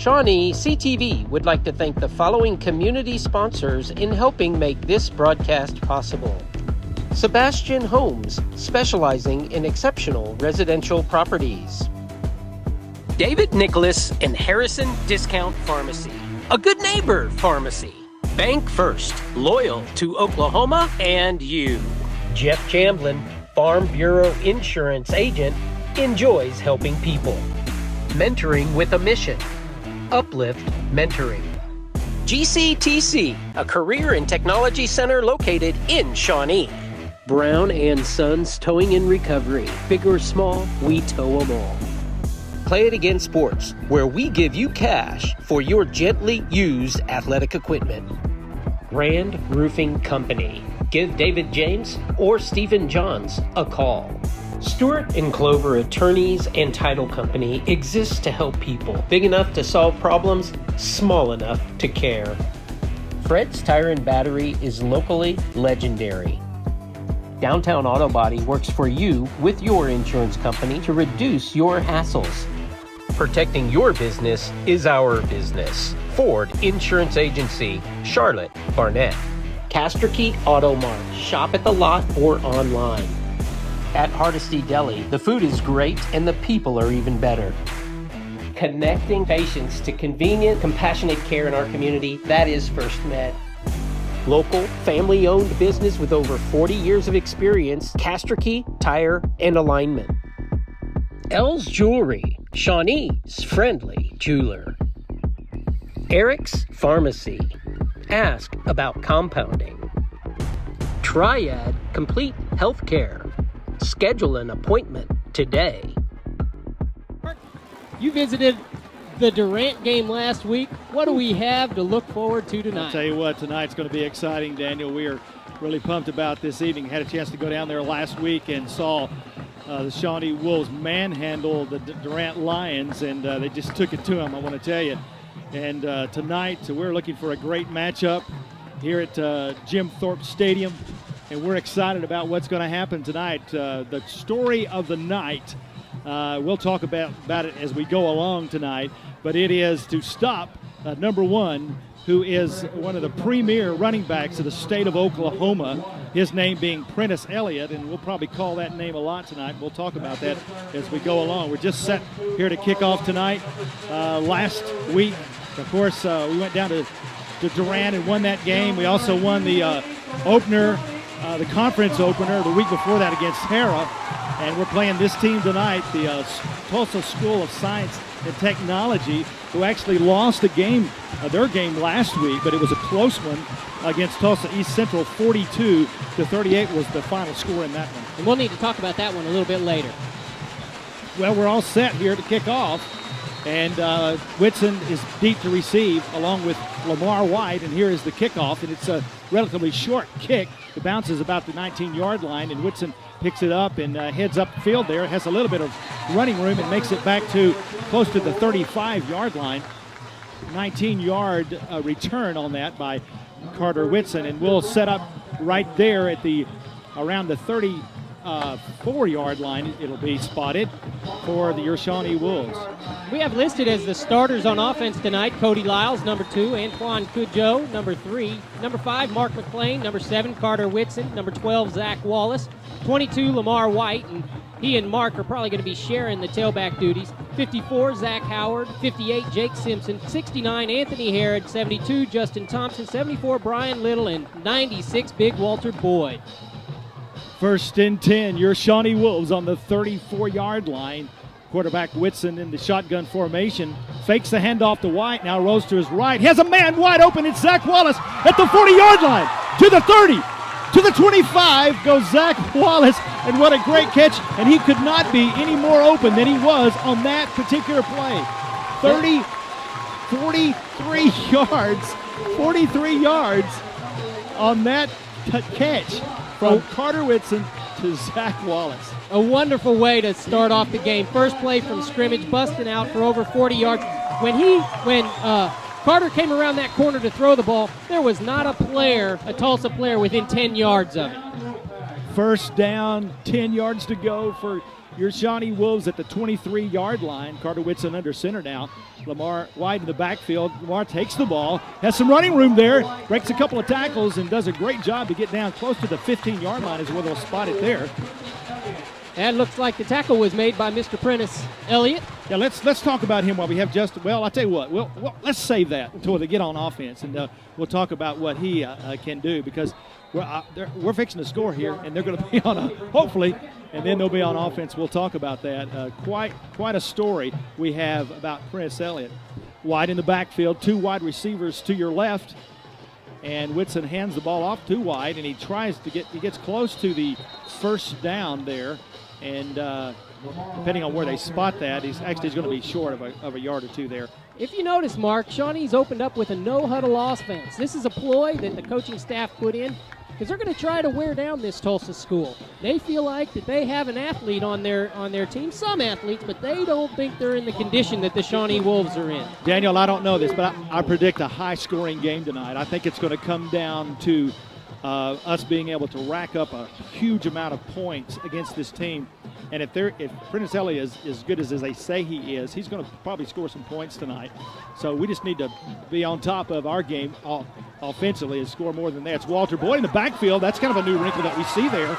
ShawneeCTV would like to thank the following community sponsors in helping make this broadcast possible. Sebastian Homes, specializing in exceptional residential properties. David Nicholas and Harrison Discount Pharmacy, a good neighbor pharmacy. Bank First, loyal to Oklahoma and you. Jeff Chamblin, Farm Bureau Insurance Agent, enjoys helping people. Mentoring with a mission. Uplift Mentoring. GCTC, a career and technology center located in Shawnee. Brown & Sons Towing and Recovery. Big or small, we tow them all. Play It Again Sports, where we give you cash for your gently used athletic equipment. Rand Roofing Company. Give David James or Stephen Johns a call. Stewart & Clover Attorneys and Title Company exists to help people. Big enough to solve problems, small enough to care. Fred's Tire and Battery is locally legendary. Downtown Auto Body works for you with your insurance company to reduce your hassles. Protecting your business is our business. Ford Insurance Agency, Charlotte, Barnett. Casterkeet Auto Mart. Shop at the lot or online. At Hardesty Deli, the food is great and the people are even better. Connecting patients to convenient, compassionate care in our community, that is First Med. Local, family-owned business with over 40 years of experience, Casterkeet Tire and Alignment. L's Jewelry, Shawnee's friendly jeweler. Eric's Pharmacy. Ask about compounding. Triad Complete Healthcare. Schedule an appointment today. You visited the Durant game last week. What do we have to look forward to tonight? I'll tell you what, tonight's going to be exciting, Daniel. We are really pumped about this evening. Had a chance to go down there last week and saw the Shawnee Wolves manhandle the Durant Lions, and they just took it to them, I want to tell you. And tonight, we're looking for a great matchup here at Jim Thorpe Stadium, and we're excited about what's going to happen tonight. The story of the night, we'll talk about it as we go along tonight, but it is to stop number one, who is one of the premier running backs of the state of Oklahoma, his name being Prentice Elliott, and we'll probably call that name a lot tonight. We'll talk about that as we go along. We're just set here to kick off tonight. Last week, of course, we went down to Durant and won that game. We also won the opener, the conference opener the week before that against Hera, and we're playing this team tonight, the Tulsa School of Science and Technology, who actually lost a game, their game last week, but it was a close one against Tulsa East Central. 42-38 was the final score in that one. And we'll need to talk about that one a little bit later. Well, we're all set here to kick off, and Whitson is deep to receive along with Lamar White, and here is the kickoff, and it's a relatively short kick. The bounce is about the 19-yard line, and Whitson picks it up and heads up the field there. It has a little bit of running room and makes it back to close to the 35-yard line. 19-yard return on that by Carter Whitson, and we'll set up right there at around the 34-yard line. It'll be spotted for your Shawnee Wolves. We have listed as the starters on offense tonight Cody Lyles, number 2, Antoine Cujo, number 3, number 5, Mark McClain, number 7, Carter Whitson, number 12, Zach Wallace, 22, Lamar White, and he and Mark are probably going to be sharing the tailback duties. 54, Zach Howard, 58, Jake Simpson, 69, Anthony Herod, 72, Justin Thompson, 74, Brian Little, and 96, Big Walter Boyd. First and 10, your Shawnee Wolves on the 34-yard line. Quarterback Whitson in the shotgun formation. Fakes the handoff to White, now rolls to his right. He has a man wide open. It's Zach Wallace at the 40-yard line. To the 30, to the 25 goes Zach Wallace, and what a great catch. And he could not be any more open than he was on that particular play. 43 yards on that catch from Carter Whitson to Zach Wallace. A wonderful way to start off the game. First play from scrimmage, busting out for over 40 yards. When Carter came around that corner to throw the ball, there was not a Tulsa player within 10 yards of it. First down, 10 yards to go for your Shawnee Wolves at the 23-yard line. Carter Whitson under center now. Lamar wide in the backfield. Lamar takes the ball, has some running room there, breaks a couple of tackles, and does a great job to get down close to the 15-yard line is where they'll spot it there. And looks like the tackle was made by Mr. Prentice Elliott. Yeah, let's talk about him while we have just. Well, I'll tell you what. Well, let's save that until they get on offense, and we'll talk about what he can do because we're fixing to score here, and they're going to be on hopefully, and then they'll be on offense. We'll talk about that. Quite a story we have about Prentice Elliott. Wide in the backfield, 2 wide receivers to your left, and Whitson hands the ball off too wide, and he gets close to the first down there. And depending on where they spot that, he's going to be short of a yard or two there. If you notice, Mark, Shawnee's opened up with a no-huddle offense. This is a ploy that the coaching staff put in because they're going to try to wear down this Tulsa school. They feel like that they have an athlete on their team, some athletes, but they don't think they're in the condition that the Shawnee Wolves are in. Daniel, I don't know this, but I predict a high-scoring game tonight. I think it's going to come down to us being able to rack up a huge amount of points against this team. And if Prentice Elliott is as good as they say he is, he's going to probably score some points tonight. So we just need to be on top of our game offensively and score more than that. It's Walter Boyd in the backfield. That's kind of a new wrinkle that we see there.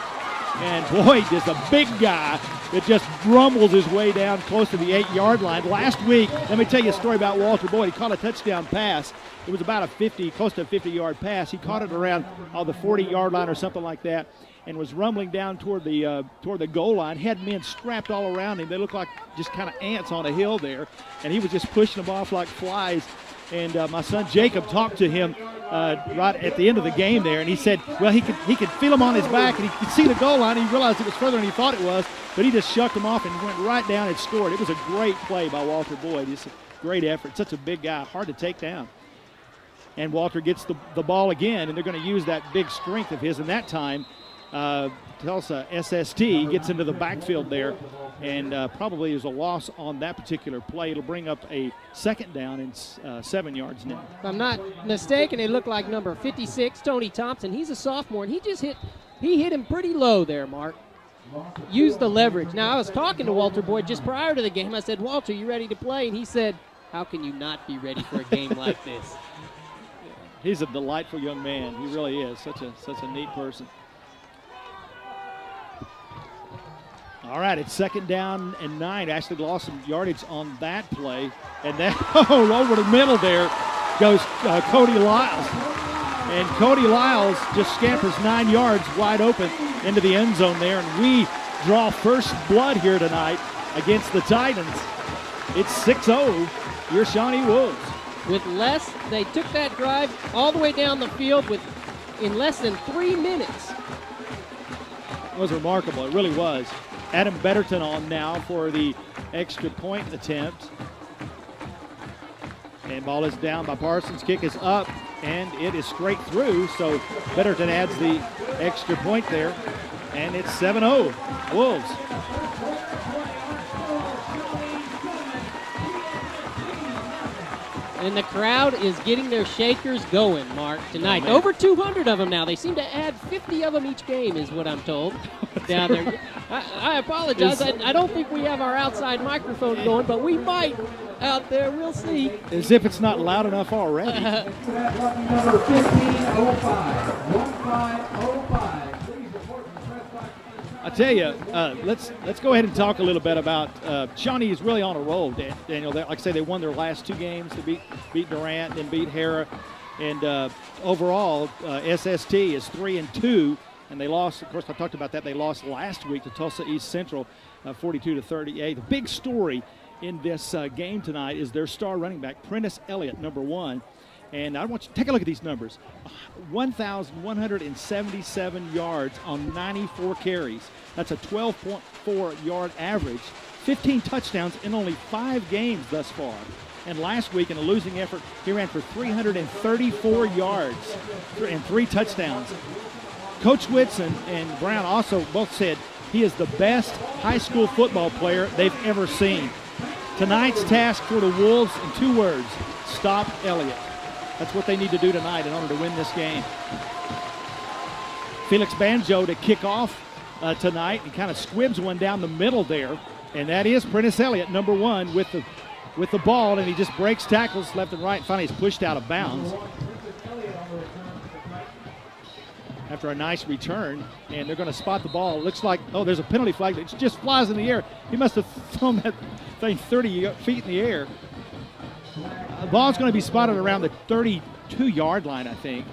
And Boyd is a big guy that just rumbles his way down close to the 8-yard line. Last week, let me tell you a story about Walter Boyd. He caught a touchdown pass. It was about close to a 50-yard pass. He caught it around the 40-yard line or something like that, and was rumbling down toward the goal line. Had men strapped all around him. They looked like just kind of ants on a hill there, and he was just pushing them off like flies. And my son Jacob talked to him right at the end of the game there, and he said, well, he could feel him on his back, and he could see the goal line. He realized it was further than he thought it was, but he just shucked him off and went right down and scored. It was a great play by Walter Boyd. It's a great effort. Such a big guy, hard to take down. And Walter gets the ball again, and they're going to use that big strength of his. And that time, Tulsa SST gets into the backfield there, and probably is a loss on that particular play. It'll bring up a second down and 7 yards now. If I'm not mistaken, it looked like number 56, Tony Thompson. He's a sophomore, and he hit him pretty low there, Mark. Use the leverage. Now, I was talking to Walter Boyd just prior to the game. I said, Walter, you ready to play? And he said, how can you not be ready for a game like this? He's a delightful young man. He really is. Such a neat person. All right, it's second down and 9. Actually lost some yardage on that play. And then, over the middle there goes Cody Lyles. And Cody Lyles just scampers 9 yards wide open into the end zone there. And we draw first blood here tonight against the Titans. It's 6-0, your Shawnee Wolves. They took that drive all the way down the field in less than 3 minutes. It was remarkable. It really was. Adam Betterton on now for the extra point attempt. And ball is down by Parsons. Kick is up, and it is straight through. So Betterton adds the extra point there, and it's 7-0, Wolves. And the crowd is getting their shakers going, Mark, tonight. Oh, over 200 of them now. They seem to add 50 of them each game is what I'm told down there. I apologize. I don't think we have our outside microphone going, but we might out there. We'll see. As if it's not loud enough already. Number 1505, 1505. Please report to the press box. I tell you, let's go ahead and talk a little bit about Shawnee is really on a roll, Daniel. Like I say, they won their last 2 games. They beat Durant and beat Hara, and overall SST is 3-2, and they lost. Of course, I talked about that. They lost last week to Tulsa East Central, 42-38. The big story in this game tonight is their star running back, Prentice Elliott, number 1. And I want you to take a look at these numbers. 1,177 yards on 94 carries. That's a 12.4 yard average. 15 touchdowns in only 5 games thus far. And last week in a losing effort, he ran for 334 yards and 3 touchdowns. Coach Whitson and Brown also both said he is the best high school football player they've ever seen. Tonight's task for the Wolves in 2 words: stop Elliott. That's what they need to do tonight in order to win this game. Felix Banjo to kick off tonight. He kind of squibs one down the middle there, and that is Prentice Elliott, number 1, with the ball, and he just breaks tackles left and right. Finally, he's pushed out of bounds after a nice return, and they're going to spot the ball. It looks like, oh, there's a penalty flag that just flies in the air. He must have thrown that thing 30 feet in the air. The ball's going to be spotted around the 32-yard line, I think.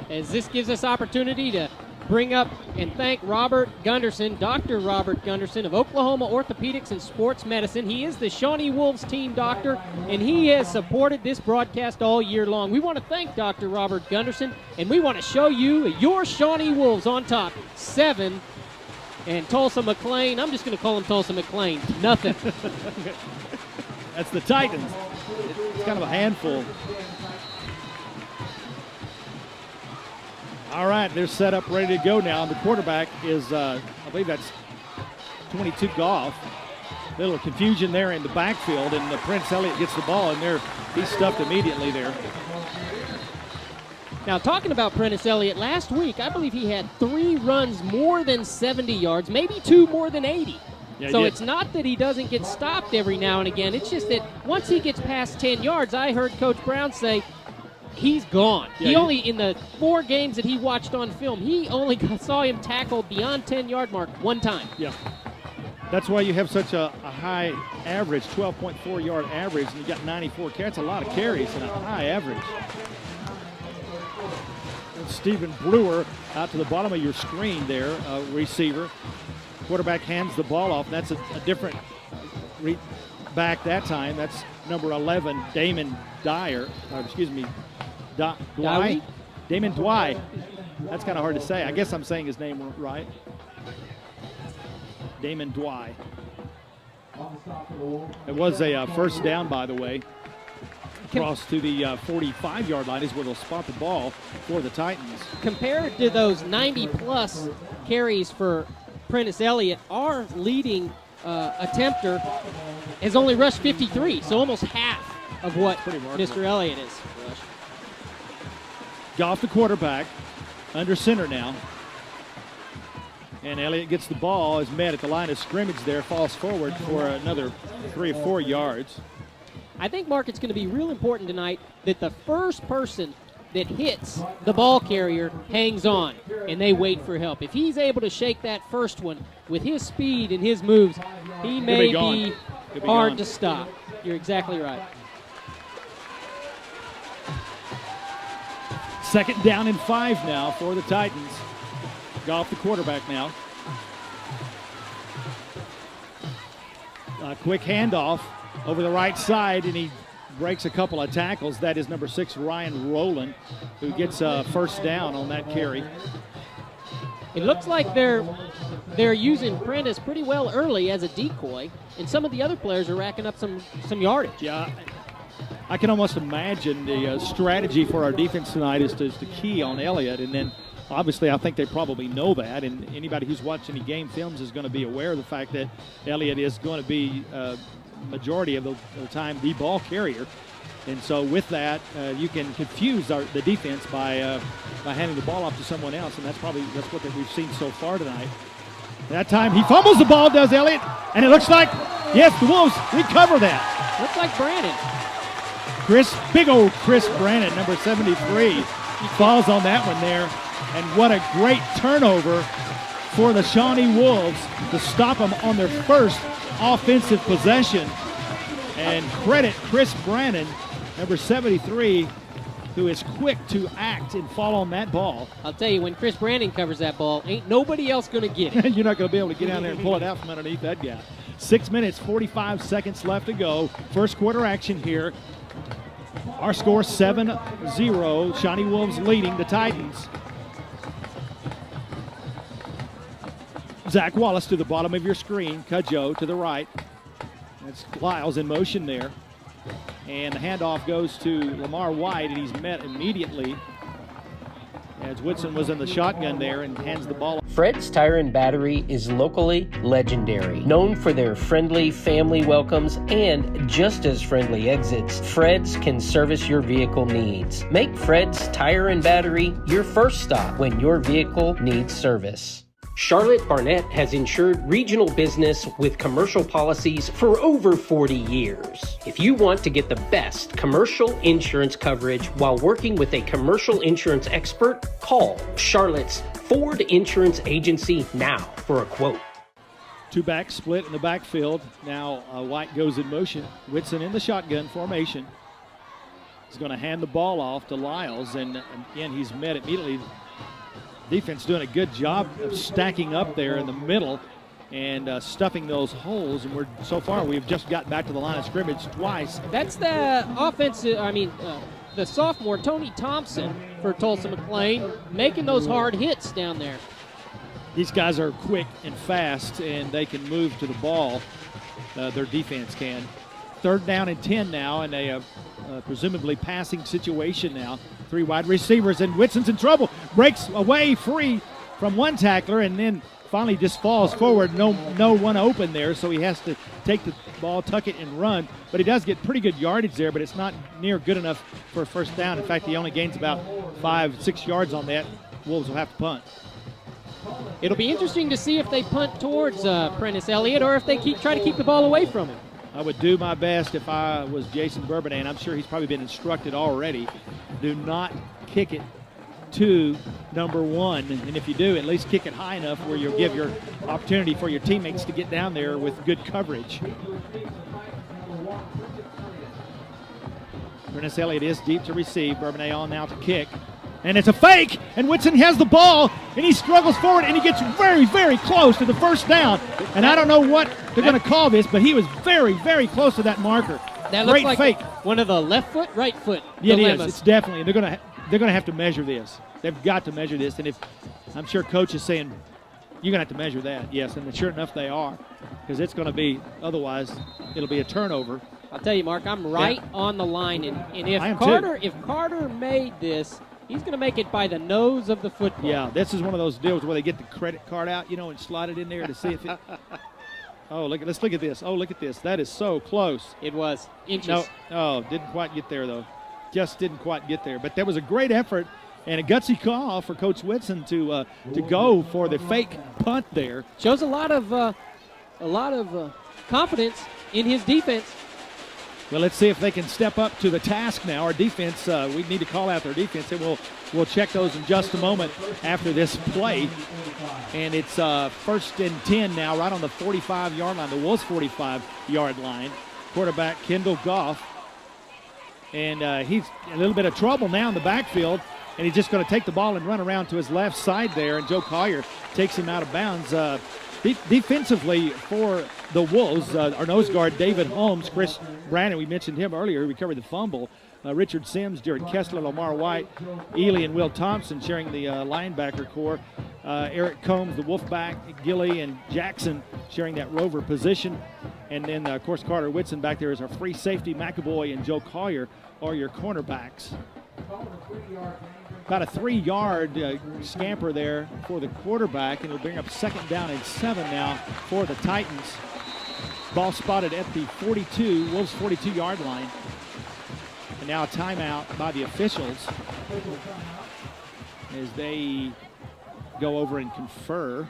As this gives us opportunity to bring up and thank Robert Gunderson, Dr. Robert Gunderson of Oklahoma Orthopedics and Sports Medicine. He is the Shawnee Wolves team doctor, and he has supported this broadcast all year long. We want to thank Dr. Robert Gunderson, and we want to show you your Shawnee Wolves on top, 7, and Tulsa McLean. I'm just going to call him Tulsa McLean. Nothing. That's the Titans. It's kind of a handful. All right, they're set up, ready to go now. The quarterback is, I believe that's 22 Goff. A little confusion there in the backfield, and Prince Elliott gets the ball, and he's stuffed immediately there. Now, talking about Prentice Elliott, last week, I believe he had 3 runs more than 70 yards, maybe 2 more than 80. Yeah, so it's not that he doesn't get stopped every now and again. It's just that once he gets past 10 yards, I heard Coach Brown say, he's gone. Yeah, he only, in the 4 games that he watched on film, he only saw him tackle beyond 10-yard mark 1 time. Yeah. That's why you have such a high average, 12.4 yard average, and you got 94 carries. That's a lot of carries and a high average. And Stephen Brewer out to the bottom of your screen there, receiver. Quarterback hands the ball off. That's a different back that time. That's number 11, Damon Dyer. Dwy. Damon Dwy. That's kind of hard to say. I guess I'm saying his name right. Damon Dwy. It was a first down, by the way. Across to the 45-yard line is where they'll spot the ball for the Titans. Compared to those 90-plus carries for Prentice Elliott, our leading attempter has only rushed 53, so almost half of what Mr. Elliott is. Goff, the quarterback, under center now. And Elliott gets the ball, is met at the line of scrimmage there, falls forward for another 3 or 4 yards. I think, Mark, it's going to be real important tonight that the first person that hits the ball carrier hangs on, and they wait for help. If he's able to shake that first one with his speed and his moves, he may be hard to stop. You're exactly right. Second down and 5 now for the Titans. Goff, the quarterback now. A quick handoff over the right side, and he breaks a couple of tackles. That is number 6, Ryan Rowland, who gets a first down on that carry. It looks like they're using Prentice pretty well early as a decoy, and some of the other players are racking up some yardage. Yeah, I can almost imagine the strategy for our defense tonight is to key on Elliott, and then obviously I think they probably know that, and anybody who's watched any game films is going to be aware of the fact that Elliott is going to be majority of the time the ball carrier. And so with that, you can confuse the defense by handing the ball off to someone else, and that's what we've seen so far tonight. That time he fumbles the ball, does Elliott, and it looks like, yes, the Wolves recover that. Looks like Brandon. Big old Chris Brandon, number 73, he falls on that one there. And what a great turnover for the Shawnee Wolves to stop them on their first offensive possession. And credit Chris Brandon, number 73, who is quick to act and fall on that ball. I'll tell you, when Chris Brandon covers that ball, ain't nobody else going to get it. You're not going to be able to get down there and pull it out from underneath that guy. 6 minutes, 45 seconds left to go. First quarter action here. Our score 7-0. Shawnee Wolves leading the Titans. Zach Wallace to the bottom of your screen. Cudjoe to the right. That's Lyles in motion there. And the handoff goes to Lamar White, and he's met immediately as Whitson was in the shotgun there and hands the ball. Fred's Tire and Battery is locally legendary, known for their friendly family welcomes and just as friendly exits. Fred's can service your vehicle needs. Make Fred's Tire and Battery your first stop when your vehicle needs service. Charlotte Barnett has insured regional business with commercial policies for over 40 years. If you want to get the best commercial insurance coverage while working with a commercial insurance expert, call Charlotte's Ford Insurance Agency now for a quote. Two-back split in the backfield. Now White goes in motion. Whitson in the shotgun formation. He's going to hand the ball off to Lyles, and again, he's met immediately. Defense doing a good job of stacking up there in the middle and stuffing those holes. And so far we've just got back to the line of scrimmage twice. That's the offensive. The sophomore Tony Thompson for Tulsa McLean making those hard hits down there. These guys are quick and fast, and they can move to the ball. Their defense can. 3rd down and 10 now, and a presumably passing situation now. 3 wide receivers, and Whitson's in trouble. Breaks away free from one tackler, and then finally just falls forward. No one open there, so he has to take the ball, tuck it, and run. But he does get pretty good yardage there, but it's not near good enough for a first down. In fact, he only gains about 5-6 yards on that. Wolves will have to punt. It'll be interesting to see if they punt towards Prentice Elliott or if they try to keep the ball away from him. I would do my best if I was Jason Bourbonnais, and I'm sure he's probably been instructed already. Do not kick it to number 1, and if you do, at least kick it high enough where you'll give your opportunity for your teammates to get down there with good coverage. Prentice Elliott is deep to receive. Bourbonnais on now to kick. And it's a fake, and Whitson has the ball, and he struggles forward, and he gets very, very close to the first down. And I don't know what they're going to call this, but he was very, very close to that marker. That looks Great like fake. One of the left foot, right foot Yeah, dilemmas. it is. It's definitely. They're going to have to measure this. They've got to measure this. And if I'm sure Coach is saying, you're going to have to measure that. Yes, and sure enough they are, because it's going to be, otherwise it'll be a turnover. I'll tell you, Mark, I'm right on the line. And if Carter made this, he's going to make it by the nose of the football. Yeah, this is one of those deals where they get the credit card out, and slide it in there to see if it. Oh, let's look at this. Oh, look at this. That is so close. It was inches. No, didn't quite get there, though. Just didn't quite get there. But that was a great effort and a gutsy call for Coach Whitson to go for the fake punt there. Shows a lot of confidence in his defense. Well, let's see if they can step up to the task now. Our defense, we need to call out their defense, and we'll check those in just a moment after this play. And it's 1st and 10 now, right on the 45-yard line, the Wolves' 45-yard line. Quarterback Kendall Goff. And he's in a little bit of trouble now in the backfield, and he's just going to take the ball and run around to his left side there, and Joe Collier takes him out of bounds. Defensively for the Wolves, our nose guard, David Holmes, Chris Brandon, we mentioned him earlier, he recovered the fumble. Richard Sims, Jared Kessler, Lamar White, Ely, and Will Thompson sharing the linebacker core. Eric Combs, the Wolfback, Gilly, and Jackson sharing that rover position. And then, of course, Carter Whitson back there is our free safety. McAvoy and Joe Collier are your cornerbacks. About a 3-yard scamper there for the quarterback, and it'll bring up 2nd down and 7 now for the Titans. Ball spotted at the 42, Wolves' 42-yard line. And now a timeout by the officials as they go over and confer.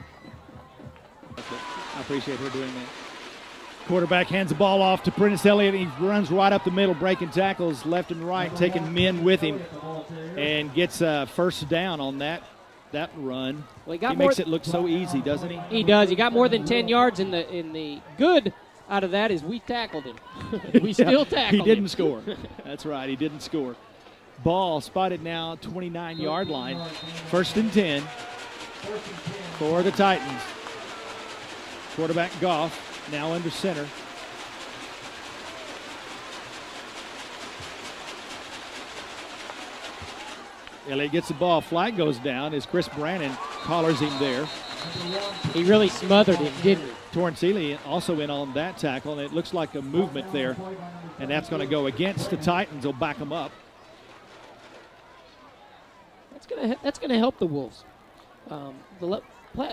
I appreciate her doing that. Quarterback hands the ball off to Prentice Elliott. He runs right up the middle, breaking tackles left and right, taking men with him, and gets a first down on that run. Well, he makes it look so easy, doesn't he? He does. He got more than 10 yards in the good out of that is we tackled him. We still tackled him. He didn't score. That's right. He didn't score. Ball spotted now, 29-yard line. 1st and 10 for the Titans. Quarterback Goff now under center. Elliott gets the ball. Flag goes down as Chris Brannon collars him there. He really smothered him, didn't he? Torrance Ely also in on that tackle, and it looks like a movement there, and that's going to go against the Titans. They'll back them up. That's gonna help the Wolves. The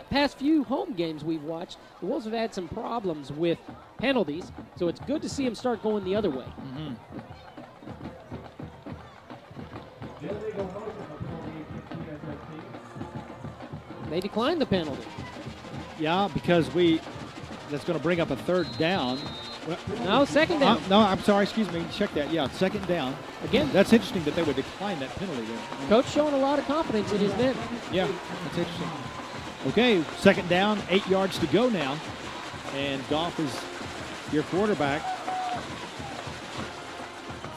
past few home games we've watched, the Wolves have had some problems with penalties, so it's good to see them start going the other way. Mm-hmm. They declined the penalty. Yeah, because that's going to bring up a third down. No, second down. No, I'm sorry, excuse me. Check that. Yeah, second down. Again, that's interesting that they would decline that penalty there. Coach showing a lot of confidence in his men. Yeah, that's interesting. Okay, second down, 8 yards to go now. And Goff is your quarterback.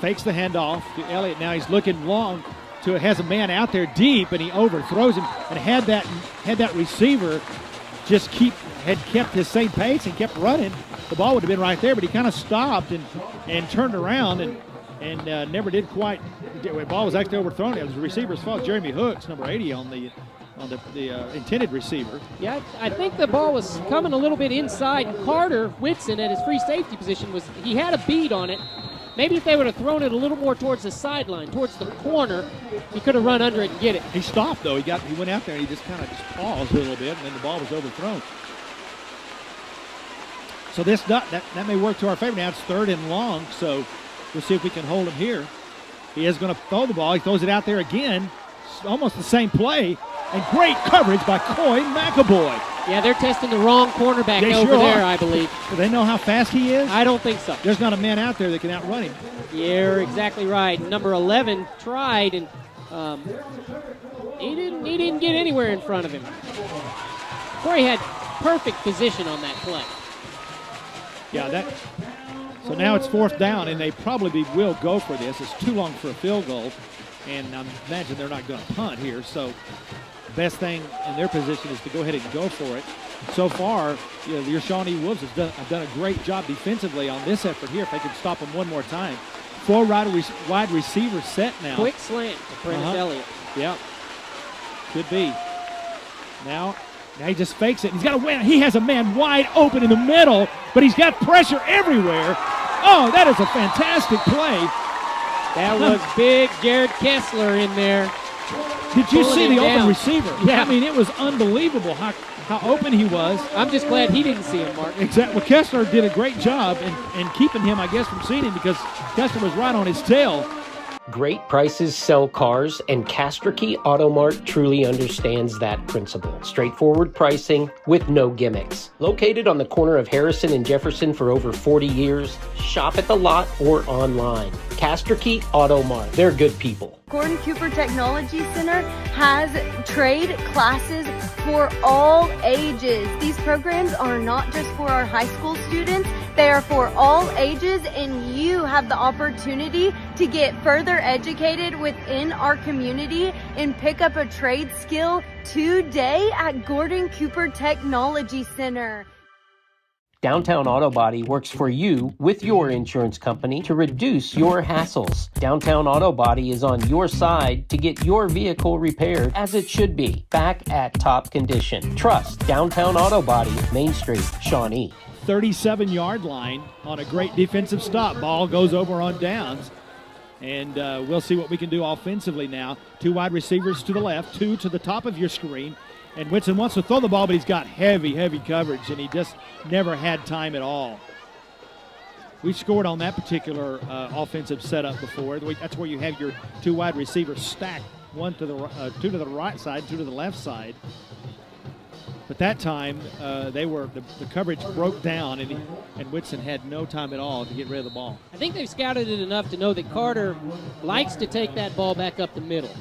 Fakes the handoff to Elliott. Now he's looking long. Has a man out there deep, and he overthrows him. And had that receiver just had kept his same pace and kept running, the ball would have been right there. But he kind of stopped and turned around and never did quite. The ball was actually overthrown. It was the receiver's fault. Jeremy Hooks, number 80, on the intended receiver. Yeah, I think the ball was coming a little bit inside. Carter Whitson at his free safety position he had a bead on it. Maybe if they would have thrown it a little more towards the sideline, towards the corner, he could have run under it and get it. He stopped, though. He went out there and he just kind of paused a little bit, and then the ball was overthrown. So that may work to our favor. Now it's 3rd and long, so we'll see if we can hold him here. He is going to throw the ball. He throws it out there again. It's almost the same play, and great coverage by Coy McAvoy. Yeah, they're testing the wrong cornerback there, I believe. Do they know how fast he is? I don't think so. There's not a man out there that can outrun him. You're exactly right. Number 11 tried, and he didn't get anywhere in front of him. Corey had perfect position on that play. Yeah, so now it's 4th down, and they probably will go for this. It's too long for a field goal, and I imagine they're not going to punt here. So the best thing in their position is to go ahead and go for it. So far, your Shawnee Wolves have done a great job defensively on this effort here. If they could stop them one more time. 4 wide receiver set now. Quick slant to Prentice Elliott. Yeah, could be. Now he just fakes it. He's got a win. He has a man wide open in the middle, but he's got pressure everywhere. Oh, that is a fantastic play. That was big Jared Kessler in there. Did you see the open receiver? Yeah. I mean, it was unbelievable how open he was. I'm just glad he didn't see him, Mark. Exactly. Well, Kessler did a great job in keeping him, I guess, from seeing him because Kessler was right on his tail. Great prices sell cars, and Castricke Auto Mart truly understands that principle. Straightforward pricing with no gimmicks. Located on the corner of Harrison and Jefferson for over 40 years, shop at the lot or online. Castricke Auto Mart. They're good people. Gordon Cooper Technology Center has trade classes for all ages. These programs are not just for our high school students, they are for all ages, and you have the opportunity to get further educated within our community and pick up a trade skill today at Gordon Cooper Technology Center. Downtown Auto Body works for you with your insurance company to reduce your hassles. Downtown Auto Body is on your side to get your vehicle repaired as it should be, back at top condition. Trust Downtown Auto Body, Main Street, Shawnee. 37-yard line on a great defensive stop. Ball goes over on downs. And we'll see what we can do offensively now. 2 wide receivers to the left, 2 to the top of your screen. And Whitson wants to throw the ball, but he's got heavy coverage, and he just never had time at all. We scored on that particular offensive setup before. That's where you have your 2 wide receivers stacked, 2 to the right side, 2 to the left side. But that time, the coverage broke down, and Whitson had no time at all to get rid of the ball. I think they've scouted it enough to know that Carter likes to take that ball back up the middle.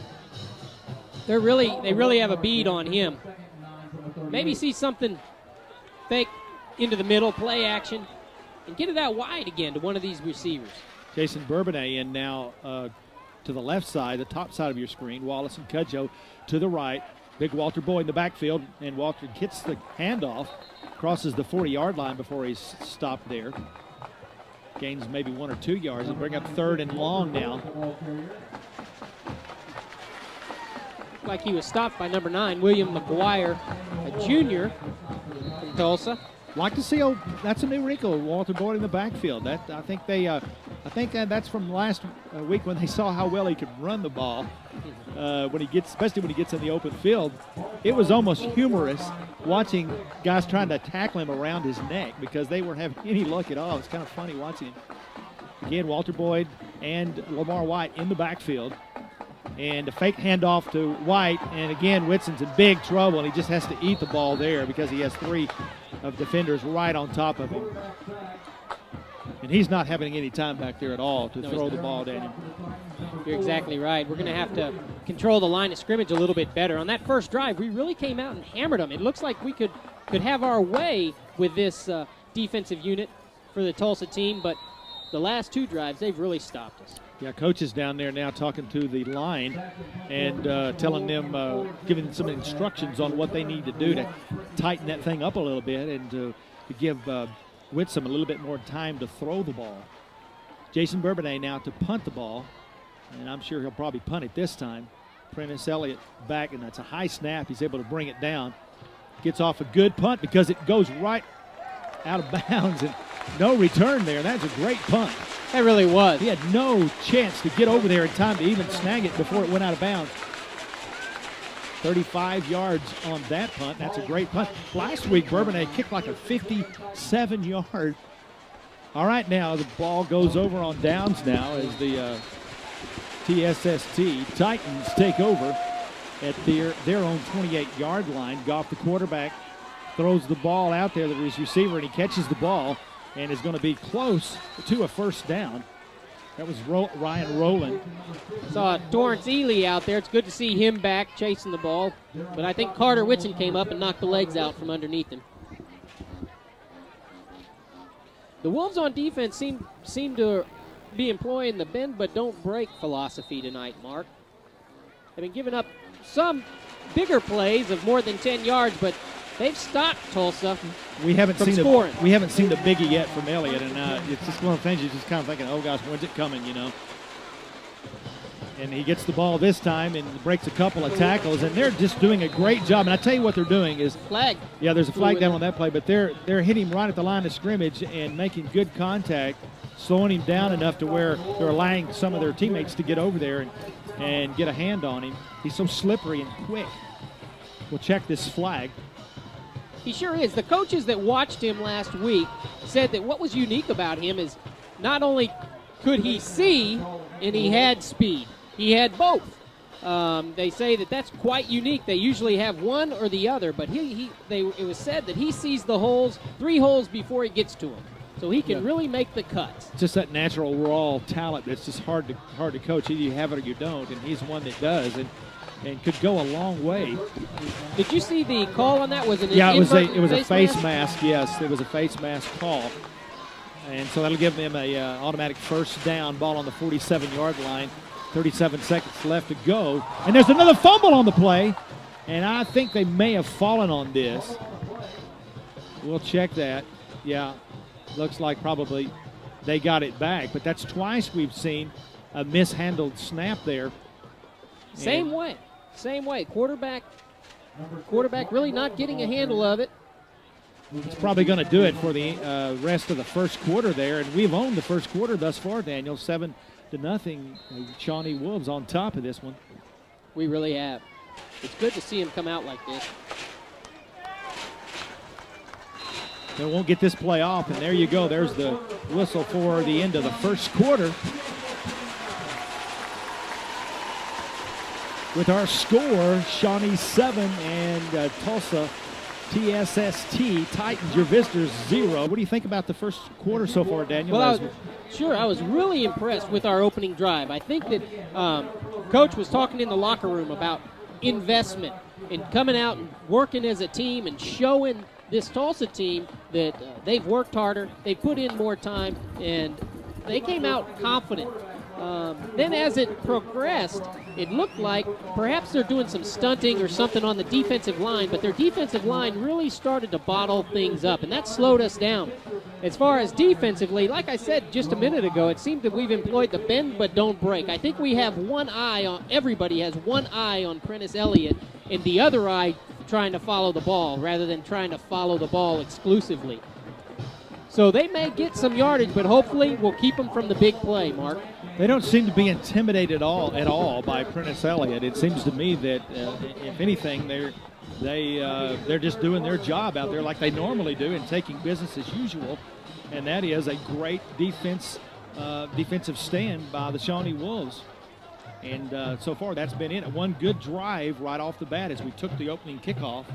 They really have a bead on him. Maybe see something fake into the middle, play action, and get it out wide again to one of these receivers. Jason Bourbonnais in now to the left side, the top side of your screen. Wallace and Cudjoe to the right. Big Walter Boyd in the backfield, and Walter gets the handoff, crosses the 40-yard line before he's stopped there. Gains maybe 1 or 2 yards and bring up 3rd and long now. Like he was stopped by number 9, William McGuire, a junior from Tulsa. Like to see that's a new wrinkle, Walter Boyd in the backfield. I think that's from last week when they saw how well he could run the ball. Especially when he gets in the open field, it was almost humorous watching guys trying to tackle him around his neck because they weren't having any luck at all. It's kind of funny watching him. Again, Walter Boyd and Lamar White in the backfield. And a fake handoff to White, and again, Whitson's in big trouble, and he just has to eat the ball there because he has 3 of defenders right on top of him. And he's not having any time back there at all to throw the ball, Daniel. You're exactly right. We're going to have to control the line of scrimmage a little bit better. On that first drive, we really came out and hammered them. It looks like we could have our way with this defensive unit for the Tulsa team, but the last 2 drives, they've really stopped us. Yeah, coach is down there now talking to the line and telling them, giving them some instructions on what they need to do to tighten that thing up a little bit and to give Whitson a little bit more time to throw the ball. Jason Bourbonnais now to punt the ball, and I'm sure he'll probably punt it this time. Prentice Elliott back, and that's a high snap. He's able to bring it down. Gets off a good punt because it goes right out of bounds and no return there. That's a great punt. That really was. He had no chance to get over there in time to even snag it before it went out of bounds. 35 yards on that punt. That's a great punt. Last week, Bourbonnais kicked like a 57-yard. All right, now the ball goes over on downs now as the TSST Titans take over at their own 28-yard line. Goff, the quarterback, throws the ball out there to his receiver, and he catches the ball and is going to be close to a first down. That was Ryan Rowland. Saw Torrance Ely out there. It's good to see him back chasing the ball. But I think Carter Whitson came up and knocked the legs out from underneath him. The Wolves on defense seem to be employing the bend but don't break philosophy tonight, Mark. They've been giving up some bigger plays of more than 10 yards, but they've stopped Tulsa We haven't from seen scoring. the biggie yet from Elliott, and it's just one of the things you're just kind of thinking, oh gosh, when's it coming, you know? And he gets the ball this time and breaks a couple of tackles, and they're just doing a great job. And I tell you what they're doing is Flag. Yeah, there's a flag down on that play, but they're hitting right at the line of scrimmage and making good contact, slowing him down enough to where they're allowing some of their teammates to get over there and get a hand on him. He's so slippery and quick. We'll check this flag. He sure is. The coaches that watched him last week said that what was unique about him is not only could he see and he had speed, he had both. They say that that's quite unique. They usually have one or the other, but it was said that he sees the holes, 3 holes before he gets to them. So he can really make the cuts. Just that natural raw talent that's just hard to coach. Either you have it or you don't, and he's one that does. And could go a long way. Did you see the call on that? Was it it was a face mask. Yes, it was a face mask call. And so that'll give them a automatic first down, ball on the 47-yard line. 37 seconds left to go. And there's another fumble on the play. And I think they may have fallen on this. We'll check that. Yeah, looks like probably they got it back. But that's twice we've seen a mishandled snap there. Same way. Quarterback really not getting a handle of it. It's probably going to do it for the rest of the first quarter there. And we've owned the first quarter thus far, Daniel, 7-0. Shawnee Wolves on top of this one. We really have. It's good to see him come out like this. They won't get this play off, and there you go. There's the whistle for the end of the first quarter. With our score, Shawnee 7 and Tulsa TSST Titans, your visitors 0. What do you think about the first quarter so far, Daniel? Well, I was really impressed with our opening drive. I think that Coach was talking in the locker room about investment and coming out and working as a team and showing this Tulsa team that they've worked harder, they put in more time, and they came out confident. Then as it progressed, it looked like perhaps they're doing some stunting or something on the defensive line, but their defensive line really started to bottle things up, and that slowed us down. As far as defensively, like I said just a minute ago, it seemed that we've employed the bend but don't break. I think we have one eye on, everybody has one eye on Prentice Elliott, and the other eye trying to follow the ball rather than trying to follow the ball exclusively. So they may get some yardage, but hopefully we'll keep them from the big play, Mark. They don't seem to be intimidated at all by Prentice Elliott. It seems to me that, if anything, they're just doing their job out there like they normally do and taking business as usual, and that is a great defensive stand by the Shawnee Wolves. And so far, that's been it. One good drive right off the bat as we took the opening kickoff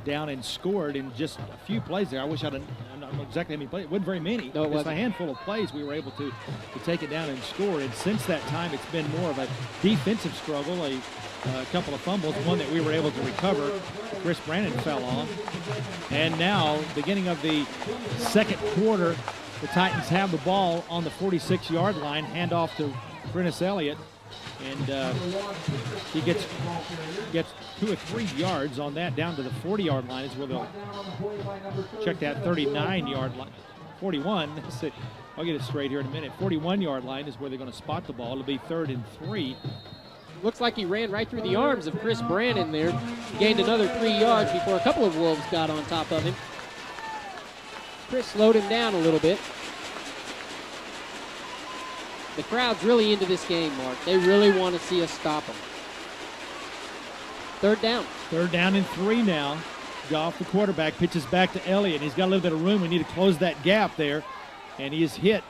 down and scored in just a few plays there. I wish I don't know exactly how many plays. It wasn't very many. No, it just wasn't. a handful of plays we were able to take it down and score. And since that time, it's been more of a defensive struggle, a couple of fumbles, one that we were able to recover. Chris Brandon fell on. And now, beginning of the second quarter, the Titans have the ball on the 46-yard line, handoff to Prentice Elliott. And he gets 2 or 3 yards on that down to the 40-yard line is where they'll check that 39-yard line. 41, I'll get it straight here in a minute. 41-yard line is where they're going to spot the ball. It'll be 3rd and 3. Looks like he ran right through the arms of Chris Brandon there. Gained another 3 yards before a couple of Wolves got on top of him. Chris slowed him down a little bit. The crowd's really into this game, Mark. They really want to see us stop them. 3rd down. 3rd down and 3 now. Goff, the quarterback, pitches back to Elliott. He's got a little bit of room. We need to close that gap there. And he is hit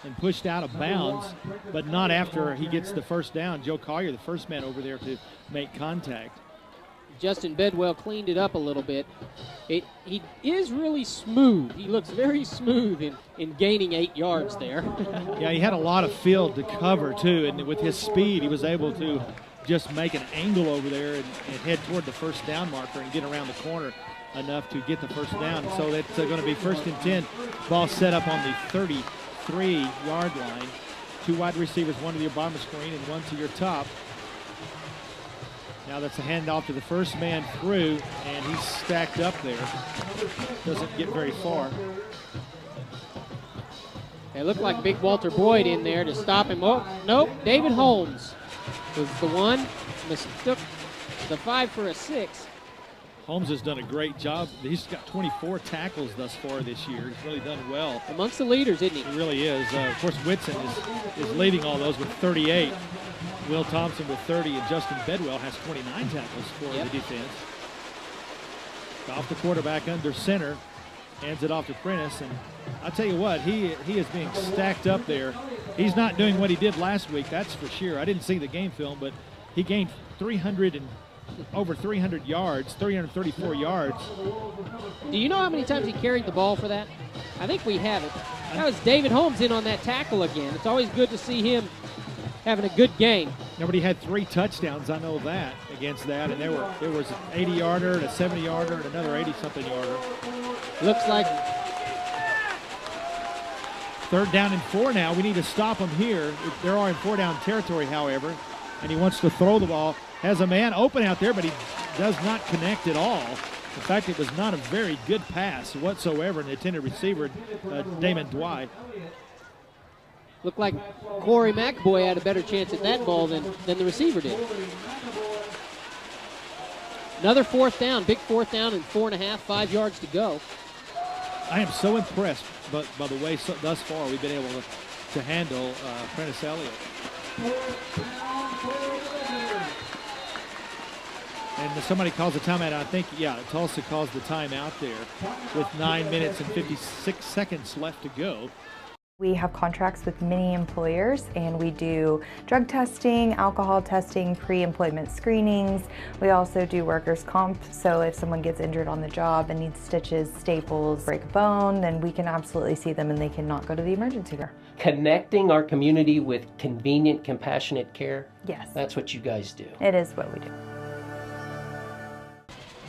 and pushed out of bounds, but not after he gets the first down. Joe Collier, the first man over there to make contact. Justin Bedwell cleaned it up a little bit. He is really smooth. He looks very smooth in gaining 8 yards there. Yeah, he had a lot of field to cover, too, and with his speed, he was able to just make an angle over there and head toward the first down marker and get around the corner enough to get the first down. So that's going to be 1st and 10. Ball set up on the 33-yard line. 2 wide receivers, one to your bottom screen and one to your top. Now that's a handoff to the first man through, and he's stacked up there. Doesn't get very far. It looked like big Walter Boyd in there to stop him. Oh, nope, David Holmes was the one. Mistook the 5 for a 6. Holmes has done a great job. He's got 24 tackles thus far this year. He's really done well. Amongst the leaders, isn't he? He really is. Of course, Whitson is leading all those with 38. Will Thompson with 30, and Justin Bedwell has 29 tackles for the defense. Off the quarterback under center, hands it off to Prentice, and I'll tell you what, he is being stacked up there. He's not doing what he did last week, that's for sure. I didn't see the game film, but he gained over 300 yards, 334 yards. Do you know how many times he carried the ball for that? I think we have it. That was David Holmes in on that tackle again. It's always good to see him having a good game. Nobody had 3 touchdowns, I know that, against that, and there was an 80-yarder, and a 70-yarder, and another 80-something yarder. Looks like 3rd down and 4 now. We need to stop them here. They're all in 4-down territory, however, and he wants to throw the ball. Has a man open out there, but he does not connect at all. In fact, it was not a very good pass whatsoever, and the intended receiver, Damon Dwight. Looked like Corey McAvoy had a better chance at that ball than the receiver did. Another 4th down, big 4th down, and 4.5, 5 yards to go. I am so impressed by the way thus far we've been able to handle Prentice Elliott. And somebody calls a timeout. I think, Tulsa calls the timeout there with 9 minutes and 56 seconds left to go. We have contracts with many employers, and we do drug testing, alcohol testing, pre-employment screenings. We also do workers' comp, so if someone gets injured on the job and needs stitches, staples, break a bone, then we can absolutely see them and they cannot go to the emergency room. Connecting our community with convenient, compassionate care. Yes. That's what you guys do. It is what we do.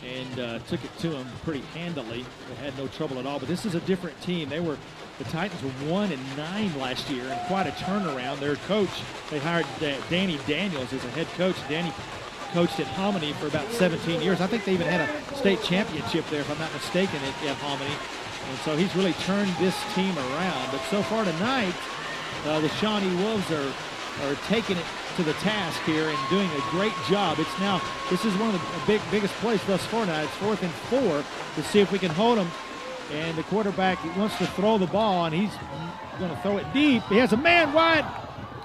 And took it to them pretty handily. They had no trouble at all, but this is a different team. The Titans were 1-9 last year, and quite a turnaround. Their coach, they hired Danny Daniels as a head coach. Danny coached at Hominy for about 17 years. I think they even had a state championship there, if I'm not mistaken, at Hominy. And so he's really turned this team around. But so far tonight, the Shawnee Wolves are taking it to the task here and doing a great job. This is one of the biggest plays thus far now. It's 4th and 4 to see if we can hold them. And the quarterback wants to throw the ball, and he's going to throw it deep. He has a man wide.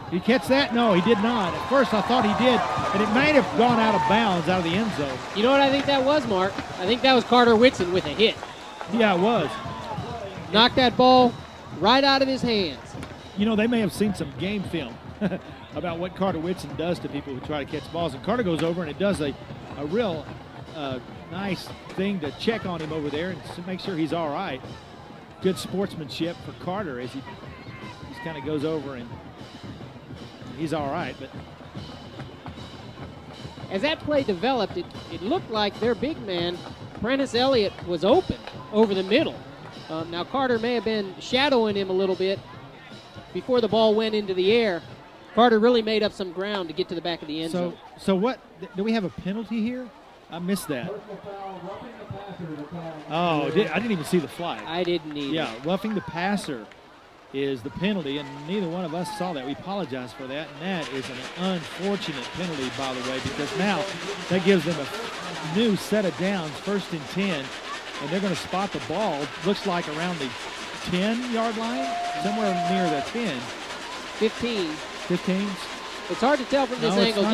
Did he catch that? No, he did not. At first, I thought he did, and it might have gone out of bounds, out of the end zone. You know what I think that was, Mark? I think that was Carter Whitson with a hit. Yeah, it was. Knocked that ball right out of his hands. You know, they may have seen some game film about what Carter Whitson does to people who try to catch balls. And Carter goes over and it does a real nice thing to check on him over there and to make sure he's all right. Good sportsmanship for Carter as he just kind of goes over and he's all right. But as that play developed, it looked like their big man, Prentice Elliott, was open over the middle. Now Carter may have been shadowing him a little bit before the ball went into the air. Carter really made up some ground to get to the back of the end zone. So what, do we have a penalty here? I missed that. Oh, I didn't even see the flag. I didn't either. Yeah, roughing the passer is the penalty, and neither one of us saw that. We apologize for that, and that is an unfortunate penalty, by the way, because now that gives them a new set of downs, 1st and 10, and they're going to spot the ball, looks like around the 10-yard line, somewhere near the 10. 15. 15? It's hard to tell from this No, it's angle. not.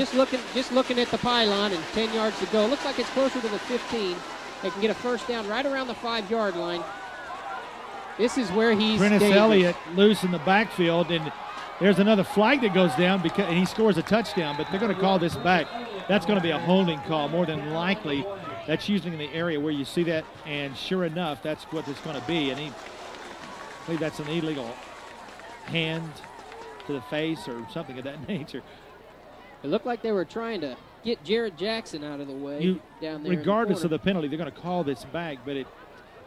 Just looking at the pylon and 10 yards to go. Looks like it's closer to the 15. They can get a first down right around the 5-yard line. This is where he's Prentice dangerous. Elliott loose in the backfield, and there's another flag that goes down and he scores a touchdown, but they're going to call this back. That's going to be a holding call, more than likely. That's usually in the area where you see that, and sure enough, that's what it's going to be. And I believe that's an illegal hand to the face or something of that nature. It looked like they were trying to get Jared Jackson out of the way down there. Regardless of the penalty, they're going to call this back, but it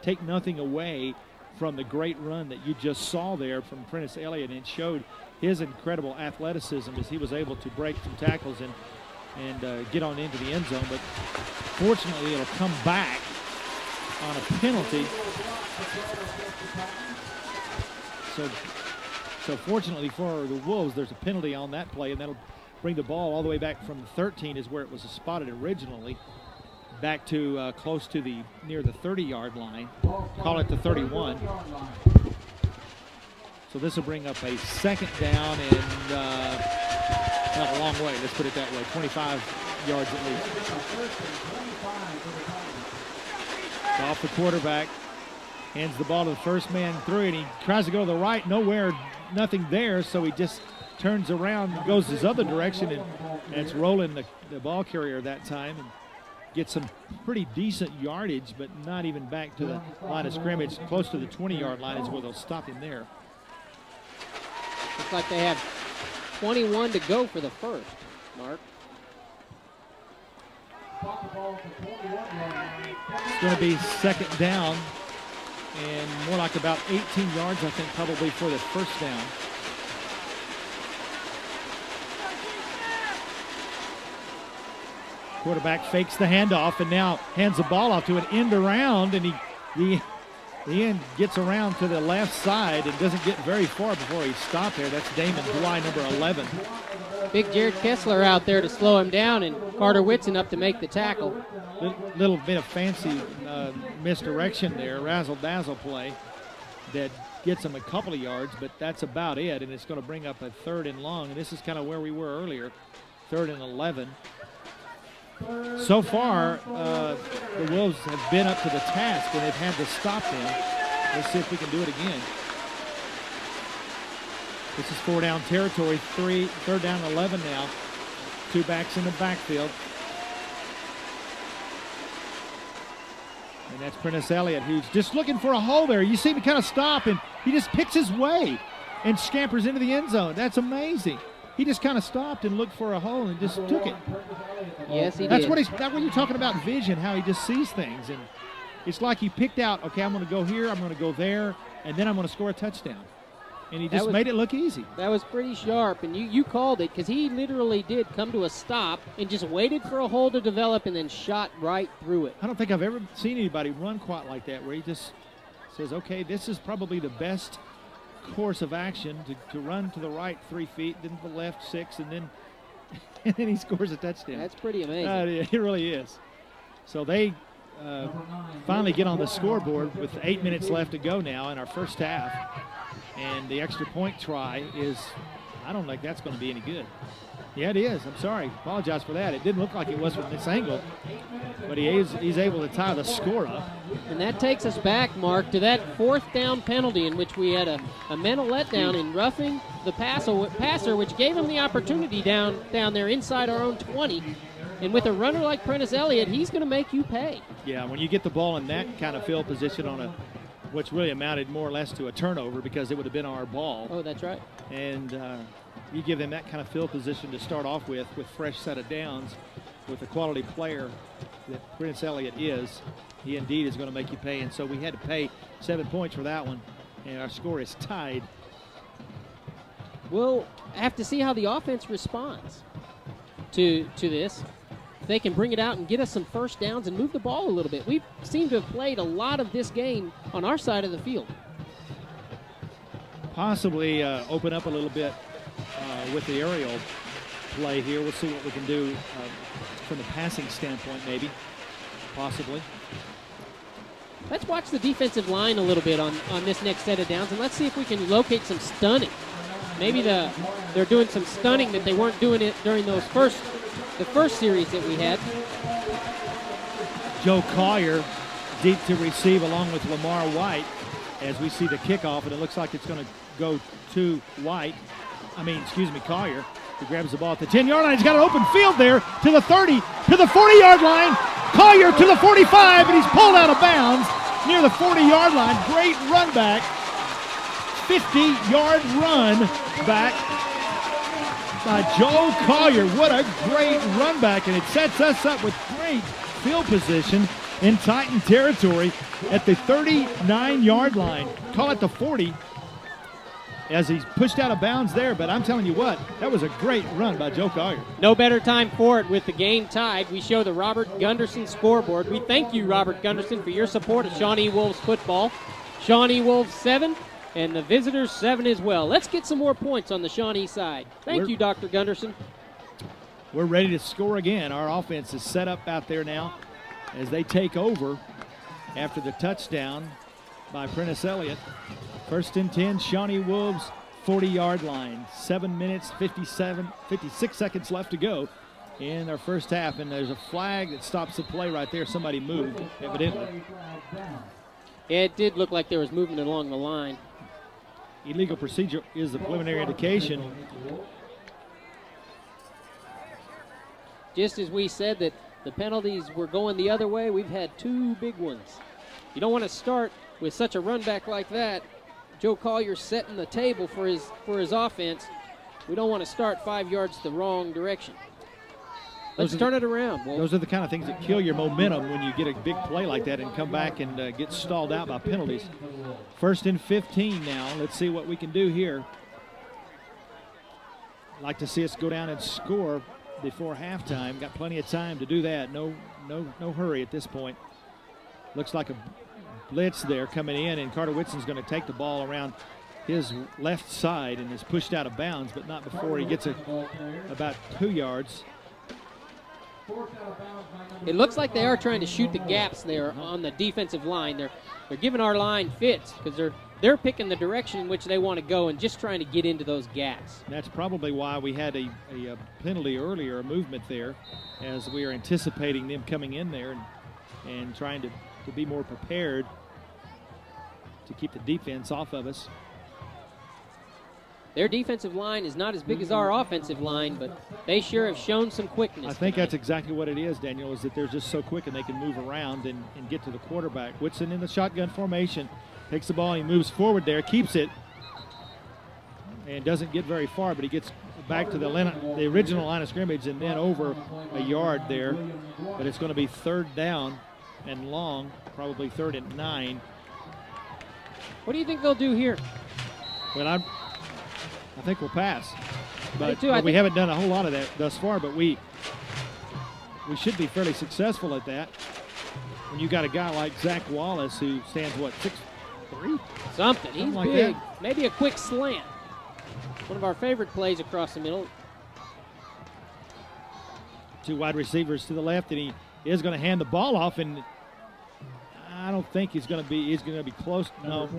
take nothing away from the great run that you just saw there from Prentice Elliott, and it showed his incredible athleticism as he was able to break some tackles and get on into the end zone. But fortunately, it'll come back on a penalty. So fortunately for the Wolves, there's a penalty on that play, and that'll bring the ball all the way back from the 13 is where it was spotted originally, back to close to near the 30-yard line. Call it the 31. So this will bring up a 2nd down and not a long way. Let's put it that way. 25 yards at least. So off the quarterback, hands the ball to the first man through, and he tries to go to the right. Nowhere, nothing there. So he just turns around and goes his other direction, and it's rolling the ball carrier that time. And get some pretty decent yardage, but not even back to the line of scrimmage. Close to the 20-yard line is where they'll stop him there. Looks like they have 21 to go for the first, Mark. It's going to be 2nd down and more like about 18 yards, I think, probably for the first down. Quarterback fakes the handoff and now hands the ball off to an end around, and the end gets around to the left side and doesn't get very far before he's stopped there. That's Damon Bly, number 11. Big Jared Kessler out there to slow him down, and Carter Whitson up to make the tackle. Little bit of fancy misdirection there, razzle-dazzle play that gets him a couple of yards, but that's about it, and it's going to bring up a 3rd and long, and this is kind of where we were earlier, 3rd and 11. So far, the Wolves have been up to the task, and they've had to stop them. Let's see if we can do it again. This is 4-down territory, 3rd down and 11 now. 2 backs in the backfield. And that's Prentice Elliott, who's just looking for a hole there. You see him kind of stop, and he just picks his way and scampers into the end zone. That's amazing. He just kind of stopped and looked for a hole and just took it. Yes, he That's did. what you're talking about, vision, how he just sees things. And it's like he picked out, okay, I'm going to go here, I'm going to go there, and then I'm going to score a touchdown. And he just made it look easy. That was pretty sharp, and you called it, because he literally did come to a stop and just waited for a hole to develop and then shot right through it. I don't think I've ever seen anybody run quite like that, where he just says, okay, this is probably the best course of action to run to the right 3 feet, then to the left 6, and then he scores a touchdown. That's pretty amazing. It really is. So they finally get on the scoreboard with 8 minutes left to go now in our first half. And the extra point try is, I don't think that's going to be any good. Yeah, it is. I'm sorry. Apologize for that. It didn't look like it was from this angle, but he's able to tie the score up. And that takes us back, Mark, to that 4th down penalty in which we had a mental letdown in roughing the passer, which gave him the opportunity down there inside our own 20. And with a runner like Prentice Elliott, he's going to make you pay. Yeah, when you get the ball in that kind of field position on which really amounted more or less to a turnover because it would have been our ball. Oh, that's right. And you give them that kind of field position to start off with fresh set of downs, with the quality player that Prentice Elliott is, he indeed is going to make you pay. And so we had to pay 7 points for that one, and our score is tied. We'll have to see how the offense responds to this. If they can bring it out and get us some first downs and move the ball a little bit. We seem to have played a lot of this game on our side of the field. Possibly open up a little bit with the aerial play here. We'll see what we can do from the passing standpoint, maybe, possibly. Let's watch the defensive line a little bit on this next set of downs, and let's see if we can locate some stunning. Maybe they're doing some stunning that they weren't doing it during the first series that we had. Joe Collier deep to receive along with Lamar White as we see the kickoff, and it looks like it's going to go to Collier, who grabs the ball at the 10-yard line. He's got an open field there to the 30, to the 40-yard line. Collier to the 45, and he's pulled out of bounds near the 40-yard line. Great run back. 50-yard run back by Joe Collier. What a great run back, and it sets us up with great field position in Titan territory at the 39-yard line. Call it the 40 as he's pushed out of bounds there, but I'm telling you what, that was a great run by Joe Collier. No better time for it with the game tied. We show the Robert Gunderson scoreboard. We thank you, Robert Gunderson, for your support of Shawnee Wolves football. Shawnee Wolves 7 and the visitors 7 as well. Let's get some more points on the Shawnee side. Thank you, Dr. Gunderson. We're ready to score again. Our offense is set up out there now as they take over after the touchdown by Prentice Elliott. 1st and 10, Shawnee Wolves 40-yard line. 7 minutes, 56 seconds left to go in our first half, and there's a flag that stops the play right there. Somebody moved, evidently. It did look like there was movement along the line. Illegal procedure is the preliminary indication. Just as we said that the penalties were going the other way, we've had 2 big ones. You don't want to start with such a run back like that. Joe Collier setting the table for his offense. We don't want to start 5 yards the wrong direction. Let's turn it around. Those are the kind of things that kill your momentum when you get a big play like that and come back and get stalled out by penalties. 1st and 15 now. Let's see what we can do here. Like to see us go down and score before halftime. Got plenty of time to do that. No hurry at this point. Looks like a blitz there coming in, and Carter Whitson's going to take the ball around his left side and is pushed out of bounds, but not before he gets about 2 yards. It looks like they are trying to shoot the gaps there on the defensive line. They're giving our line fits because they're picking the direction in which they want to go and just trying to get into those gaps. That's probably why we had a penalty earlier, a movement there, as we are anticipating them coming in there and trying to be more prepared to keep the defense off of us. Their defensive line is not as big as our offensive line, but they sure have shown some quickness. I think that's exactly what it is, Daniel, is that they're just so quick and they can move around and get to the quarterback. Whitson in the shotgun formation, takes the ball and he moves forward there, keeps it, and doesn't get very far, but he gets back to the original line of scrimmage and then over a yard there. But it's going to be 3rd down and long, probably 3rd and 9. What do you think they'll do here? Well, I think we'll pass. But I we haven't done a whole lot of that thus far, but we should be fairly successful at that. When you got a guy like Zach Wallace who stands, 6'3"? Something. He's like big. That. Maybe a quick slant. One of our favorite plays across the middle. 2 wide receivers to the left, and he is going to hand the ball off, and I don't think he's going to be close. No,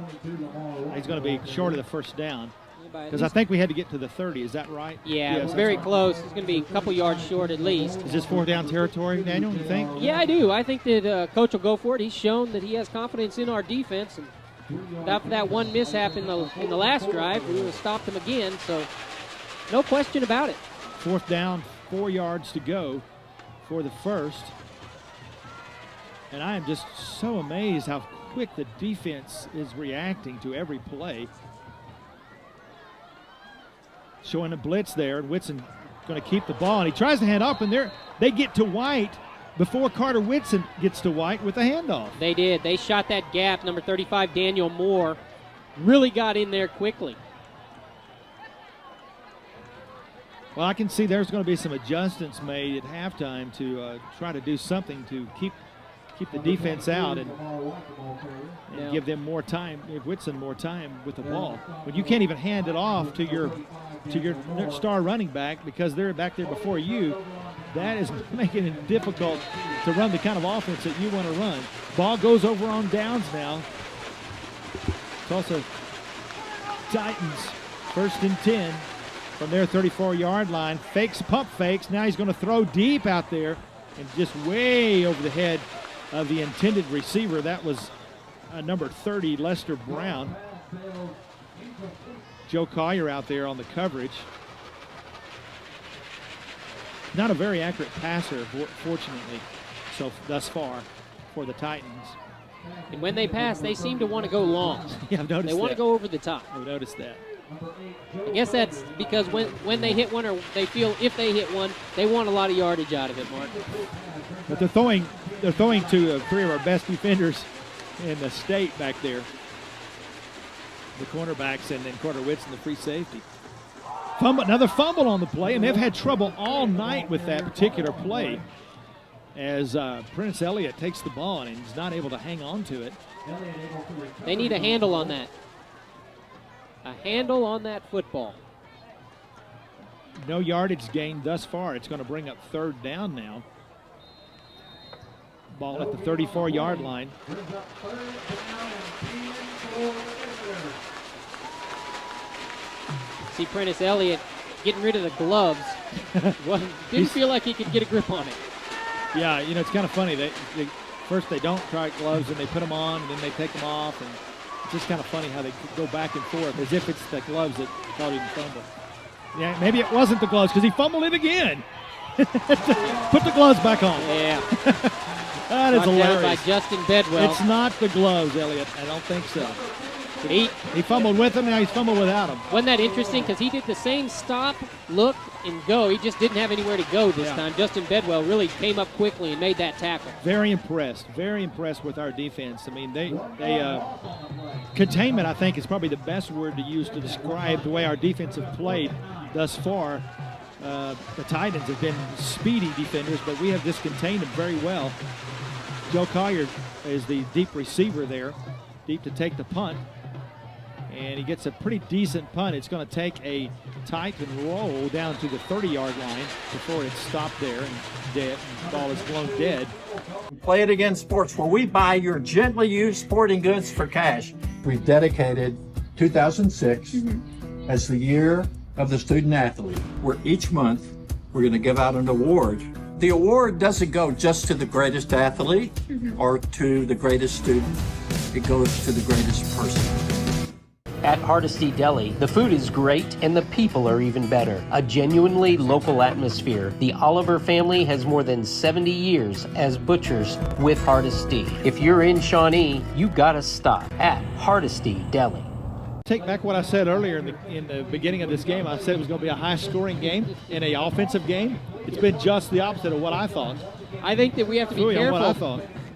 he's going to be short of the first down. Because I think we had to get to the 30. Is that right? Yeah, Yes, it was very close. It's going to be a couple yards short at least. Is this 4th down territory, Daniel, you think? Yeah, I do. I think that Coach will go for it. He's shown that he has confidence in our defense. And after that one mishap in the last drive, we would have stopped him again. So no question about it. 4th down, 4 yards to go for the first. And I am just so amazed how quick the defense is reacting to every play. Showing a blitz there, and Whitson going to keep the ball, and he tries to hand off, and they get to White before Carter Whitson gets to White with the handoff. They did. They shot that gap. Number 35, Daniel Moore, really got in there quickly. Well, I can see there's going to be some adjustments made at halftime to try to do something to keep the defense out and give them more time, give Whitson more time with the ball. When you can't even hand it off to your star running back because they're back there before you, that is making it difficult to run the kind of offense that you want to run. Ball goes over on downs now. Tulsa Titans 1st and 10 from their 34-yard line. Pump fakes. Now he's going to throw deep out there and just way over the head of the intended receiver. That was number 30, Lester Brown. Joe Collier out there on the coverage. Not a very accurate passer, fortunately, so thus far for the Titans. And when they pass, they seem to want to go long. Yeah, I've noticed that. They want to go over the top. I've noticed that. I guess that's because when they hit one, or they feel if they hit one, they want a lot of yardage out of it, Mark. But they're throwing to 3 of our best defenders in the state back there. The cornerbacks and then Carter Whitson, the free safety. Another fumble on the play, and they've had trouble all night with that particular play as Prince Elliott takes the ball and he's not able to hang on to it. They need a handle on that. A handle on that football. No yardage gained thus far. It's going to bring up 3rd down now. Ball at the 34-yard line. See Prentice Elliott getting rid of the gloves. Didn't feel like he could get a grip on it. Yeah, it's kind of funny. First they don't try gloves and they put them on and then they take them off. And it's just kind of funny how they go back and forth as if it's the gloves that caught him fumble. Yeah, maybe it wasn't the gloves because he fumbled it again. Put the gloves back on. Yeah. That is hilarious. By Justin Bedwell. It's not the gloves, Elliott. I don't think so. He fumbled with them, now he's fumbled without them. Wasn't that interesting? Because he did the same stop, look, and go. He just didn't have anywhere to go this time. Justin Bedwell really came up quickly and made that tackle. Very impressed with our defense. I mean, they containment, I think, is probably the best word to use to describe the way our defense have played thus far. The Titans have been speedy defenders, but we have just contained them very well. Joe Collier is the deep receiver there, deep to take the punt. And he gets a pretty decent punt. It's going to take a Titan roll down to the 30-yard line before it's stopped there and dead. And the ball is blown dead. Play It Again Sports, where we buy your gently used sporting goods for cash. We've dedicated 2006 as the year of the student athlete, where each month we're going to give out an award. The award doesn't go just to the greatest athlete or to the greatest student. It goes to the greatest person. At Hardesty Deli, the food is great and the people are even better. A genuinely local atmosphere. The Oliver family has more than 70 years as butchers with Hardesty. If you're in Shawnee, you gotta stop at Hardesty Deli. Take back what I said earlier in the beginning of this game. I said it was going to be a high-scoring game and an offensive game. It's been just the opposite of what I thought. I think that we have to be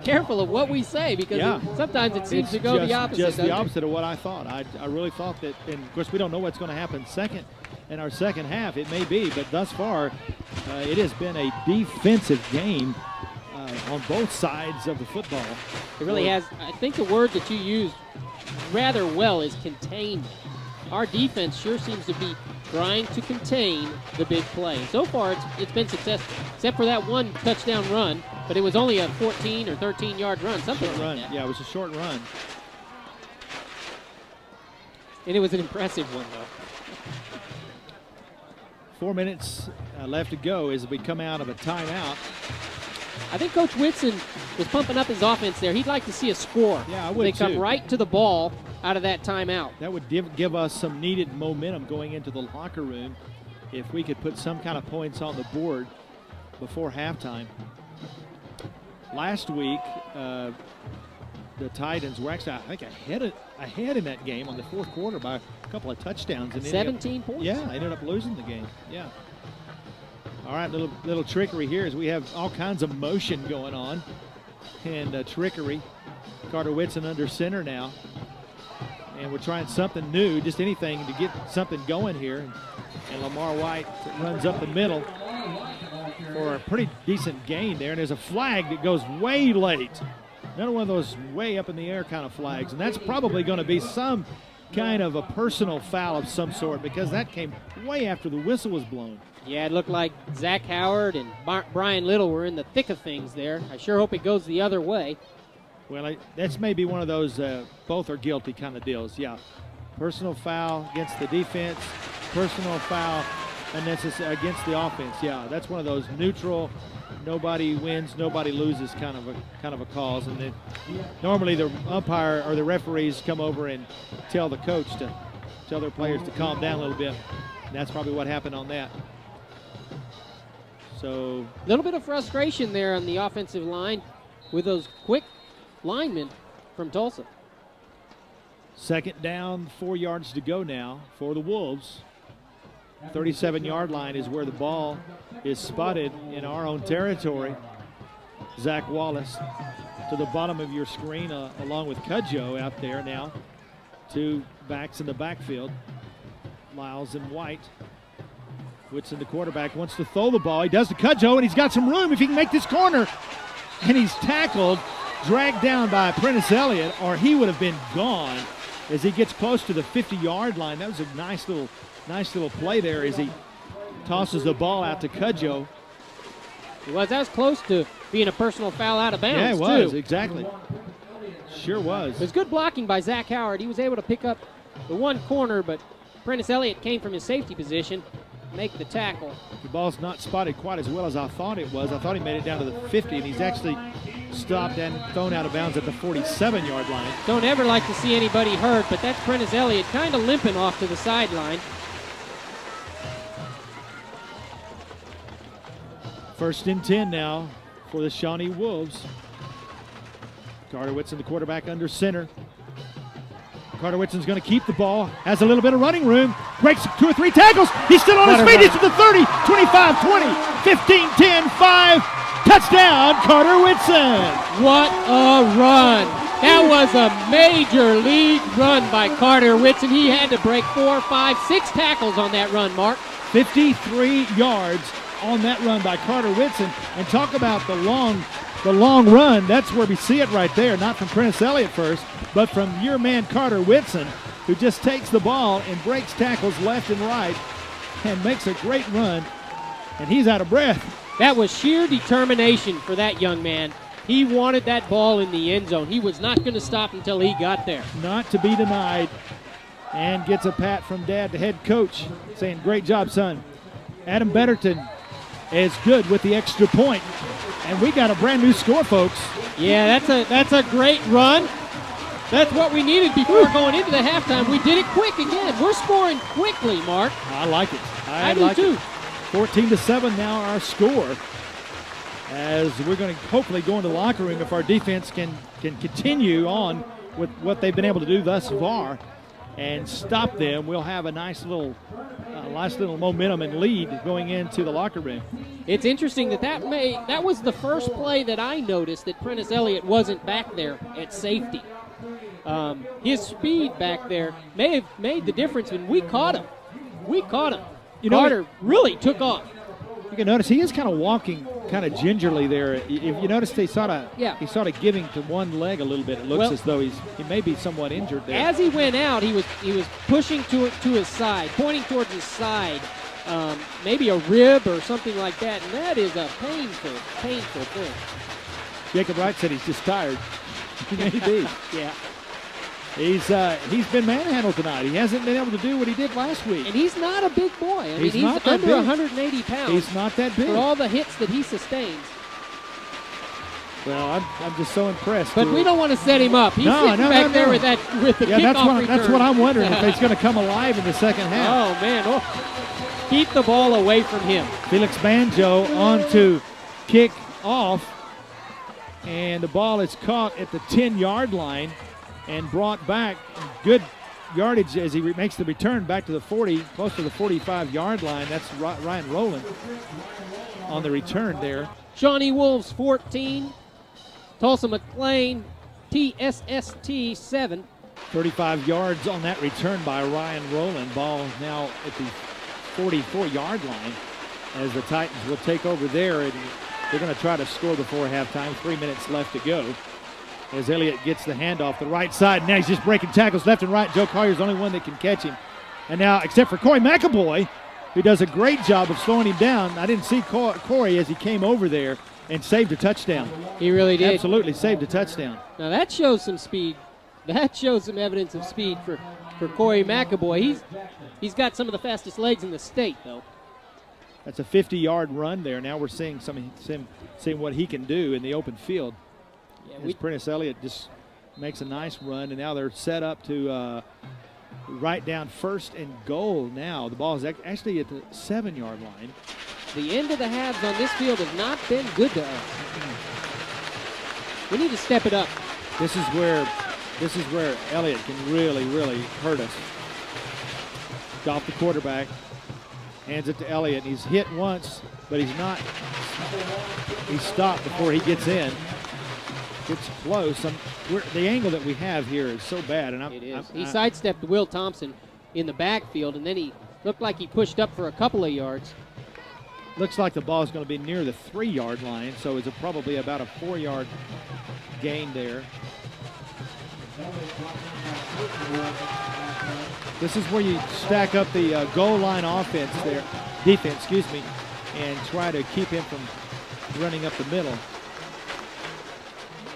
careful of what we say because sometimes it seems to go the opposite. Just the opposite of what I thought. I really thought that, and of course we don't know what's going to happen in our second half. It may be, but thus far it has been a defensive game on both sides of the football. It really has. I think the word that you used rather well is containment. Our defense sure seems to be trying to contain the big play. So far, it's been successful, except for that one touchdown run, but it was only a 14 or 13-yard run, something like that. Yeah, it was a short run. And it was an impressive one, though. 4 minutes left to go as we come out of a timeout. I think Coach Whitson was pumping up his offense there. He'd like to see a score. Yeah, I would They come too. right to the ball out of that timeout. That would give us some needed momentum going into the locker room if we could put some kind of points on the board before halftime. Last week, the Titans were actually, I think, ahead in that game on the fourth quarter by a couple of touchdowns. And 17 points? Yeah, ended up losing the game. Yeah. All right, little trickery here as we have all kinds of motion going on. And trickery. Carter Whitson under center now. And we're trying something new, just anything to get something going here. And Lamar White runs up the middle for a pretty decent gain there. And there's a flag that goes way late. Another one of those way up in the air kind of flags. And that's probably going to be some kind of a personal foul of some sort because that came way after the whistle was blown. Yeah, it looked like Zach Howard and Brian Little were in the thick of things there. I sure hope it goes the other way. Well, that's maybe one of those both are guilty kind of deals. Yeah, personal foul against the defense, personal foul against the offense. Yeah, that's one of those neutral, nobody wins, nobody loses kind of a calls. And then normally the umpire or the referees come over and tell the coach to tell their players to calm down a little bit. And that's probably what happened on that. So a little bit of frustration there on the offensive line with those quick linemen from Tulsa. second down, 4 yards to go now for the Wolves. 37-yard line is where the ball is spotted in our own territory. Zach Wallace to the bottom of your screen along with Cudjoe out there now. Two backs in the backfield, Lyles and White. Whitson, the quarterback, wants to throw the ball. He does to Cudjoe, and he's got some room if he can make this corner. And he's tackled, dragged down by Prentice Elliott, or he would have been gone as he gets close to the 50-yard line. That was a nice little play there as he tosses the ball out to Cudjoe. That was close to being a personal foul out of bounds, Yeah, it was, too. exactly. Sure was. It was good blocking by Zach Howard. He was able to pick up the one corner, but Prentice Elliott came from his safety position, make the tackle. The ball's not spotted quite as well as I thought it was. I thought he made it down to the 50, and he's actually stopped and thrown out of bounds at the 47-yard line. Don't ever like to see anybody hurt, but that's Prentice Elliott kind of limping off to the sideline. First and 10 now for the Shawnee Wolves. Carter Whitson, the quarterback, under center. Carter Whitson's going to keep the ball, has a little bit of running room, breaks 2 or 3 tackles. He's still on his feet. He's to the 30, 25, 20, 15, 10, 5. Touchdown, Carter Whitson. What a run. That was a major league run by Carter Whitson. He had to break 4, 5, 6 tackles on that run, Mark. 53 yards on that run by Carter Whitson. And talk about the long run. That's where we see it right there, not from Prentice Elliott first, but from your man Carter Whitson, who just takes the ball and breaks tackles left and right and makes a great run, and he's out of breath. That was sheer determination for that young man. He wanted that ball in the end zone. He was not going to stop until he got there. Not to be denied, and gets a pat from Dad, the head coach, saying, great job, son. Adam Betterton is good with the extra point. And we got a brand new score, folks. Yeah, that's a great run. That's what we needed before going into the halftime. We did it quick again. We're scoring quickly, Mark. I like it. I do too. 14-7 now our score. As we're going to hopefully go into the locker room if our defense can continue on with what they've been able to do thus far and stop them, we'll have a nice little momentum and lead going into the locker room. It's interesting that was the first play that I noticed that Prentice Elliott wasn't back there at safety. His speed back there may have made the difference when we caught him. Carter really took off. You can notice he is kind of walking kind of gingerly there. If you notice, he's sort of giving to one leg a little bit. It looks as though he may be somewhat injured there. As he went out, he was pushing to his side, pointing towards his side, maybe a rib or something like that, and that is a painful thing. Jacob Wright said he's just tired. He may be. Yeah. He's been manhandled tonight. He hasn't been able to do what he did last week. And he's not a big boy. I mean, he's not that under big. 180 pounds. He's not that big. For all the hits that he sustains. Well, I'm just so impressed. But we don't want to set him up. He's sitting back there with the kickoff return. That's what I'm wondering, if he's going to come alive in the second half. Oh, man. Oh. Keep the ball away from him. Felix Banjo on to kick off. And the ball is caught at the 10-yard line and brought back. Good yardage as he makes the return back to the 40, close to the 45-yard line. That's Ryan Rowland on the return there. Shawnee Wolves 14. Tulsa McLean TSST 7. 35 yards on that return by Ryan Rowland. Ball now at the 44-yard line as the Titans will take over there, and they're going to try to score before halftime. 3 minutes left to go as Elliott gets the handoff the right side. Now he's just breaking tackles left and right. Joe Collier's the only one that can catch him. And now, except for Corey McAvoy, who does a great job of slowing him down. I didn't see Corey as he came over there and saved a touchdown. He really did. Absolutely saved a touchdown. Now that shows some speed. That shows some evidence of speed for Corey McAvoy. He's got some of the fastest legs in the state, though. That's a 50-yard run there. Now we're seeing seeing what he can do in the open field. Yeah, Prentice Elliott just makes a nice run, and now they're set up to right down 1st and goal now. The ball is actually at the 7-yard line. The end of the halves on this field has not been good to us. We need to step it up. This is where Elliott can really, really hurt us. Off the quarterback, hands it to Elliott. He's hit once, but he's stopped before he gets in. Gets close. The angle that we have here is so bad. And He sidestepped Will Thompson in the backfield, and then he looked like he pushed up for a couple of yards. Looks like the ball is going to be near the 3-yard line, so it's probably about a 4-yard gain there. This is where you stack up the goal line defense, and try to keep him from running up the middle.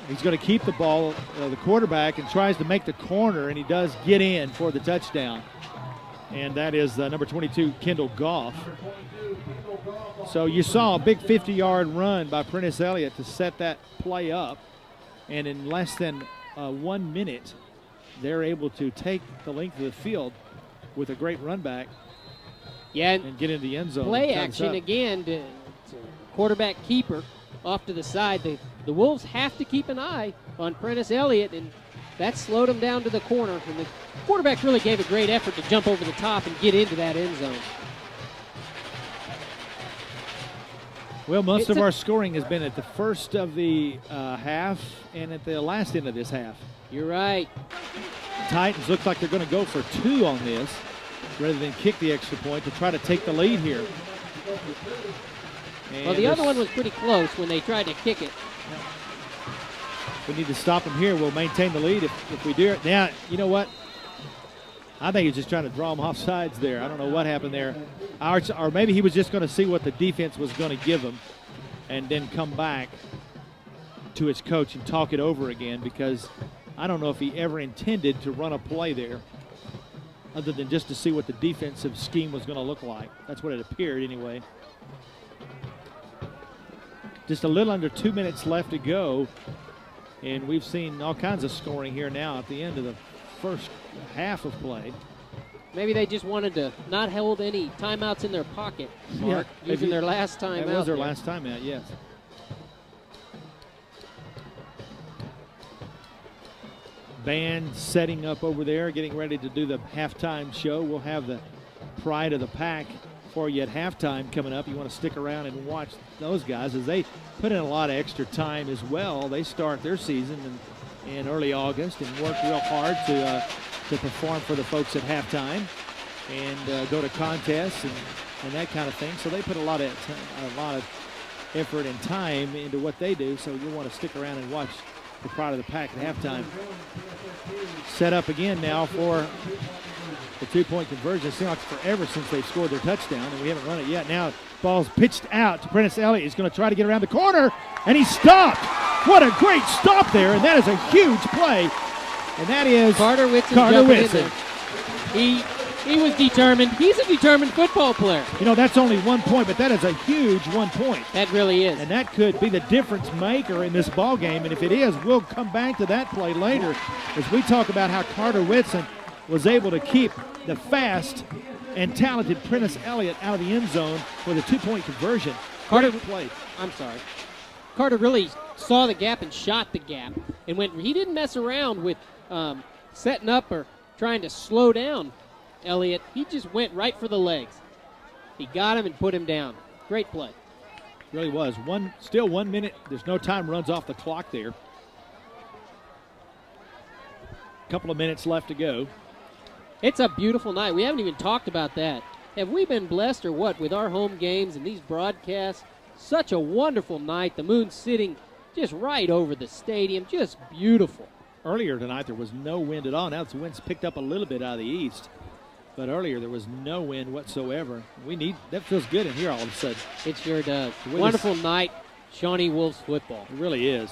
He's going to keep the ball, the quarterback, and tries to make the corner, and he does get in for the touchdown. And that is number 22, Kendall Goff. So you saw a big 50-yard run by Prentice Elliott to set that play up. And in less than 1 minute, they're able to take the length of the field with a great run back and get into the end zone. Play action again to quarterback keeper off to the side. The Wolves have to keep an eye on Prentice Elliott, and that slowed him down to the corner. And the quarterback really gave a great effort to jump over the top and get into that end zone. Well, most of our scoring has been at the first of the half and at the last end of this half. You're right. Titans look like they're going to go for 2 on this rather than kick the extra point to try to take the lead here. And well, the other one was pretty close when they tried to kick it. We need to stop them here. We'll maintain the lead if we do it. Now, you know what? I think he's just trying to draw them off sides there. I don't know what happened there. Or maybe he was just going to see what the defense was going to give him and then come back to his coach and talk it over again, because I don't know if he ever intended to run a play there other than just to see what the defensive scheme was going to look like. That's what it appeared anyway. Just a little under 2 minutes left to go, and we've seen all kinds of scoring here now at the end of the first half of play. Maybe they just wanted to not hold any timeouts in their pocket, Mark, using their last time out. That was their last time out, yes. Band setting up over there, getting ready to do the halftime show. We'll have the Pride of the Pack for you at halftime coming up. You want to stick around and watch those guys as they put in a lot of extra time as well. They start their season in early August and work real hard to perform for the folks at halftime and go to contests and that kind of thing. So they put a lot of effort and time into what they do. So you want to stick around and watch the Pride of the Pack at halftime. Set up again now for the 2-point conversion. It seems like forever since they've scored their touchdown, and we haven't run it yet. Now ball's pitched out to Prentice Elliott. He's going to try to get around the corner, and he stopped. What a great stop there, and that is a huge play and that is Carter Whitson. He was determined. He's a determined football player. You know, that's only 1 point, but that is a huge 1 point. That really is. And that could be the difference maker in this ball game. And if it is, we'll come back to that play later as we talk about how Carter Whitson was able to keep the fast and talented Prentice Elliott out of the end zone for the 2-point conversion. Carter played. I'm sorry. Carter really saw the gap and shot the gap. And he didn't mess around with setting up or trying to slow down Elliott. He just went right for the legs. He got him and put him down. Great play. Really was. Still 1 minute. There's no time runs off the clock there. Couple of minutes left to go. It's a beautiful night. We haven't even talked about that. Have we been blessed or what with our home games and these broadcasts? Such a wonderful night. The moon sitting just right over the stadium. Just beautiful. Earlier tonight there was no wind at all. Now the wind's picked up a little bit out of the east. But earlier there was no wind whatsoever. That feels good in here all of a sudden. It sure does. Wonderful night, Shawnee Wolves football. It really is.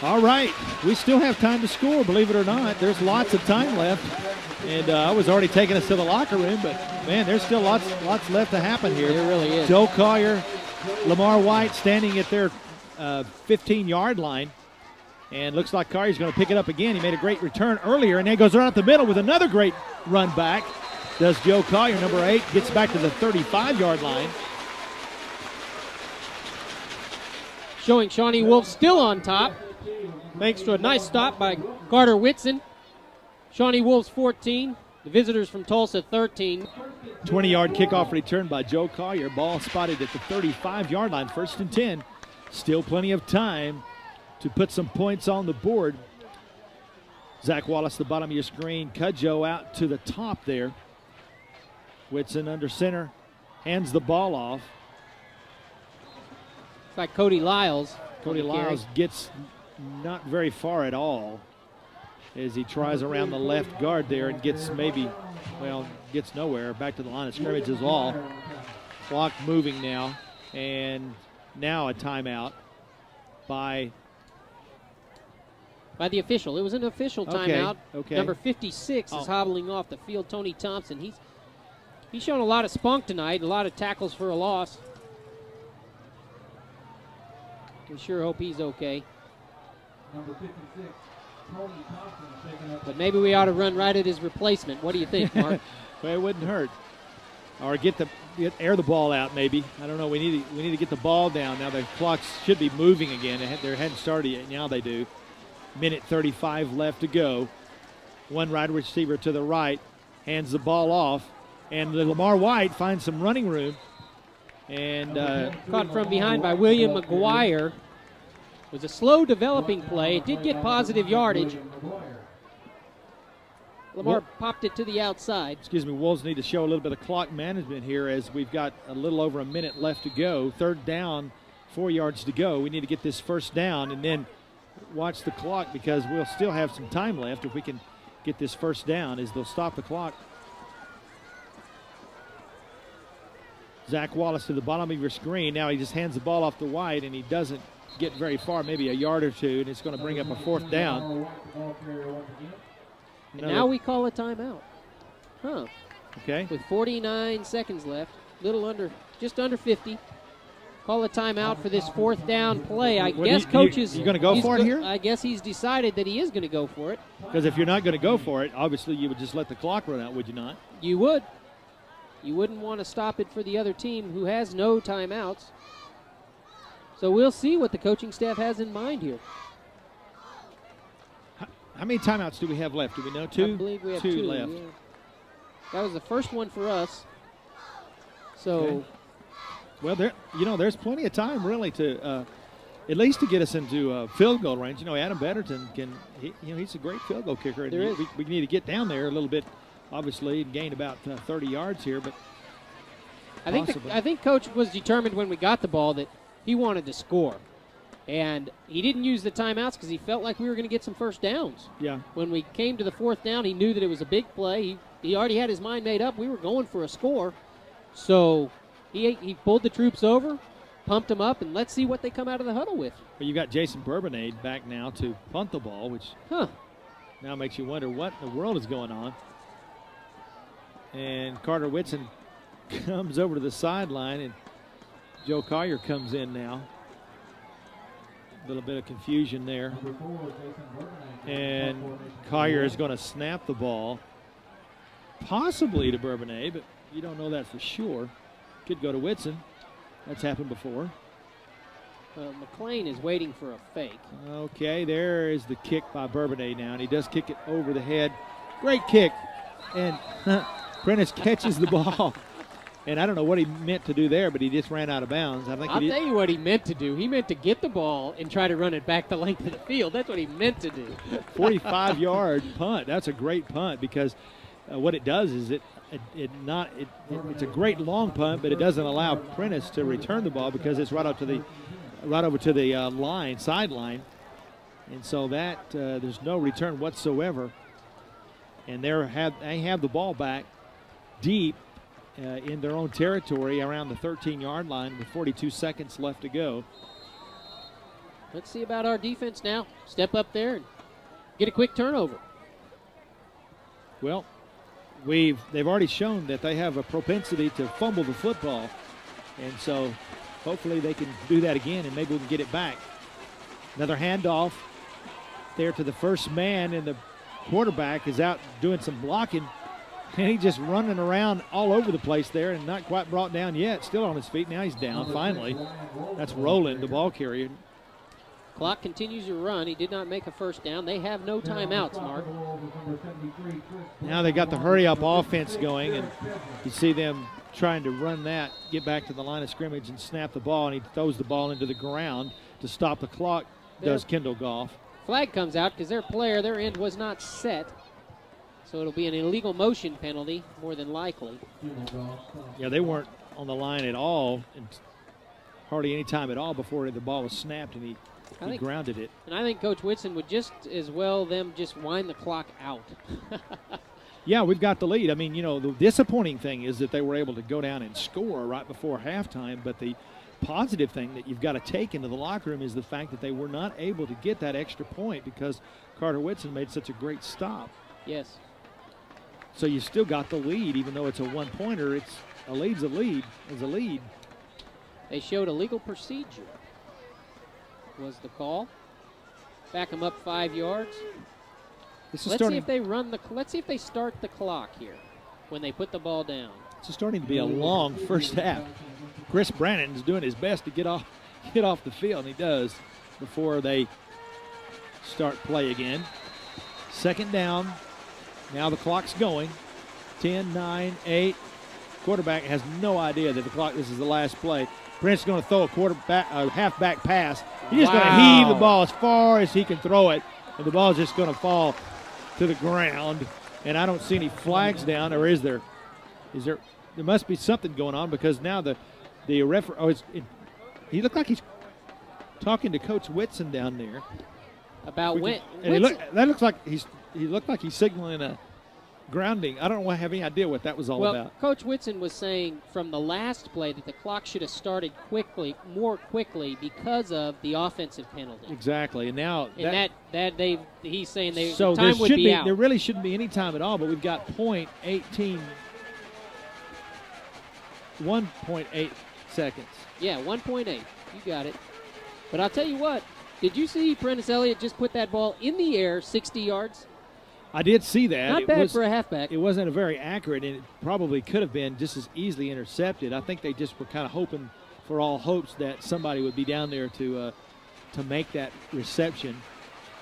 All right, we still have time to score, believe it or not. There's lots of time left. And I was already taking us to the locker room, but, man, there's still lots left to happen here. There really is. Joe Collier, Lamar White standing at their 15-yard line. And looks like Collier's going to pick it up again. He made a great return earlier, and then goes right up the middle with another great run back. Does Joe Collier, number 8, gets back to the 35-yard line. Showing Shawnee Wolves still on top. Thanks to a nice stop by Carter Whitson. Shawnee Wolves 14, the visitors from Tulsa 13. 20-yard kickoff return by Joe Collier. Ball spotted at the 35-yard line, 1st and 10. Still plenty of time to put some points on the board. Zach Wallace, the bottom of your screen. Cudjoe out to the top there. Whitson under center, hands the ball off. It's like Cody Lyles. Cody Lyles gets not very far at all as he tries around the left guard there and gets gets nowhere. Back to the line of scrimmage is all. Clock moving now, and now a timeout by the official. It was an official timeout. Okay. Number 56 is hobbling off the field. Tony Thompson. He's shown a lot of spunk tonight, a lot of tackles for a loss. We sure hope he's okay. Number 56, Tony Thompson taking up. But maybe we ought to run right at his replacement. What do you think, Mark? Well, it wouldn't hurt. Or air the ball out, maybe. I don't know. We need to get the ball down. Now the clocks should be moving again. They hadn't started yet. Now they do. Minute 35 left to go. One wide receiver to the right hands the ball off, and Lamar White finds some running room. And caught from behind by William McGuire. It was a slow developing play. It did get positive yardage. Lamar popped it to the outside. Excuse me, Wolves need to show a little bit of clock management here as we've got a little over a minute left to go. 3rd down, 4 yards to go. We need to get this 1st down and then watch the clock because we'll still have some time left if we can get this 1st down as they'll stop the clock. Zach Wallace to the bottom of your screen. Now he just hands the ball off to White, and he doesn't get very far, maybe a yard or two, and it's going to bring up a 4th down. And now we call a timeout. Huh. Okay. With 49 seconds left, just under 50. Call a timeout for this 4th down play. I guess coaches. You going to go for it here? I guess he's decided that he is going to go for it. Because if you're not going to go for it, obviously you would just let the clock run out, would you not? You would. You wouldn't want to stop it for the other team who has no timeouts. So we'll see what the coaching staff has in mind here. How many timeouts do we have left? Do we know? 2? I believe we have 2 left. Yeah. That was the first one for us. So, okay. Well, there's plenty of time really to at least to get us into field goal range. Adam Betterton he's a great field goal kicker. There is. We need to get down there a little bit, obviously, and gain about 30 yards here. But I think Coach was determined when we got the ball that he wanted to score. And he didn't use the timeouts because he felt like we were going to get some 1st downs. Yeah. When we came to the 4th down, he knew that it was a big play. He already had his mind made up. We were going for a score. So he pulled the troops over, pumped them up, and let's see what they come out of the huddle with. Well, you got Jason Bourbonnais back now to punt the ball, which now makes you wonder what in the world is going on. And Carter Whitson comes over to the sideline, and Joe Collier comes in now. A little bit of confusion there. And Collier is going to snap the ball, possibly to Bourbonnais, but you don't know that for sure. Could go to Whitson. That's happened before. McLean is waiting for a fake. Okay, there is the kick by Bourbonnais now, and he does kick it over the head. Great kick. And Prentice catches the ball. And I don't know what he meant to do there, but he just ran out of bounds. I'll tell you what he meant to do. He meant to get the ball and try to run it back the length of the field. That's what he meant to do. 45-yard punt. That's a great punt because what it does is it's a great long punt, but it doesn't allow Prentice to return the ball because it's right over to the sideline, and so that there's no return whatsoever. And they have the ball back deep in their own territory around the 13-yard line with 42 seconds left to go. Let's see about our defense now. Step up there and get a quick turnover. Well, they've already shown that they have a propensity to fumble the football, and so hopefully they can do that again and maybe we can get it back. Another handoff there to the first man, and the quarterback is out doing some blocking, and he's just running around all over the place there and not quite brought down yet. Still on his feet. Now he's down finally. That's Roland, the ball carrier. Clock continues to run. He did not make a first down. They have no timeouts, Mark. Now they got the hurry-up offense going, and you see them trying to run that, get back to the line of scrimmage and snap the ball, and he throws the ball into the ground to stop the clock, does Kendall Goff. Flag comes out because their end was not set. So it'll be an illegal motion penalty, more than likely. Yeah, they weren't on the line at all, and hardly any time at all before the ball was snapped, and he grounded it. And I think Coach Whitson would just as well them just wind the clock out. Yeah, we've got the lead. I mean, the disappointing thing is that they were able to go down and score right before halftime, but the positive thing that you've got to take into the locker room is the fact that they were not able to get that extra point because Carter Whitson made such a great stop. Yes. So you still got the lead, even though it's a one-pointer. It's a lead's a lead. Is a lead. They showed illegal procedure. Was the call? Back them up 5 yards. Let's see if they start the clock here when they put the ball down. It's starting to be a long first half. Chris Brannon is doing his best to get off the field, and he does before they start play again. Second down. Now the clock's going. 10, 9, 8. Quarterback has no idea that this is the last play. Brent's going to throw a halfback pass. He's just going to heave the ball as far as he can throw it, and the ball is just going to fall to the ground. And I don't see any flags down, or is there? There must be something going on because now the referee. He looked like he's talking to Coach Whitson down there. About when? He looked like he's signaling a grounding. I don't have any idea what that was all about. Coach Whitson was saying from the last play that the clock should have started more quickly because of the offensive penalty. Exactly, and now he's saying time would be out. There really shouldn't be any time at all, but we've got 1.8 seconds. Yeah, 1.8. You got it. But I'll tell you what. Did you see Prentice Elliott just put that ball in the air 60 yards? I did see that. Not bad for a halfback. It wasn't very accurate, and it probably could have been just as easily intercepted. I think they just were kind of hoping for all hopes that somebody would be down there to make that reception.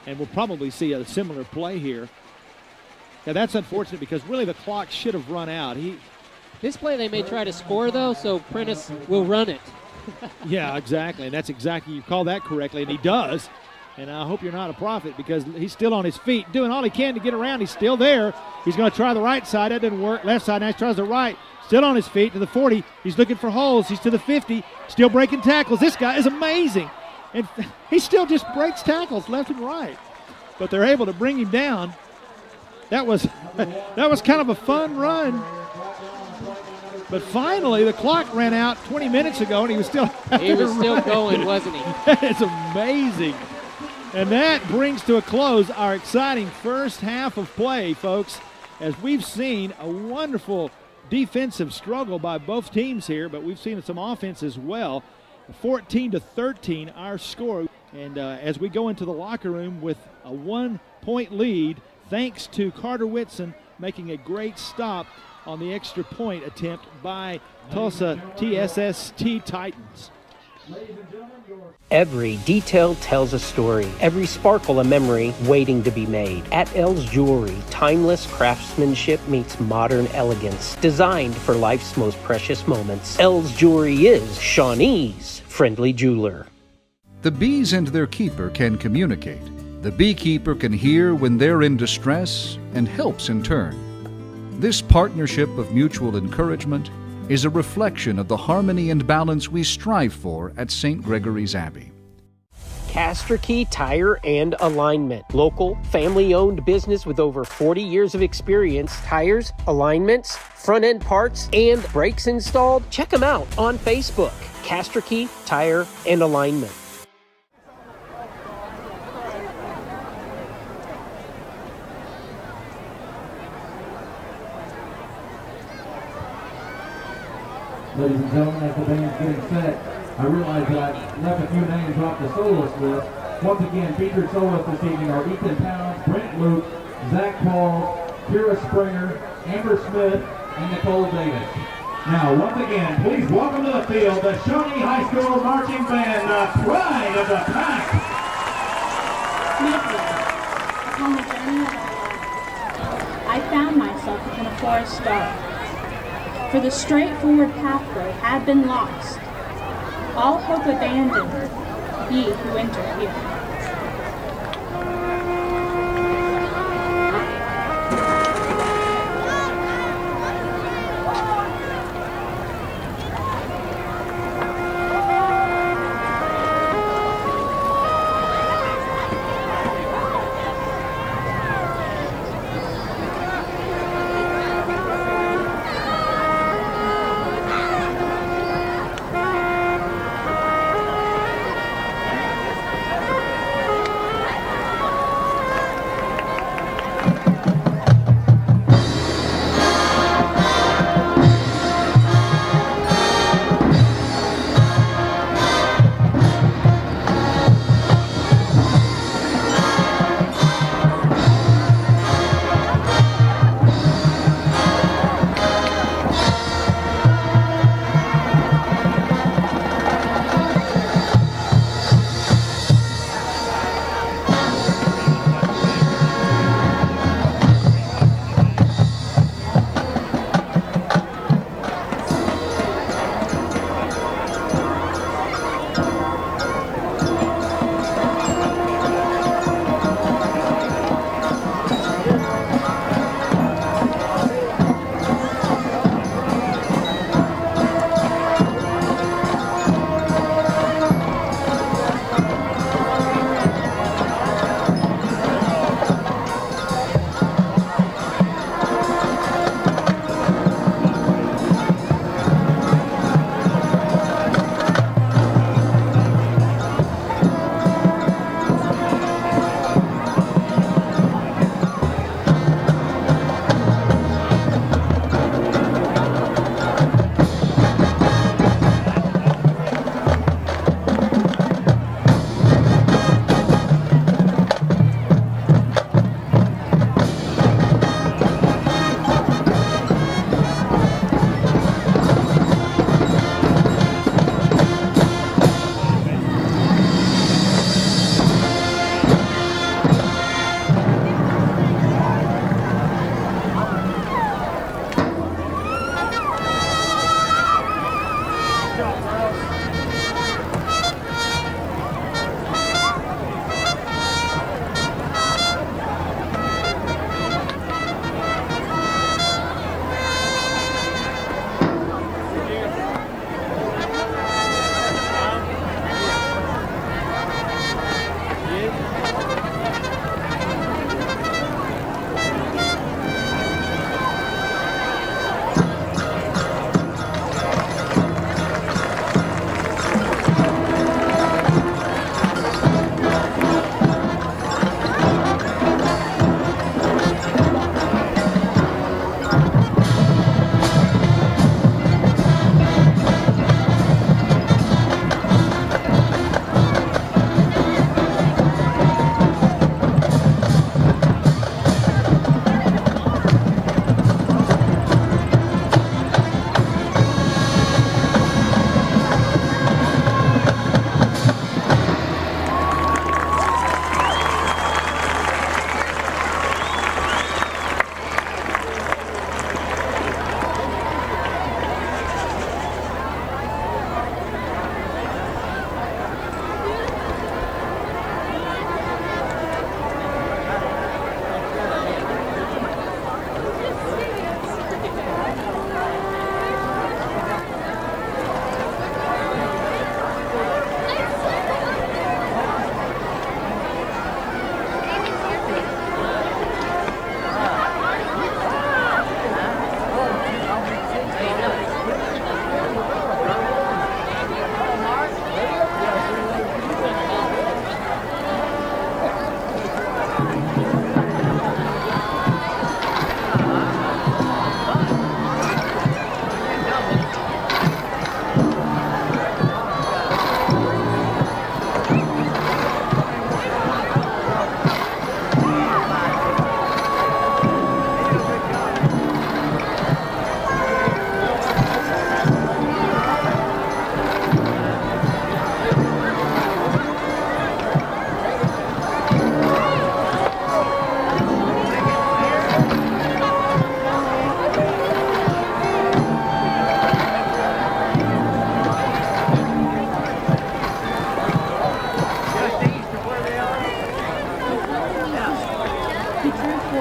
And we'll probably see a similar play here. Now, that's unfortunate because really the clock should have run out. This play they may try to score, though, so Prentice will run it. Yeah, exactly. And that's exactly, you call that correctly, and he does. And I hope you're not a prophet because he's still on his feet, doing all he can to get around. He's still there. He's going to try the right side. That didn't work. Left side, now he tries the right. Still on his feet to the 40. He's looking for holes. He's to the 50. Still breaking tackles. This guy is amazing. And he still just breaks tackles left and right. But they're able to bring him down. That was kind of a fun run. But finally, the clock ran out 20 minutes ago, and he was still going, wasn't he? It's amazing. And that brings to a close our exciting first half of play, folks, as we've seen a wonderful defensive struggle by both teams here, but we've seen some offense as well. 14-13, our score. And as we go into the locker room with a 1-point lead, thanks to Carter Whitson making a great stop on the extra point attempt by Tulsa SST Titans. Every detail tells a story, every sparkle a memory waiting to be made. At L's Jewelry, timeless craftsmanship meets modern elegance, designed for life's most precious moments. L's Jewelry is Shawnee's friendly jeweler. The bees and their keeper can communicate. The beekeeper can hear when they're in distress and helps in turn. This partnership of mutual encouragement is a reflection of the harmony and balance we strive for at St. Gregory's Abbey. Caster-Key Tire and Alignment. Local, family-owned business with over 40 years of experience. Tires, alignments, front-end parts, and brakes installed. Check them out on Facebook. Caster-Key Tire and Alignment. Ladies and gentlemen, as the band's getting set, I realize that I left a few names off the soloist list. Once again, featured soloists this evening are Ethan Pounds, Brent Luke, Zach Paul, Kira Springer, Amber Smith, and Nicole Davis. Now, once again, please welcome to the field the Shawnee High School Marching Band, the pride of the pack. Upon the journey of our lives, I found myself within a forest dark. For the straightforward pathway had been lost. All hope abandoned, ye who enter here.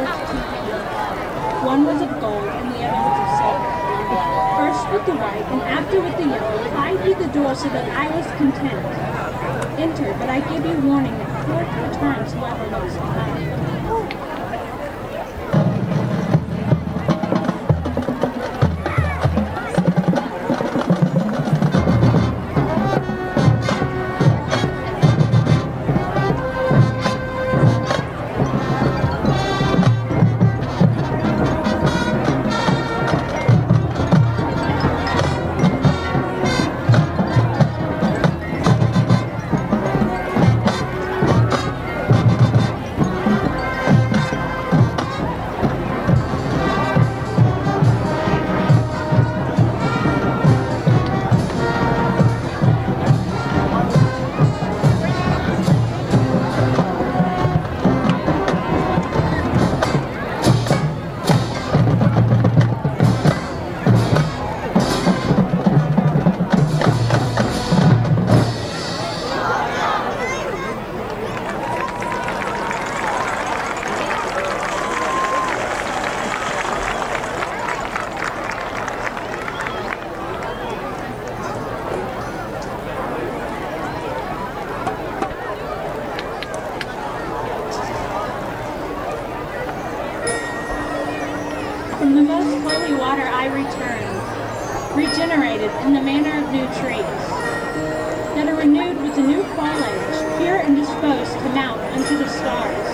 sports TPE. One was of gold and the other was of silver. First with the white and after with the yellow, plied he the door so that I was content. Enter, but I give you warning that forth returns whoever looks behind. From the most holy water I return, regenerated in the manner of new trees, that are renewed with the new foliage, pure and disposed to mount unto the stars.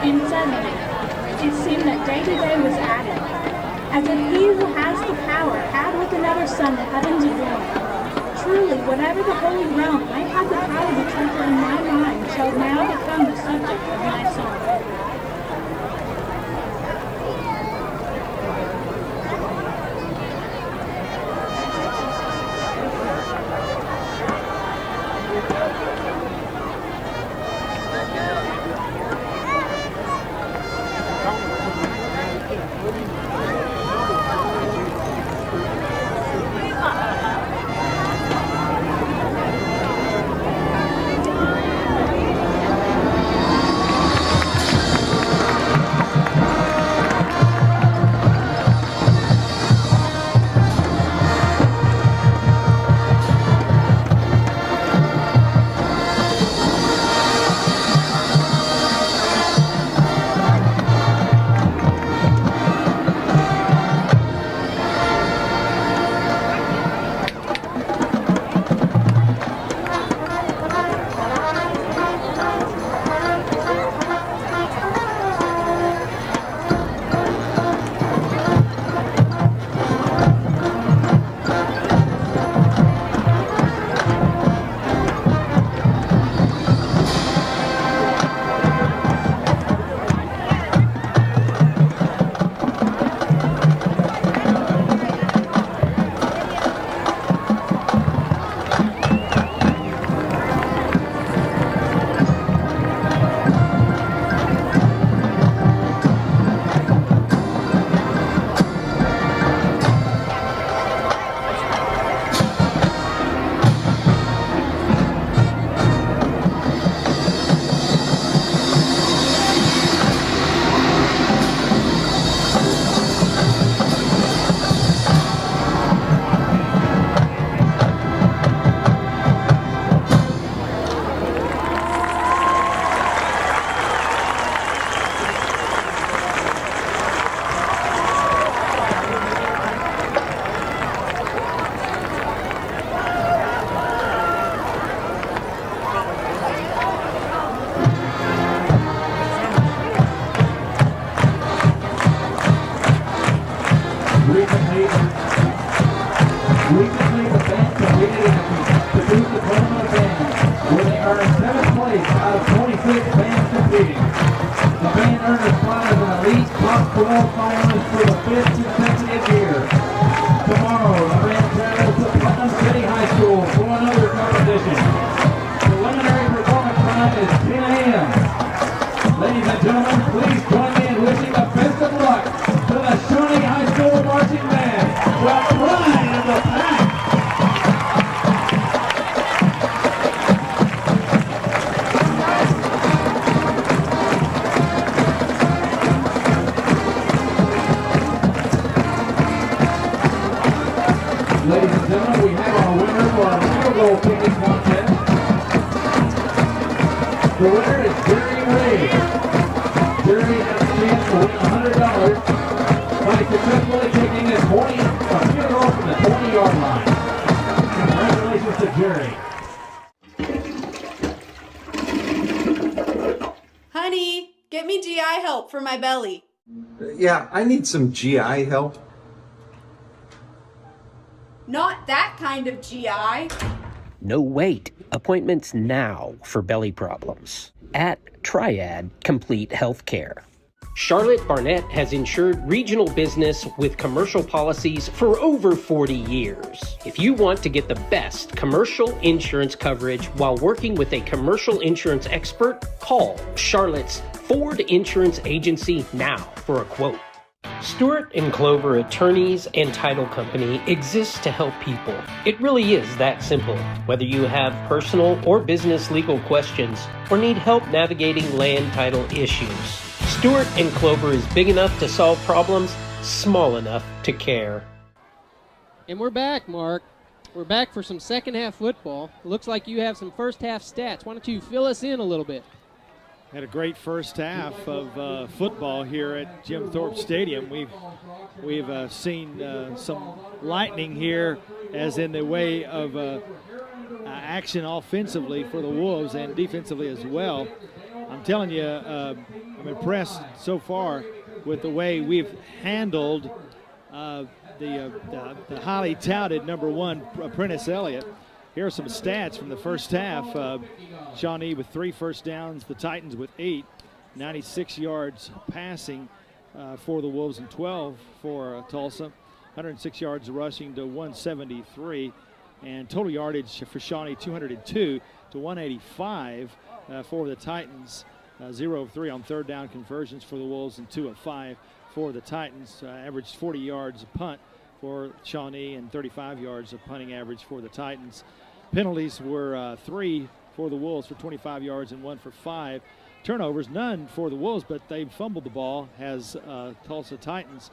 And suddenly, it seemed that day to day was added, as if he who has the power had with another son the heavens adorned. Truly, whatever the holy realm might have the power to treasure in my mind shall now become the subject of my song. Recently, the band competed at the Tulsa SST band, where they earned 7th place out of 26 bands competing. The band earned a spot as an elite top 12 finalist for the 5th consecutive year. Tomorrow, the band travels to Putnam City High School for another competition. Preliminary performance time is 10 a.m. Ladies and gentlemen, please join me in wishing the best of luck to the Shawnee High School Marching Band, the pride of the pack. Ladies and gentlemen, we have our winner for our field goal kicking contest. The winner is Jerry Ray. Jerry has a chance to win $100 by successfully kicking a field goal from the 20-yard line. Congratulations to Jerry. Honey, get me GI help for my belly. Yeah, I need some GI help. Not that kind of GI. No wait. Appointments now for belly problems at Triad Complete Healthcare. Charlotte Barnett has insured regional business with commercial policies for over 40 years. If you want to get the best commercial insurance coverage while working with a commercial insurance expert, call Charlotte's Ford Insurance Agency now for a quote. Stewart & Clover Attorneys and Title Company exists to help people. It really is that simple. Whether you have personal or business legal questions or need help navigating land title issues, Stewart & Clover is big enough to solve problems, small enough to care. And we're back, Mark. We're back for some second half football. Looks like you have some first half stats. Why don't you fill us in a little bit? Had a great first half of football here at Jim Thorpe Stadium. We've seen some lightning here, as in the way of action offensively for the Wolves and defensively as well. I'm telling you, I'm impressed so far with the way we've handled the highly touted number 1 Prentice Elliott. Here are some stats from the first half. Shawnee with 3 first downs, the Titans with 8, 96 yards passing for the Wolves and 12 for Tulsa, 106 yards rushing to 173, and total yardage for Shawnee 202 to 185 for the Titans. 0 of 3 on third down conversions for the Wolves and 2 of 5 for the Titans. Averaged 40 yards a punt for Shawnee and 35 yards of punting average for the Titans. Penalties were 3 for the Wolves for 25 yards and 1 for 5. Turnovers, none for the Wolves, but they fumbled the ball, has Tulsa Titans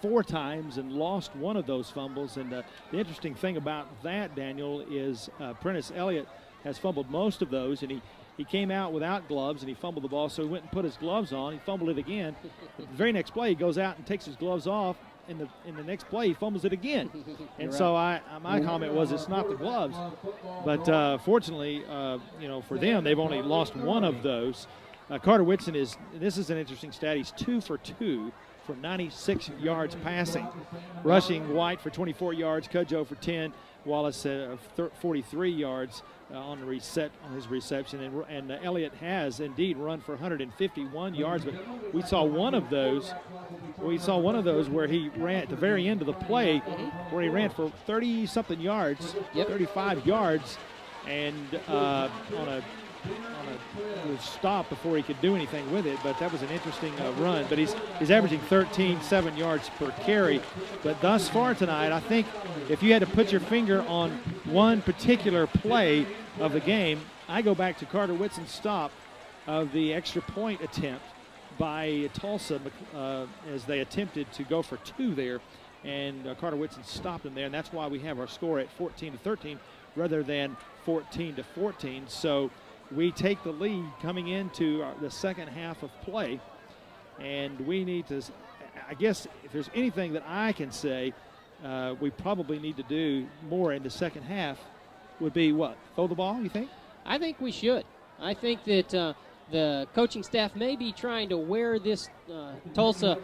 4 times and lost one of those fumbles. And the interesting thing about that, Daniel, is Prentice Elliott has fumbled most of those, and he came out without gloves and he fumbled the ball, so he went and put his gloves on. He fumbled it again. The very next play, he goes out and takes his gloves off. In the next play, he fumbles it again. And so my comment was, it's not the gloves. But fortunately, for them, they've only lost one of those. Carter Whitson this is an interesting stat, he's 2 for 2 for 96 yards passing. Rushing, White for 24 yards, Cudjoe for 10, Wallace 43 yards on his reception, and Elliott has indeed run for 151 yards. But we saw one of those where he ran at the very end of the play, where he ran for 30-something yards, 35 yards, and on a stop before he could do anything with it. But that was an interesting run. But he's averaging 13.7 yards per carry. But thus far tonight, I think if you had to put your finger on one particular play of the game, I go back to Carter Whitson's stop of the extra point attempt by Tulsa as they attempted to go for 2 there, and Carter Whitson stopped him there, and that's why we have our score at 14-13 rather than 14-14. So we take the lead coming into the second half of play, and we need to, I guess if there's anything that I can say we probably need to do more in the second half would be what? Throw the ball, you think? I think we should. I think that the coaching staff may be trying to wear this Tulsa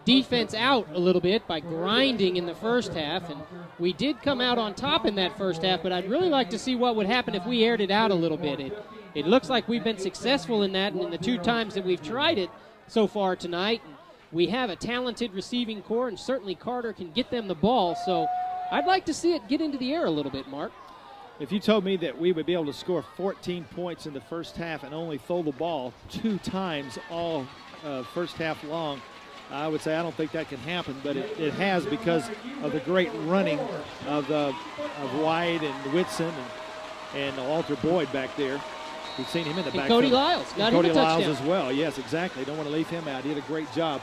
defense out a little bit by grinding in the first half, and we did come out on top in that first half, but I'd really like to see what would happen if we aired it out a little bit. It looks like we've been successful in that, and in the 2 times that we've tried it so far tonight, we have a talented receiving core, and certainly Carter can get them the ball, so I'd like to see it get into the air a little bit, Mark. If you told me that we would be able to score 14 points in the first half and only throw the ball 2 times all first half long, I would say I don't think that can happen, but it has because of the great running of White and Whitson and Walter Boyd back there. We've seen him in the backfield. Cody Lyles got Cody him a touchdown. Lyles as well. Yes, exactly. Don't want to leave him out. He did a great job.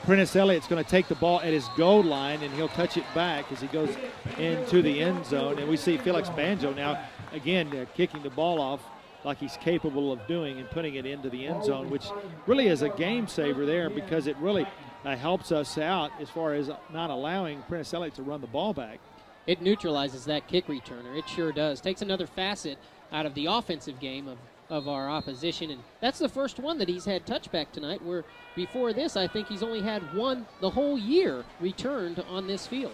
Prentice Elliott's going to take the ball at his goal line, and he'll touch it back as he goes into the end zone. And we see Felix Banjo now, again, kicking the ball off like he's capable of doing and putting it into the end zone, which really is a game saver there because it really helps us out as far as not allowing Prentice Elliott to run the ball back. It neutralizes that kick returner. It sure does. Takes another facet out of the offensive game of our opposition, and that's the first one that he's had touchback tonight, where before this I think he's only had one the whole year returned on this field.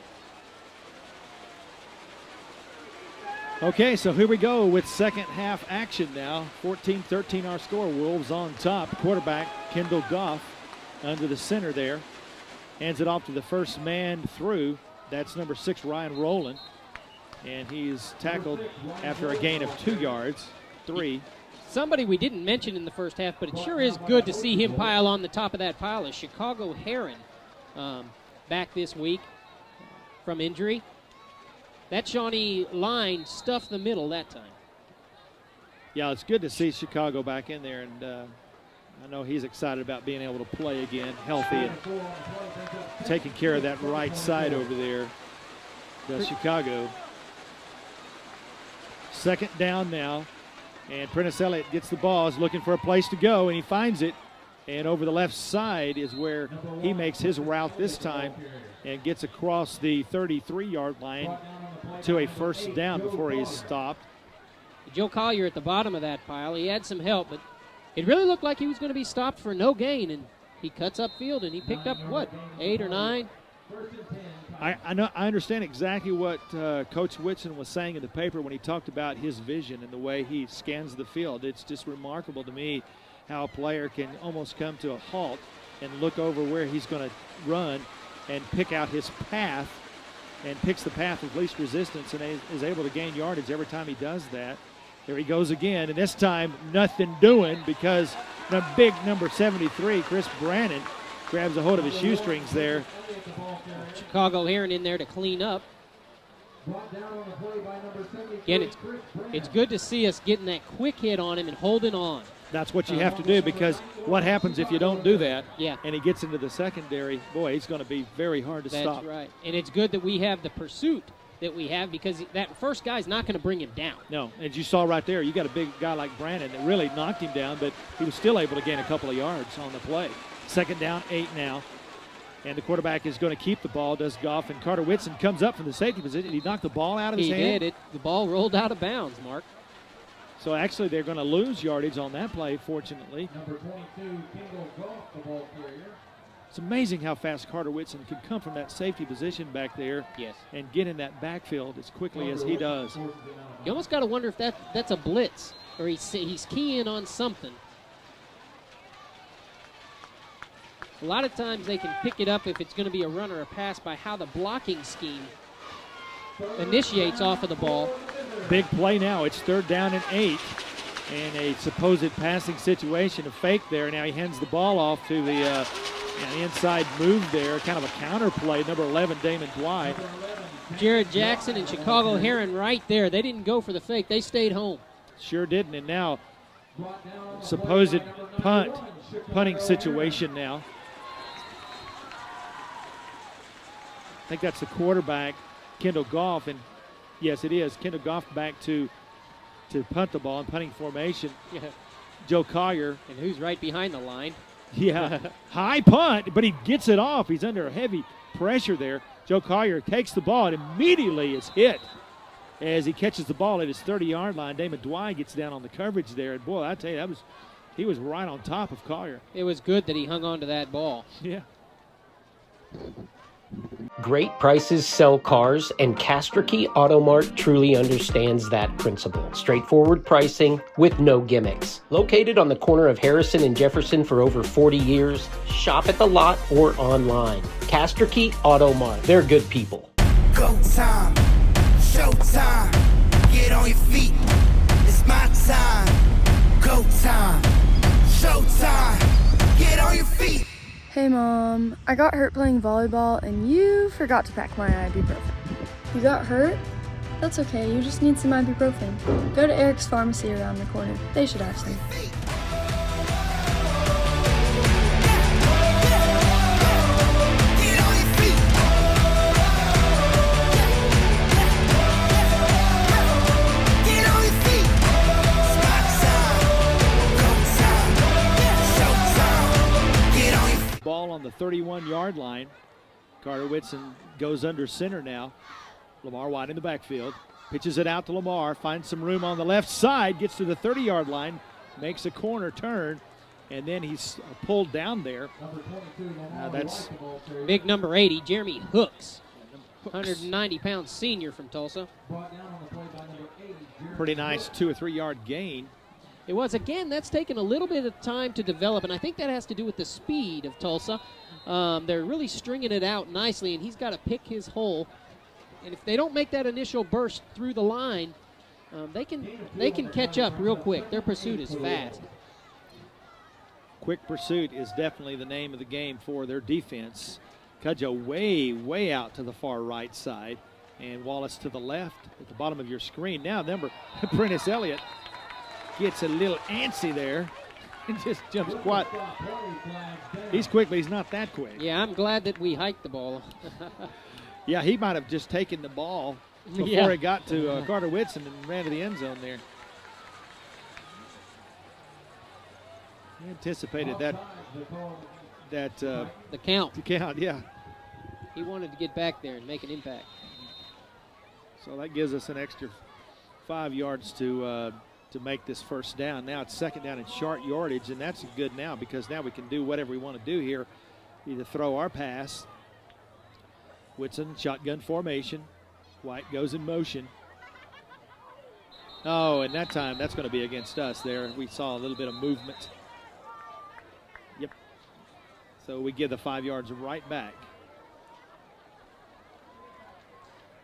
Okay, so here we go with second half action now. 14-13 our score. Wolves on top. Quarterback Kendall Goff under the center there. Hands it off to the first man through. That's number 6, Ryan Rowland. And he's tackled after a gain of 2 yards, 3. Somebody we didn't mention in the first half, but it sure is good to see him pile on the top of that pile is Chicago Heron, back this week from injury. That Shawnee line stuffed the middle that time. Yeah, it's good to see Chicago back in there, and I know he's excited about being able to play again, healthy, and taking care of that right side over there. Chicago. Second down now, and Prentice Elliott gets the ball, is looking for a place to go, and he finds it. And over the left side is where he makes his route this time and gets across the 33-yard line to a first down before he's stopped. Joe Collier at the bottom of that pile. He had some help, but it really looked like he was going to be stopped for no gain, and he cuts upfield, and he picked up, 8 or 9? I know. I understand exactly what Coach Whitson was saying in the paper when he talked about his vision and the way he scans the field. It's just remarkable to me how a player can almost come to a halt and look over where he's going to run and pick out his path and picks the path of least resistance and is able to gain yardage every time he does that. There he goes again, and this time nothing doing because the big number 73, Chris Brannon, grabs a hold of his shoestrings there. Chicago Heron in there to clean up. Again, it's good to see us getting that quick hit on him and holding on. That's what you have to do, because what happens if you don't do that? Yeah. And he gets into the secondary, boy, he's going to be very hard to stop. That's right. And it's good that we have the pursuit that we have, because that first guy's not going to bring him down. No, as you saw right there, you got a big guy like Brandon that really knocked him down, but he was still able to gain a couple of yards on the play. Second down, 8 now. And the quarterback is going to keep the ball, does Goff, and Carter Whitson comes up from the safety position. He knocked the ball out of his hand. He did. The ball rolled out of bounds, Mark. So actually they're going to lose yardage on that play, fortunately. Number 22, Kendall Goff, the ball carrier. It's amazing how fast Carter Whitson can come from that safety position back there, yes, and get in that backfield as quickly as he does. You almost got to wonder if that's a blitz, or he's keying on something. A lot of times they can pick it up if it's going to be a run or a pass by how the blocking scheme initiates off of the ball. Big play now. It's third down and 8. And a supposed passing situation, a fake there. Now he hands the ball off to the inside move there, kind of a counter play. Number 11, Damon Dwight. Jared Jackson and Chicago Heron right there. They didn't go for the fake. They stayed home. Sure didn't. And now supposed punting situation now. I think that's the quarterback, Kendall Goff, and yes, it is. Kendall Goff back to punt the ball in punting formation. Yeah. Joe Collier. And who's right behind the line. Yeah, high punt, but he gets it off. He's under heavy pressure there. Joe Collier takes the ball and immediately is hit as he catches the ball at his 30-yard line. Damon Dwight gets down on the coverage there, and boy, I tell you, He was right on top of Collier. It was good that he hung on to that ball. Yeah. Great prices sell cars, and Castricke Auto Mart truly understands that principle. Straightforward pricing with no gimmicks. Located on the corner of Harrison and Jefferson for over 40 years, shop at the lot or online. Castricke Auto Mart. They're good people. Go time, show time, get on your feet. It's my time. Go time, show time, get on your feet. Hey Mom, I got hurt playing volleyball and you forgot to pack my ibuprofen. You got hurt? That's okay, you just need some ibuprofen. Go to Eric's Pharmacy around the corner. They should have some. Ball on the 31-yard line. Carter Whitson goes under center now. Lamar wide in the backfield. Pitches it out to Lamar. Finds some room on the left side. Gets to the 30-yard line. Makes a corner turn. And then he's pulled down there. That's big number 80, Jeremy Hooks. 190-pound senior from Tulsa. Pretty nice 2 or 3 yard gain. It was, again, that's taken a little bit of time to develop, and I think that has to do with the speed of Tulsa. They're really stringing it out nicely, and he's got to pick his hole. And if they don't make that initial burst through the line, they can catch up real quick. Their pursuit is fast. Quick pursuit is definitely the name of the game for their defense. Cudjoe way out to the far right side, and Wallace to the left at the bottom of your screen. Now, number Prentice Elliott gets a little antsy there and just jumps quite. He's quick, but he's not that quick. Yeah, I'm glad that we hiked the ball. Yeah, he might have just taken the ball before it got to Carter Whitson and ran to the end zone there. He anticipated the count. The count, yeah. He wanted to get back there and make an impact. So that gives us an extra 5 yards to make this first down. Now it's second down in short yardage, and that's good now because now we can do whatever we want to do here. Either throw or pass. Whitson, shotgun formation. White goes in motion. Oh, and that time that's going to be against us there. We saw a little bit of movement. Yep. So we give the 5 yards right back.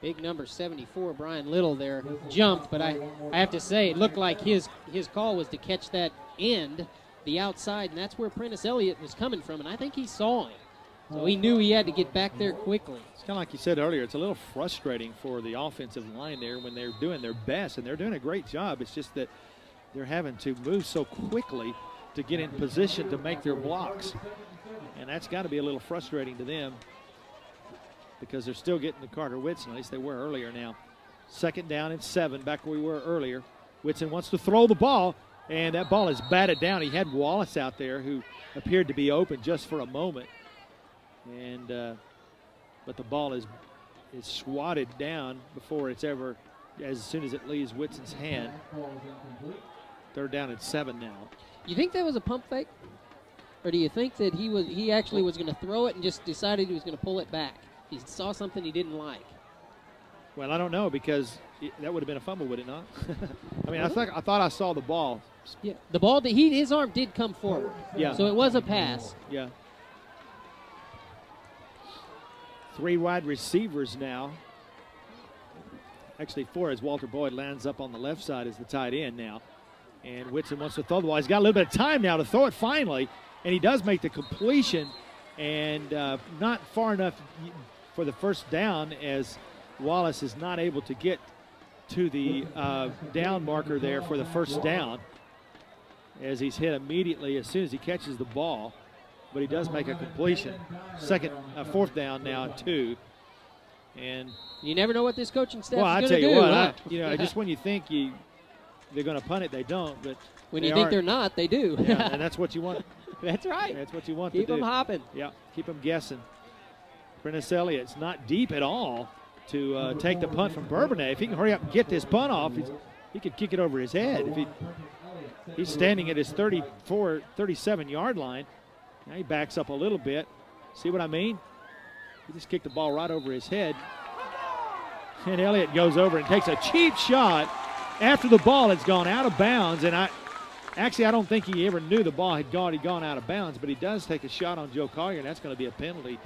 Big number 74, Brian Little there, jumped, but I have to say it looked like his call was to catch that end, the outside, and that's where Prentice Elliott was coming from, and I think he saw him. So he knew he had to get back there quickly. It's kind of like you said earlier, it's a little frustrating for the offensive line there when they're doing their best, and they're doing a great job. It's just that they're having to move so quickly to get in position to make their blocks, and that's got to be a little frustrating to them, because they're still getting to Carter Whitson. At least they were earlier now. Second down and 7, back where we were earlier. Whitson wants to throw the ball, and that ball is batted down. He had Wallace out there who appeared to be open just for a moment. And but the ball is swatted down before it's ever, as soon as it leaves Whitson's hand. Third down and 7 now. You think that was a pump fake? Or do you think that he actually was going to throw it and just decided he was going to pull it back? He saw something he didn't like. Well, I don't know, because that would have been a fumble, would it not? I mean, I thought I saw the ball. Yeah, the ball, his arm did come forward. Yeah. So it was a pass. Yeah. 3 wide receivers now. Actually 4, as Walter Boyd lands up on the left side as the tight end now. And Whitson wants to throw the ball. He's got a little bit of time now to throw it finally, and he does make the completion, and not far enough for the first down, as Wallace is not able to get to the down marker there for the first down, as he's hit immediately as soon as he catches the ball. But he does make a completion. Fourth down now at 2. And you never know what this coaching staff is going to do. Well, I tell you what, just when you think they're going to punt it, they don't. But when you think they're not, they do. Yeah, and that's what you want. That's right. That's what you want Keep to do. them hopping. Yeah, keep them guessing. Prentice Elliott's not deep at all to take the punt from Bourbonnais. If he can hurry up and get this punt off, he could kick it over his head. He's standing at his 37-yard line. Now he backs up a little bit. See what I mean? He just kicked the ball right over his head. And Elliott goes over and takes a cheap shot after the ball has gone out of bounds. And I don't think he ever knew the ball had gone out of bounds, but he does take a shot on Joe Collier, and that's going to be a penalty.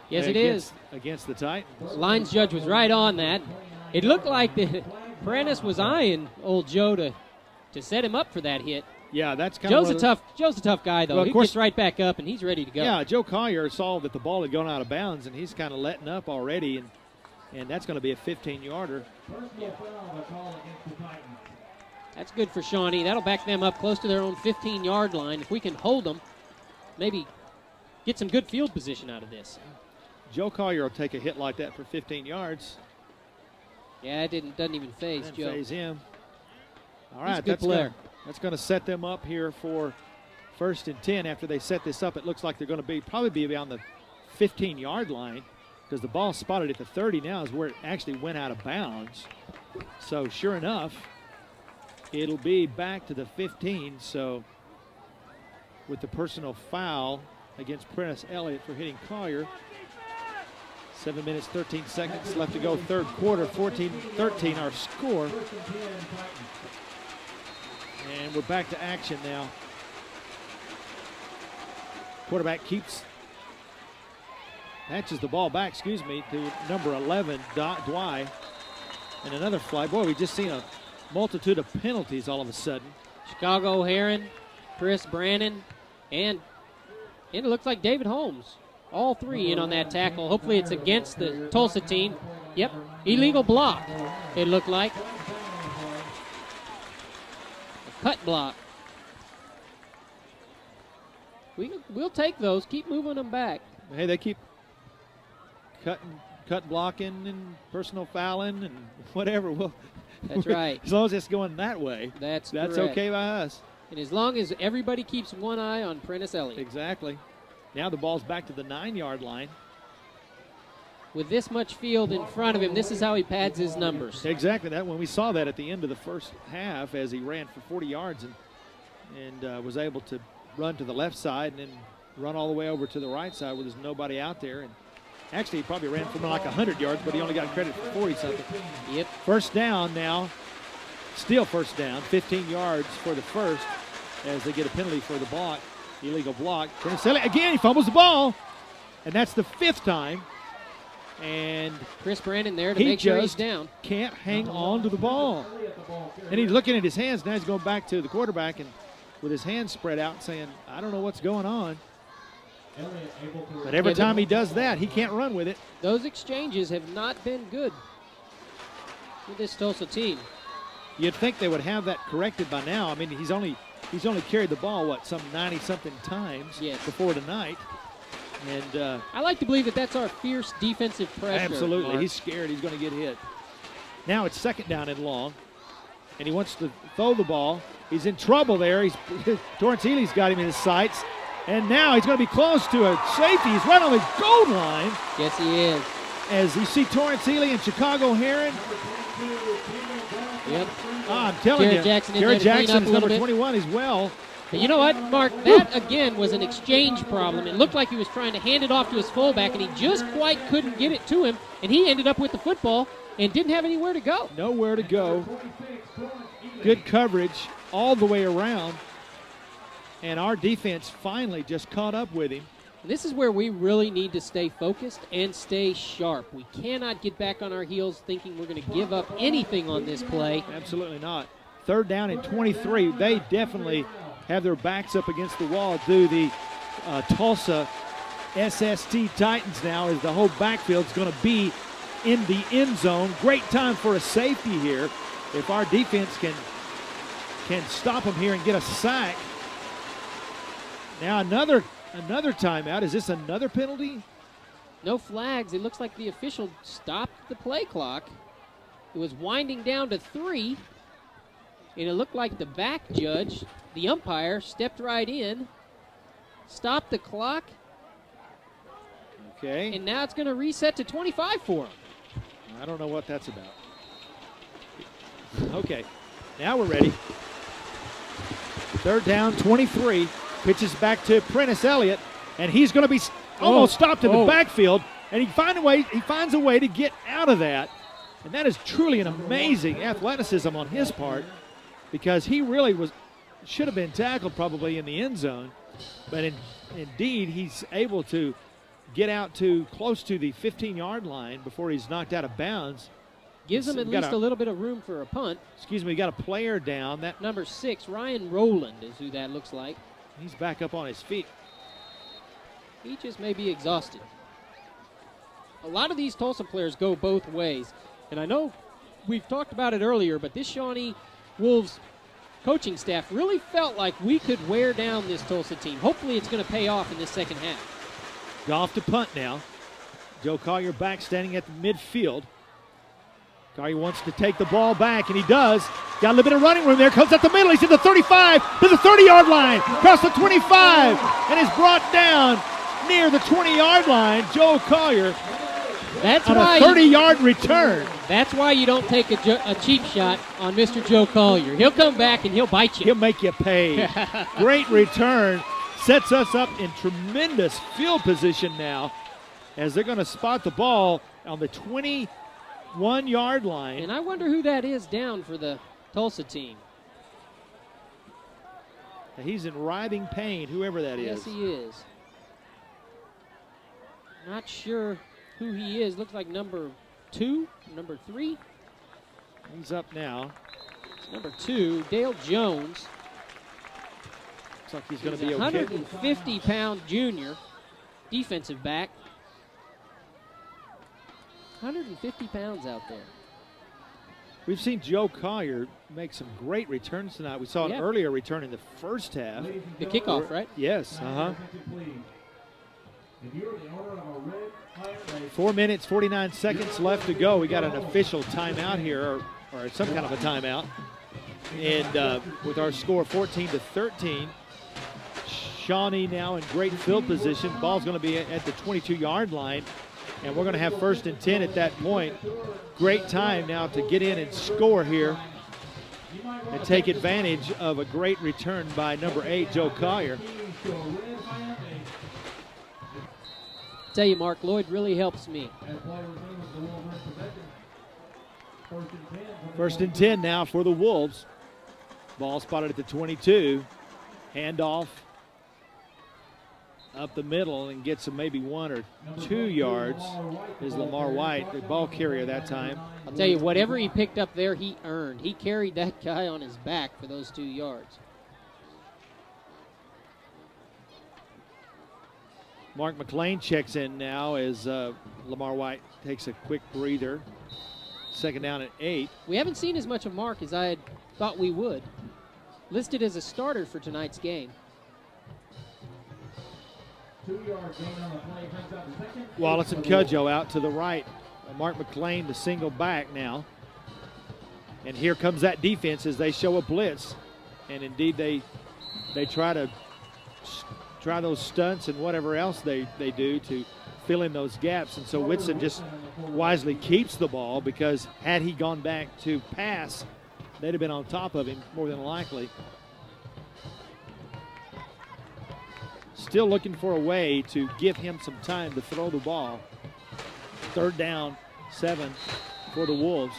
Yes, it is. Against the Titans. Lines judge was right on that. It looked like the Prentice was eyeing old Joe to set him up for that hit. Yeah, that's kind of Joe's a tough guy, though. Well, He gets right back up, and he's ready to go. Yeah, Joe Collier saw that the ball had gone out of bounds, and he's kind of letting up already, and that's going to be a 15-yarder. That's good for Shawnee. That'll back them up close to their own 15-yard line. If we can hold them, maybe get some good field position out of this. Joe Collier will take a hit like that for 15 yards. Yeah, it doesn't even phase Joe. Phase him. All He's a right, good player. That's going to set them up here for 1st and 10. After they set this up, it looks like they're going to probably be around the 15-yard line, because the ball spotted at the 30 now is where it actually went out of bounds. So sure enough, it'll be back to the 15. So with the personal foul against Prentice Elliott for hitting Collier, 7 minutes, 13 seconds left to go, third quarter, 14-13 our score. And we're back to action now. Quarterback matches the ball back, to number 11, Dwight. And another flag. Boy, we've just seen a multitude of penalties all of a sudden. Chicago Heron, Chris Brannon, and it looks like David Holmes. All three in on that tackle. Hopefully it's against the Tulsa team. Yep, illegal block, it looked like. A cut block. We'll take those. Keep moving them back. Hey, they keep cut blocking and personal fouling and whatever. That's right. As long as it's going that way, that's correct. Okay by us. And as long as everybody keeps one eye on Prentice Elliott. Exactly. Now the ball's back to the 9-yard line. With this much field in front of him, this is how he pads his numbers. Exactly that. When we saw that at the end of the first half, as he ran for 40 yards and was able to run to the left side and then run all the way over to the right side where there's nobody out there. And actually, he probably ran for like 100 yards, but he only got credit for 40-something. Yep. First down now. Still first down. 15 yards for the first as they get a penalty for the block. Illegal block. Again, he fumbles the ball. And that's the 5th time. And Chris Brandon there to make sure he's down. Can't hang on to the ball. And he's looking at his hands. Now he's going back to the quarterback and with his hands spread out saying, I don't know what's going on. But every time he does that, he can't run with it. Those exchanges have not been good with this Tulsa team. You'd think they would have that corrected by now. I mean, he's only carried the ball, some 90-something times before tonight. And I like to believe that that's our fierce defensive pressure. Absolutely. Mark. He's scared. He's going to get hit. Now it's 2nd down and long, and he wants to throw the ball. He's in trouble there. Torrance Healy's got him in his sights, and now he's going to be close to a safety. He's right on the goal line. Yes, he is. As you see Torrance Healy and Chicago Heron. Yep. I'm telling Jared Jackson Jared Jackson is number 21 as well. But you know what, Mark? That, again, was an exchange problem. It looked like he was trying to hand it off to his fullback, and he just quite couldn't get it to him, and he ended up with the football and didn't have anywhere to go. Nowhere to go. Good coverage all the way around, and our defense finally just caught up with him. And this is where we really need to stay focused and stay sharp. We cannot get back on our heels thinking we're going to give up anything on this play. Absolutely not. 3rd down and 23. They definitely have their backs up against the wall to the Tulsa SST Titans now, as the whole backfield is going to be in the end zone. Great time for a safety here. If our defense can stop them here and get a sack. Now another timeout. Is this another penalty? No flags. It looks like the official stopped the play clock. It was winding down to 3, and it looked like the back judge, the umpire, stepped right in, stopped the clock. Okay. And now it's going to reset to 25 for him. I don't know what that's about. Okay, now we're ready. Third down, 23. Pitches back to Prentice Elliott, and he's going to be almost stopped in the backfield, and he finds a way to get out of that. And that is truly an amazing athleticism on his part, because he really should have been tackled probably in the end zone, but indeed he's able to get out to close to the 15-yard line before he's knocked out of bounds. Gives him at least a little bit of room for a punt. Excuse me, we got a player down. That number 6, Ryan Rowland, is who that looks like. He's back up on his feet. He just may be exhausted. A lot of these Tulsa players go both ways. And I know we've talked about it earlier, but this Shawnee Wolves coaching staff really felt like we could wear down this Tulsa team. Hopefully it's going to pay off in this second half. Goff to punt now. Joe Collier back standing at the midfield. Collier wants to take the ball back, and he does. Got a little bit of running room there. Comes up the middle. He's in the 35 to the 30-yard line. Across the 25, and is brought down near the 20-yard line. Joe Collier on a 30-yard return. That's why you don't take a cheap shot on Mr. Joe Collier. He'll come back and he'll bite you. He'll make you pay. Great return. Sets us up in tremendous field position now, as they're going to spot the ball on the 21-yard line. And I wonder who that is down for the Tulsa team. He's in writhing pain, whoever that is. Yes, he is. Not sure who he is. Looks like number 2, number 3. He's up now. Number 2, Dale Jones. Looks like he's going to be okay. okay. 150-pound junior defensive back. 150 pounds out there. We've seen Joe Collier make some great returns tonight. We saw an earlier return in the first half. The kickoff, right? Yes. 4 minutes, 49 seconds left to go. We got an official timeout here, or some kind of a timeout. And with our score 14-13, Shawnee now in great field position. Ball's going to be at the 22-yard line, and we're going to have 1st and 10 at that point. Great time now to get in and score here and take advantage of a great return by number 8, Joe Collier. Tell you, Mark, Lloyd really helps me. 1st and 10 now for the Wolves. Ball spotted at the 22. Handoff up the middle and gets him maybe 1 or 2 yards is Lamar White, the ball carrier that time. I'll tell you, whatever he picked up there, he earned. He carried that guy on his back for those 2 yards. Mark McLean checks in now as Lamar White takes a quick breather. 2nd down at 8. We haven't seen as much of Mark as I had thought we would. Listed as a starter for tonight's game. Wallace and Cudjoe out to the right. Mark McLean the single back now. And here comes that defense as they show a blitz. And indeed they try those stunts and whatever else they do to fill in those gaps. And so Whitson just wisely keeps the ball, because had he gone back to pass, they'd have been on top of him more than likely. Still looking for a way to give him some time to throw the ball. 3rd down, 7 for the Wolves.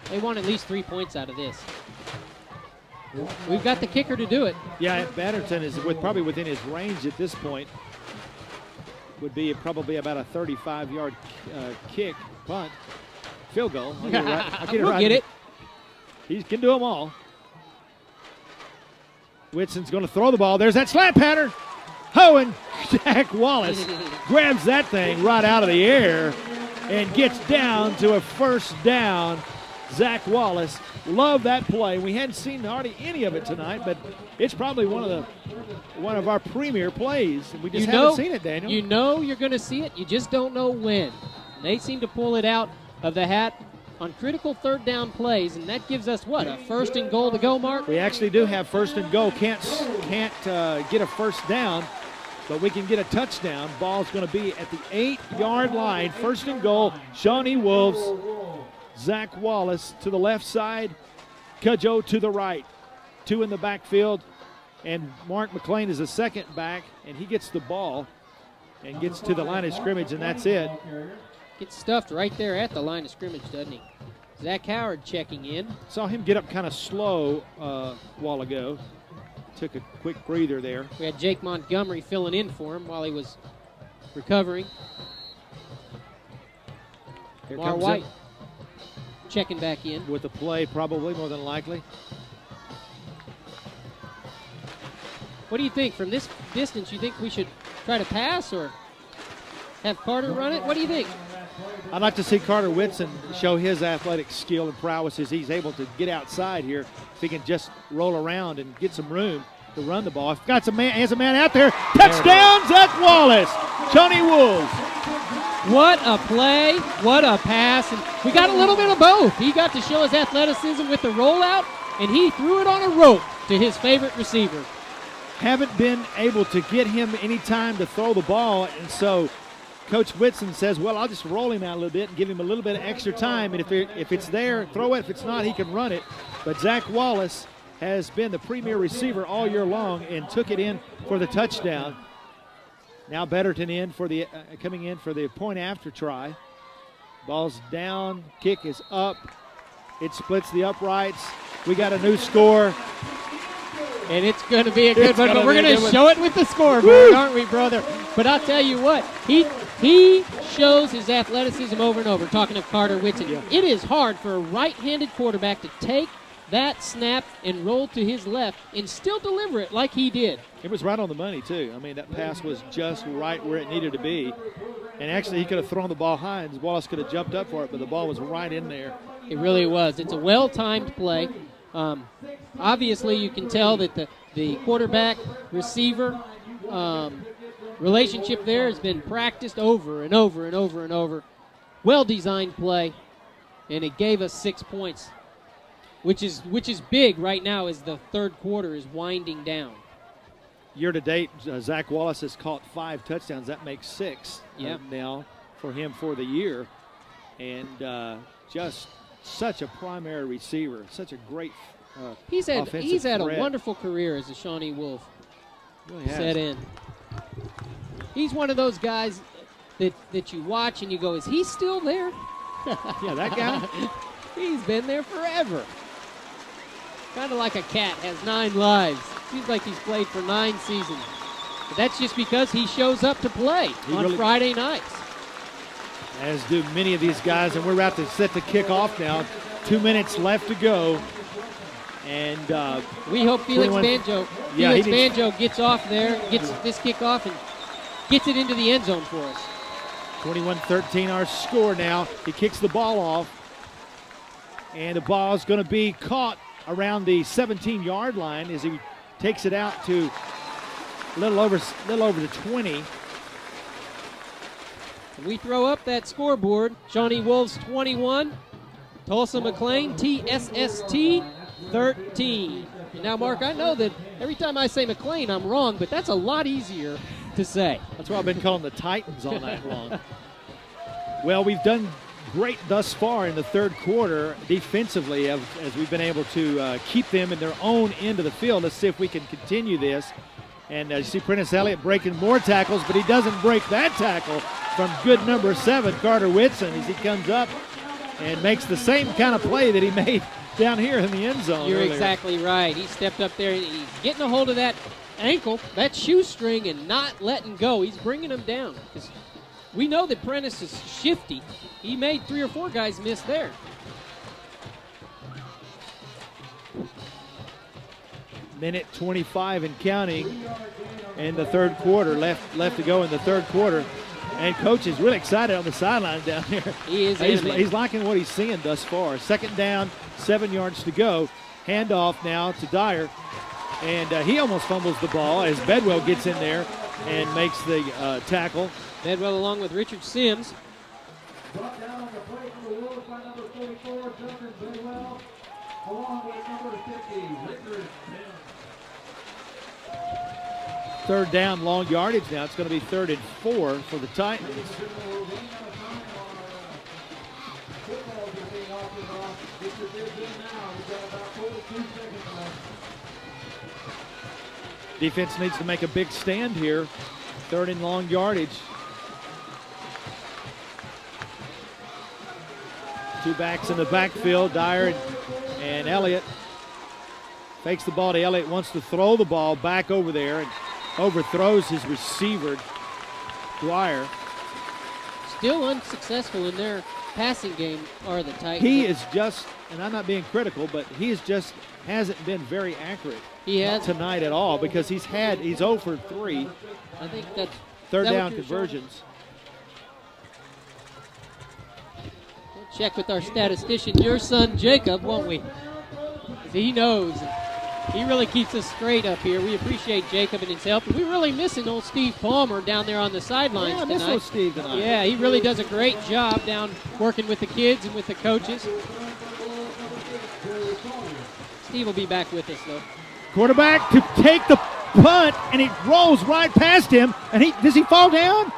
They want at least 3 points out of this. We've got the kicker to do it. Yeah, Batterton is probably within his range at this point. Would be probably about a 35-yard kick, punt, field goal. I'll get it right. We'll get it. He can do them all. Whitson's going to throw the ball. There's that slant pattern. Oh, and Jack Wallace grabs that thing right out of the air and gets down to a 1st down. Zach Wallace, love that play. We hadn't seen hardly any of it tonight, but it's probably one of our premier plays. We just haven't seen it, Daniel. You know you're going to see it. You just don't know when. They seem to pull it out of the hat on critical 3rd down plays, and that gives us what, a 1st and goal to go, Mark? We actually do have 1st and goal. Can't get a 1st down, but we can get a touchdown. Ball's going to be at the 8-yard line. 1st and goal, Shawnee Wolves. Zach Wallace to the left side, Cudjoe to the right. two in the backfield, and Mark McLean is the second back, and he gets the ball and gets to the line of scrimmage, and that's it. Gets stuffed right there at the line of scrimmage, doesn't he? Zach Howard checking in. Saw him get up kind of slow a while ago. Took a quick breather there. We had Jake Montgomery filling in for him while he was recovering. Here Mar comes White in checking back in. with a play, probably, more than likely. What do you think? From this distance, you think we should try to pass or have Carter run it? What do you think? I'd like to see Carter Whitson show his athletic skill and prowess as he's able to get outside here. If he can just roll around and get some room to run the ball. If got some man, has a man out there. Touchdown, Zach Wallace. Shawnee Wolves. What a play, what a pass. And we got a little bit of both. He got to show his athleticism with the rollout, and he threw it on a rope to his favorite receiver. Haven't been able to get him any time to throw the ball, and so Coach Whitson says, well, I'll just roll him out a little bit and give him a little bit of extra time, and if it's there, throw it. If it's not, he can run it. But Zach Wallace has been the premier receiver all year long and took it in for the touchdown. Now Betterton in for the coming in for the point after try. Ball's down, kick is up. It splits the uprights. We got a new score. And it's going to be a good one, but we're going to show it with the scoreboard, aren't we, brother? But I'll tell you what, he shows his athleticism over and over, talking of Carter Whitson. Yeah. It is hard for a right-handed quarterback to take that snap and roll to his left and still deliver it like he did. It was right on the money, too. I mean, that pass was just right where it needed to be. And actually, he could have thrown the ball high, and Wallace could have jumped up for it, but the ball was right in there. It really was. It's a well-timed play. Obviously, you can tell that the quarterback-receiver relationship there has been practiced over and over and over and over. Well-designed play, and it gave us 6 points, which is big right now as the third quarter is winding down. Year-to-date, Zach Wallace has caught 5 touchdowns. That makes 6 now for him for the year. And just such a primary receiver, such a great he's had threat. A wonderful career as a Shawnee Wolf. Really set in. He's one of those guys that you watch and you go, is he still there? Yeah, that guy. He's been there forever. Kind of like a cat, has 9 lives. Seems like he's played for 9 seasons. But that's just because he shows up to play on Friday nights. As do many of these guys, and we're about to set the kickoff now. 2 minutes left to go. And we hope Felix Banjo gets off there, gets this kickoff, and gets it into the end zone for us. 21-13 our score now. He kicks the ball off, and the ball is going to be caught around the 17-yard line as he takes it out to a little over the 20. We throw up that scoreboard. Shawnee Wolves 21, Tulsa McLean TSST 13. And now, Mark, I know that every time I say McLean, I'm wrong, but that's a lot easier to say. That's why I've been calling the Titans all night long. Well, we've done great thus far in the third quarter defensively as we've been able to keep them in their own end of the field. Let's see if we can continue this. And you see Prentice Elliott breaking more tackles, but he doesn't break that tackle from good number 7, Carter Whitson, as he comes up and makes the same kind of play that he made down here in the end zone. You're earlier. Exactly right. He stepped up there and he's getting a hold of that ankle, that shoestring, and not letting go. He's bringing him down because we know that Prentice is shifty. He made 3 or 4 guys miss there. Minute 25 and counting in the third quarter. Left to go in the third quarter. And Coach is really excited on the sideline down here. He is. He's liking what he's seeing thus far. Second down, 7 yards to go. Handoff now to Dyer. And he almost fumbles the ball as Bedwell gets in there and makes the tackle. Bedwell along with Richard Sims. Brought down on the play from the Wolves by number 44, Justin Bedwell, along with number 50, Richard Sims. Third down, long yardage now. It's going to be 3rd and 4 for the Titans. Defense needs to make a big stand here. 3rd and long yardage. 2 backs in the backfield, Dyer and Elliott. Fakes the ball to Elliott, wants to throw the ball back over there and overthrows his receiver, Dwyer. Still unsuccessful in their passing game are the Titans. He is just, and I'm not being critical, but he is just hasn't been very accurate tonight at all because he's 0 for 3. I think that's third down conversions. We'll check with our statistician, your son Jacob, won't we? 'Cause he knows. He really keeps us straight up here. We appreciate Jacob and his help. We're really missing old Steve Palmer down there on the sidelines tonight. I miss old Steve tonight. Yeah, he really does a great job down working with the kids and with the coaches. Steve will be back with us, though. Quarterback to take the punt, and he rolls right past him. And does he fall down?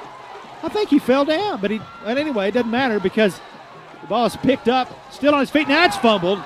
I think he fell down, but anyway, it doesn't matter because the ball is picked up, still on his feet. Now it's fumbled.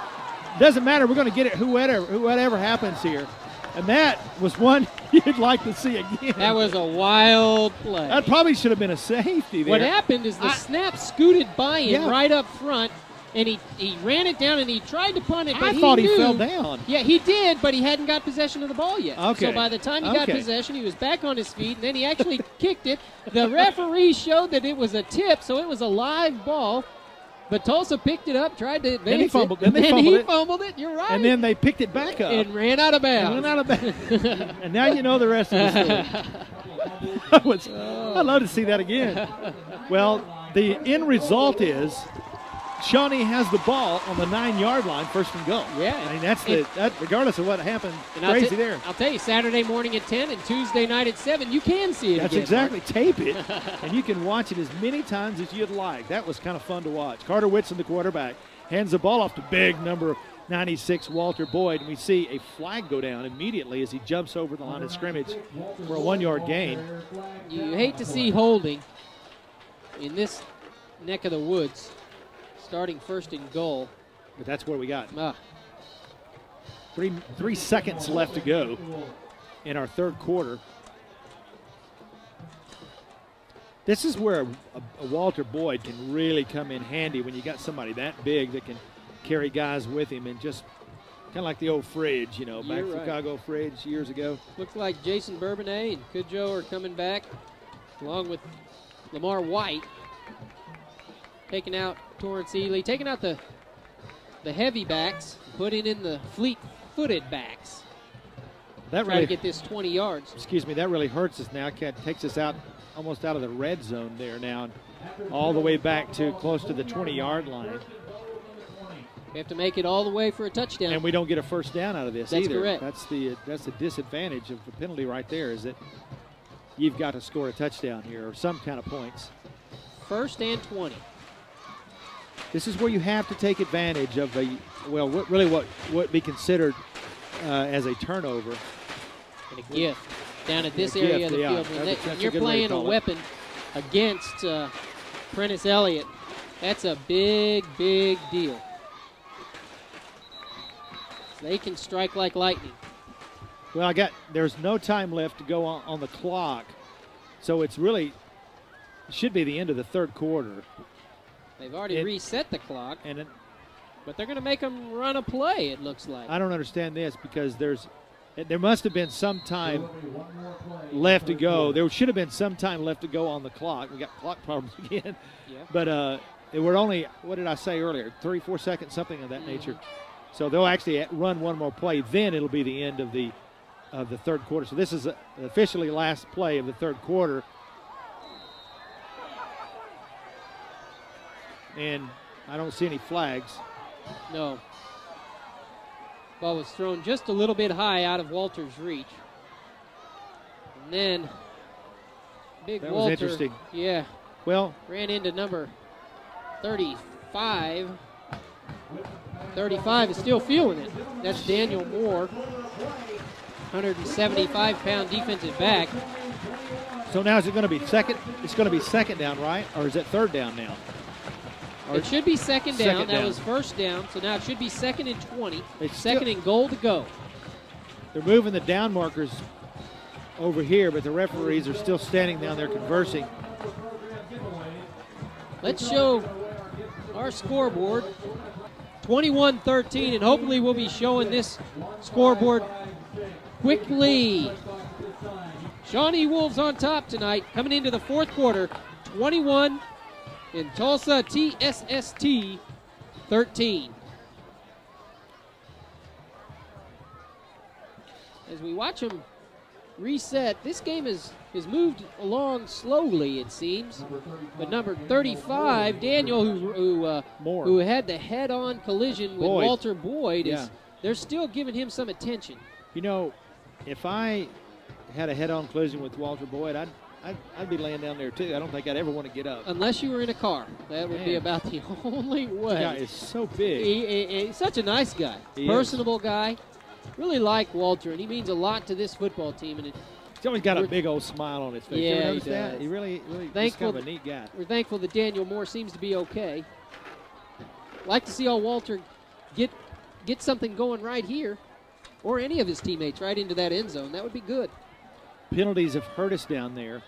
Doesn't matter. We're going to get it whatever happens here. And that was one you'd like to see again. That was a wild play. That probably should have been a safety there. What happened is the snap scooted by him right up front, and he ran it down, and he tried to punt it, but I thought he fell down. Yeah, he did, but he hadn't got possession of the ball yet. Okay. So by the time he got possession, he was back on his feet, and then he actually kicked it. The referee showed that it was a tip, so it was a live ball. But Tulsa picked it up, tried to advance Then he fumbled it. You're right. And then they picked it back up. And ran out of bounds. And now you know the rest of the story. I'd love to see that again. Well, the end result is Shawnee has the ball on the 9-yard line, 1st and goal. Yeah. I mean, that regardless of what happened, crazy there. I'll tell you, Saturday morning at 10 and Tuesday night at 7, you can see it That's again, exactly. Mark. Tape it, and you can watch it as many times as you'd like. That was kind of fun to watch. Carter Whitson, the quarterback, hands the ball off to big number 96, Walter Boyd, and we see a flag go down immediately as he jumps over the line of scrimmage for a 1-yard gain. You hate to see holding in this neck of the woods. Starting 1st and goal. But that's what we got. 3 seconds left to go in our 3rd quarter. This is where a Walter Boyd can really come in handy when you got somebody that big that can carry guys with him and just kind of like the old Fridge, back Chicago Fridge years ago. Looks like Jason Bourbonnais and Kudjoe are coming back along with Lamar White. Taking out Torrance Ely, taking out the heavy backs, putting in the fleet-footed backs. That Try really to get this 20 yards. Excuse me, that really hurts us now. Takes us out almost out of the red zone there now, and all the way back to close to the 20-yard line. We have to make it all the way for a touchdown. And we don't get a 1st down out of this That's either. correct. That's the disadvantage of the penalty right there, is that you've got to score a touchdown here or some kind of points. 1st and 20. This is where you have to take advantage of what would be considered as a turnover. And a gift down at this area of the field. When you're playing a weapon against Prentice Elliott, that's a big, big deal. They can strike like lightning. Well, there's no time left to go on the clock, so it should be the end of the 3rd quarter. They've already reset the clock, but they're going to make them run a play, it looks like. I don't understand this because there must have been some time left to go. There should have been some time left to go on the clock. We got clock problems again. Yeah. But it were only, what did I say earlier, 3-4 seconds, something of that nature. So they'll actually run one more play. Then it'll be the end of the 3rd quarter. So this is officially last play of the 3rd quarter. And I don't see any flags. No. Ball was thrown just a little bit high out of Walter's reach. And then Big that Walter. was interesting. Yeah. Well, ran into number 35. 35 is still feeling it. That's Daniel Moore, 175-pound defensive back. So now is it going to be second? It's going to be 2nd down, right? Or is it 3rd down now? It should be 2nd down. That was 1st down. So now it should be 2nd and 20. 2nd and goal to go. They're moving the down markers over here, but the referees are still standing down there conversing. Let's show our scoreboard. 21-13, and hopefully we'll be showing this scoreboard quickly. Shawnee Wolves on top tonight, coming into the fourth quarter, 21 in Tulsa SST 13. As we watch them reset, this game has moved along slowly, it seems. But number 35, Daniel, who had the head-on collision with Walter Boyd, they're still giving him some attention. You know, if I had a head-on collision with Walter Boyd, I'd be laying down there too. I don't think I'd ever want to get up. Unless you were in a car. That would be about the only way. This guy is so big. He's such a nice guy. Personable guy. Really like Walter, and he means a lot to this football team. And he's always got a big old smile on his face. Yeah, you ever notice he that? does. He really Thankful, he's kind of a neat guy. We're thankful that Daniel Moore seems to be okay. Like to see all Walter get something going right here, or any of his teammates right into that end zone. That would be good. Penalties have hurt us down there,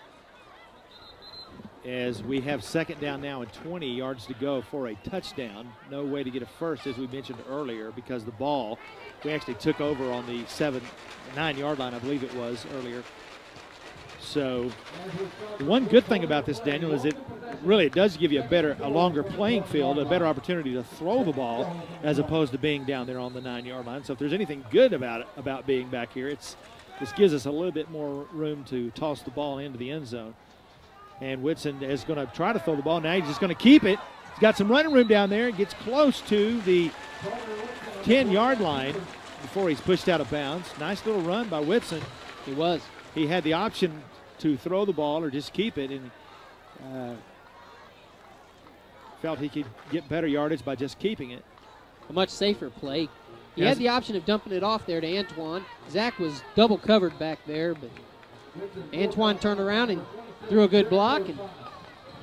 as we have second down now and 20 yards to go for a touchdown. No way to get a first, as we mentioned earlier, because the ball, we actually took over on the 9-yard line, I believe it was earlier. So the one good thing about this, Daniel, is it does give you a longer playing field, a better opportunity to throw the ball as opposed to being down there on the 9-yard line. So if there's anything good about being back here, this gives us a little bit more room to toss the ball into the end zone. And Whitson is going to try to throw the ball. Now he's just going to keep it. He's got some running room down there. Gets close to the 10-yard line before he's pushed out of bounds. Nice little run by Whitson. He had the option to throw the ball or just keep it, and felt he could get better yardage by just keeping it. A much safer play. He had the option of dumping it off there to Antoine. Zach was double covered back there, but Antoine turned around and threw a good block, and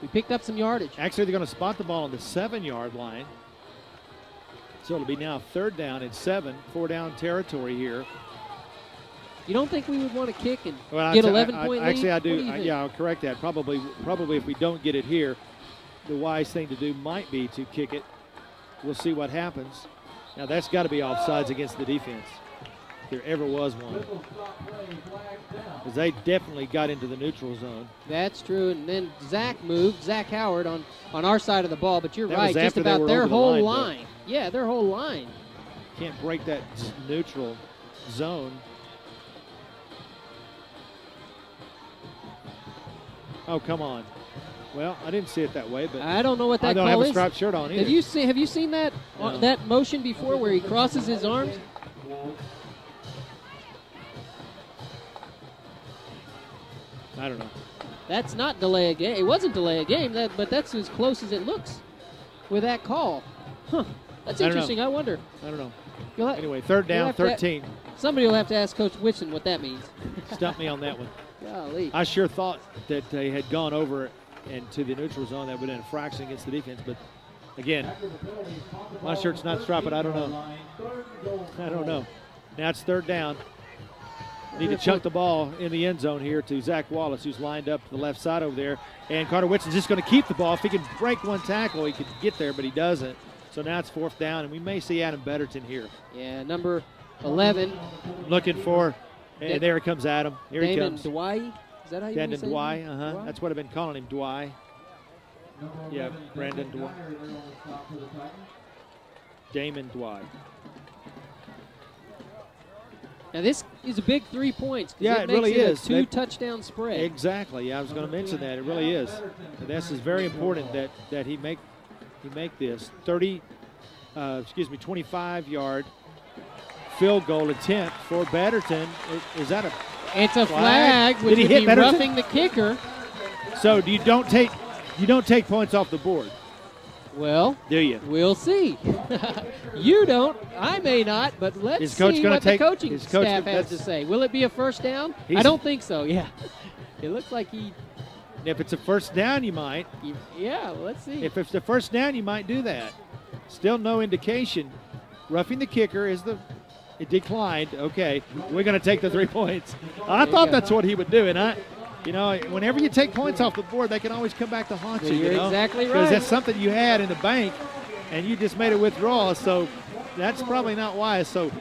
we picked up some yardage. Actually, they're going to spot the ball on the 7-yard line. So it'll be now 3rd down and 7, 4-down territory here. You don't think we would want to kick and get 11-point lead? Actually, I do. Do I'll correct that. Probably if we don't get it here, the wise thing to do might be to kick it. We'll see what happens. Now, that's got to be offsides against the defense, if there ever was one. Because they definitely got into the neutral zone. That's true. And then Zach Howard on our side of the ball. But you're right, just about their whole line. Yeah, their whole line. Can't break that neutral zone. Oh, come on. Well, I didn't see it that way, but I don't know what that call is. I don't have a striped shirt on either. Have you seen that that motion before where he crosses his arms? I don't know. That's not delay a game. It wasn't delay a game, but that's as close as it looks with that call. Huh. That's interesting. I wonder. I don't know. Anyway, 3rd down, 13. Somebody will have to ask Coach Whitson what that means. Stump me on that one. Golly. I sure thought that they had gone over and to the neutral zone. That would have been a fraction against the defense. But, again, my shirt's not striped, but I don't know. I don't know. Now it's 3rd down. Need to chuck the ball in the end zone here to Zach Wallace, who's lined up to the left side over there. And Carter Whitson's just going to keep the ball. If he can break one tackle, he could get there, but he doesn't. So now it's 4th down, and we may see Adam Betterton here. Yeah, number 11. Looking for, and there he comes Adam. Here he comes. Dwight. Is that how you say it? Dwight, That's what I've been calling him, Dwight. Yeah, Brandon Dwight. Damon Dwight. Now this is a big 3 points. Yeah, it really is. A 2-touchdown spread. Exactly. Yeah, I was going to mention that. It really is. And this is very important that he make this 25-yard field goal attempt for Betterton. Is that a? It's a flag, which would be roughing the kicker. So you don't take points off the board. Well, do you? We'll see. You don't. I may not, but let's see what the coaching staff has to say. Will it be a 1st down? I don't think so, yeah. It looks like he... If it's a 1st down, you might. Yeah, well, let's see. If it's the 1st down, you might do that. Still no indication. Roughing the kicker is It declined. Okay, we're going to take the 3 points. I thought that's what he would do, and whenever you take points off the board, they can always come back to haunt you. You're exactly right. Because that's something you had in the bank, and you just made a withdrawal. So that's probably not wise. So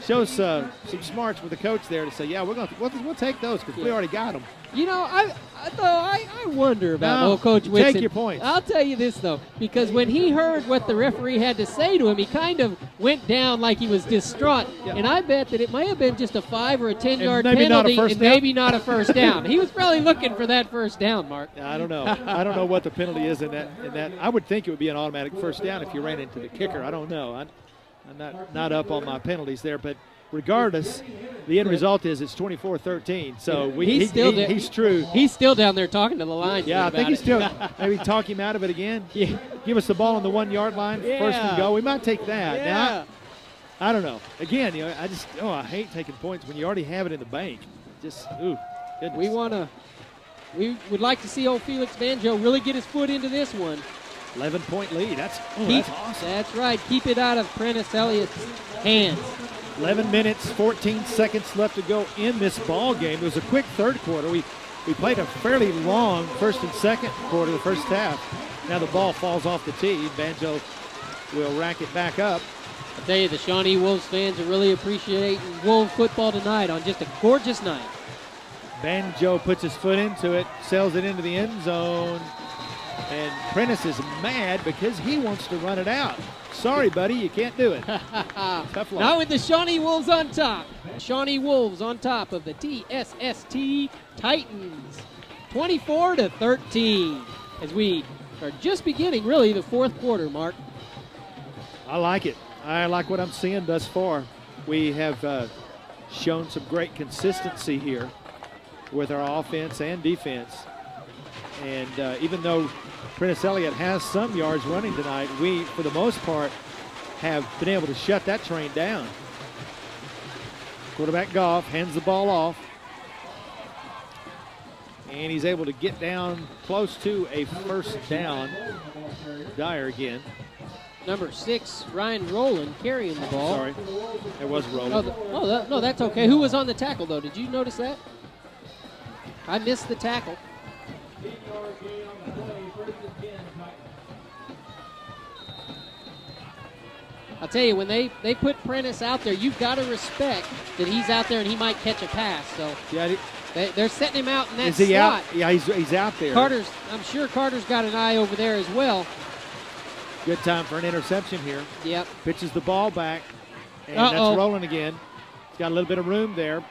shows some smarts with the coach there to say, yeah, we'll take those because we already got them. I wonder about Coach Whitson. Take your points. I'll tell you this, though, because when he heard what the referee had to say to him, he kind of went down like he was distraught. Yeah. And I bet that it may have been just a 5 or a 10-yard penalty and maybe not a first down. He was probably looking for that first down, Mark. I don't know. I don't know what the penalty is in that. I would think it would be an automatic first down if you ran into the kicker. I don't know. I'm not up on my penalties there, but regardless, the end result is it's 24-13. So he's true. He's still down there talking to the line. Yeah, I think he's still maybe talk him out of it again. Yeah. Give us the ball on the 1 yard line, first and go. We might take that. Yeah. Now, I don't know. Again, I hate taking points when you already have it in the bank. Goodness. We would like to see old Felix Banjo really get his foot into this one. 11-point lead. That's awesome. That's right. Keep it out of Prentice Elliott's hands. 11 minutes, 14 seconds left to go in this ball game. It was a quick third quarter. We played a fairly long first and second quarter, the first half. Now the ball falls off the tee. Banjo will rack it back up. I tell you, the Shawnee Wolves fans are really appreciating Wolf football tonight on just a gorgeous night. Banjo puts his foot into it, sails it into the end zone. And Prentice is mad because he wants to run it out. Sorry, buddy, you can't do it. Tough luck. Now with the Shawnee Wolves on top. Shawnee Wolves on top of the TSST Titans. 24-13 as we are just beginning, really, the fourth quarter, Mark. I like it. I like what I'm seeing thus far. We have shown some great consistency here with our offense and defense. And even though Prentice Elliott has some yards running tonight, we, for the most part, have been able to shut that train down. Quarterback Goff hands the ball off. And he's able to get down close to a first down. Dyer again. Number 6, Ryan Rowland carrying the ball. Sorry, it was Rowland. No, that's okay. Who was on the tackle, though? Did you notice that? I missed the tackle. I'll tell you, when they put Prentice out there, you've got to respect that he's out there and he might catch a pass. So yeah, they're setting him out in that is he slot. Out? Yeah, he's out there. I'm sure Carter's got an eye over there as well. Good time for an interception here. Yep. Pitches the ball back, and that's rolling again. He's got a little bit of room there.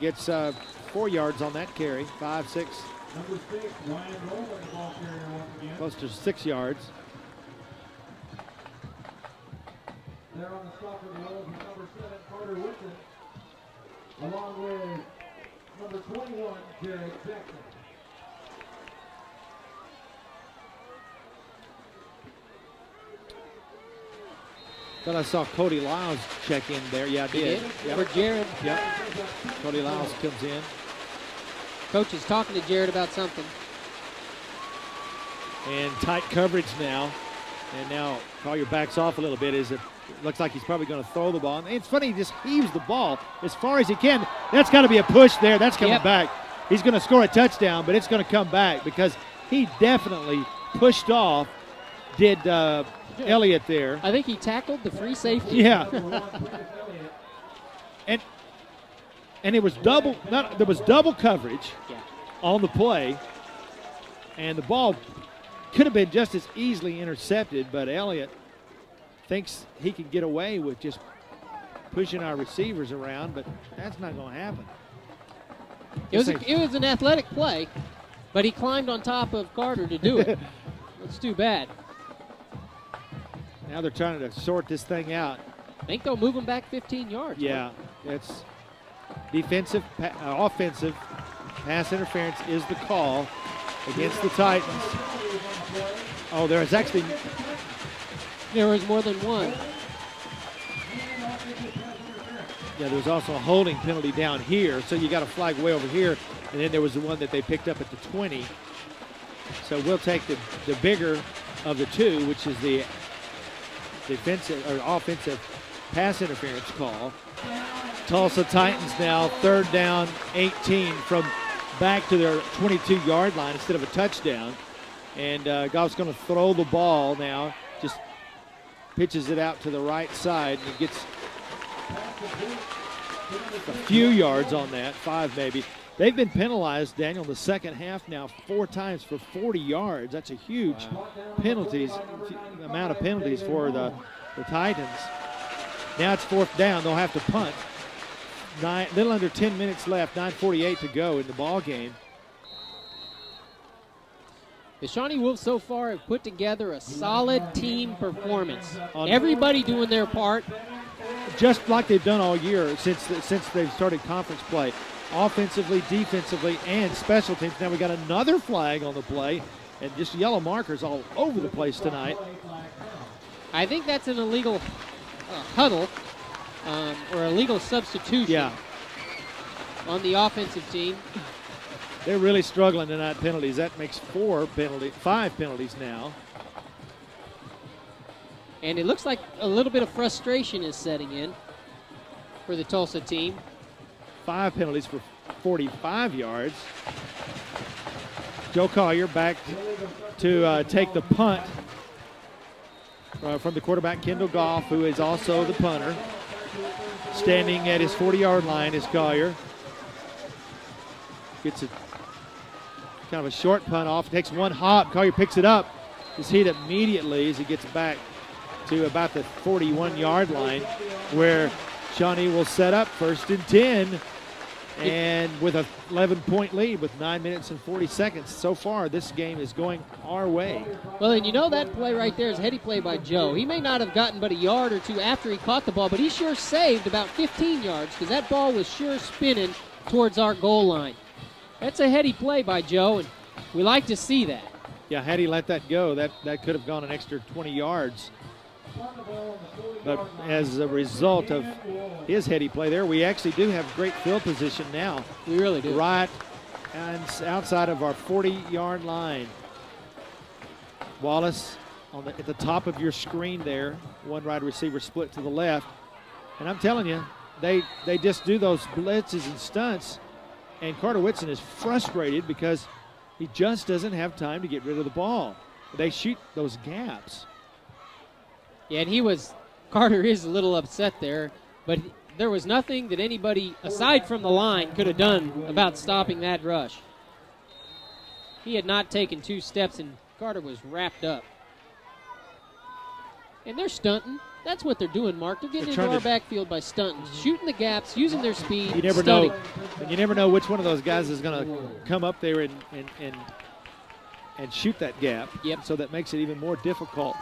Gets 4 yards on that carry, 5, 6. Number 6, Ryan Rowland, the ball carrier once again. Close to 6 yards. There on the stop of the Wolves, number 7, Carter Whitson, along with number 21, Jared Jackson. Thought I saw Cody Lyles check in there. Yeah, I did. Yep. For Jared. Yep. Cody Lyles comes in. Coach is talking to Jared about something. And tight coverage now. And now Collier backs off a little bit as it looks like he's probably going to throw the ball. And it's funny, he just heaves the ball as far as he can. That's got to be a push there. That's coming back. He's going to score a touchdown, but it's going to come back because he definitely pushed off, did Elliott there. I think he tackled the free safety. Yeah. And it was there was double coverage on the play, and the ball could have been just as easily intercepted, but Elliott thinks he can get away with just pushing our receivers around, but that's not going to happen. It was an athletic play, but he climbed on top of Carter to do it. That's too bad. Now they're trying to sort this thing out. I think they'll move him back 15 yards. Yeah, it's defensive, offensive pass interference is the call against the Titans. Oh, there was more than one. Yeah, there was also a holding penalty down here, so you got a flag way over here, and then there was the one that they picked up at the 20. So we'll take the bigger of the two, which is the defensive or offensive pass interference call. Tulsa Titans now 3rd down 18 from back to their 22-yard line instead of a touchdown. And Goff's going to throw the ball now, just pitches it out to the right side, and it gets a few yards on that, 5 maybe. They've been penalized, Daniel, in the second half now 4 times for 40 yards. That's a huge amount of penalties for the Titans. Now it's 4th down. They'll have to punt. Little under 10 minutes left, 9:48 to go in the ball game. The Shawnee Wolves so far have put together a solid team performance. Everybody doing their part. Just like they've done all year since they've started conference play. Offensively, defensively, and special teams. Now we got another flag on the play, and just yellow markers all over the place tonight. I think that's an illegal huddle or illegal substitution on the offensive team. They're really struggling tonight, penalties. That makes 5 penalties now. And it looks like a little bit of frustration is setting in for the Tulsa team. 5 penalties for 45 yards. Joe Collier back to take the punt from the quarterback, Kendall Goff, who is also the punter. Standing at his 40-yard line is Collier. Gets a kind of a short punt off, takes one hop. Collier picks it up. Is hit immediately as he gets back to about the 41-yard line, where Shawnee will set up 1st and 10. And with a 11-point lead with 9 minutes and 40 seconds. So far, this game is going our way. Well, and you know that play right there is a heady play by Joe. He may not have gotten but a yard or two after he caught the ball, but he sure saved about 15 yards because that ball was sure spinning towards our goal line. That's a heady play by Joe, and we like to see that. Yeah, had he let that go, that could have gone an extra 20 yards. But as a result of his heady play there, we actually do have great field position now. We really do. Right and outside of our 40-yard line. Wallace at the top of your screen there. One wide receiver split to the left. And I'm telling you, they just do those blitzes and stunts. And Carter Whitson is frustrated because he just doesn't have time to get rid of the ball. They shoot those gaps. Yeah, and Carter is a little upset there, but there was nothing that anybody, aside from the line, could have done about stopping that rush. He had not taken 2 steps, and Carter was wrapped up. And they're stunting. That's what they're doing, Mark. They're getting into our backfield by stunting, shooting the gaps, using their speed. You never know. You never know which one of those guys is going to come up there and shoot that gap. Yep. So that makes it even more difficult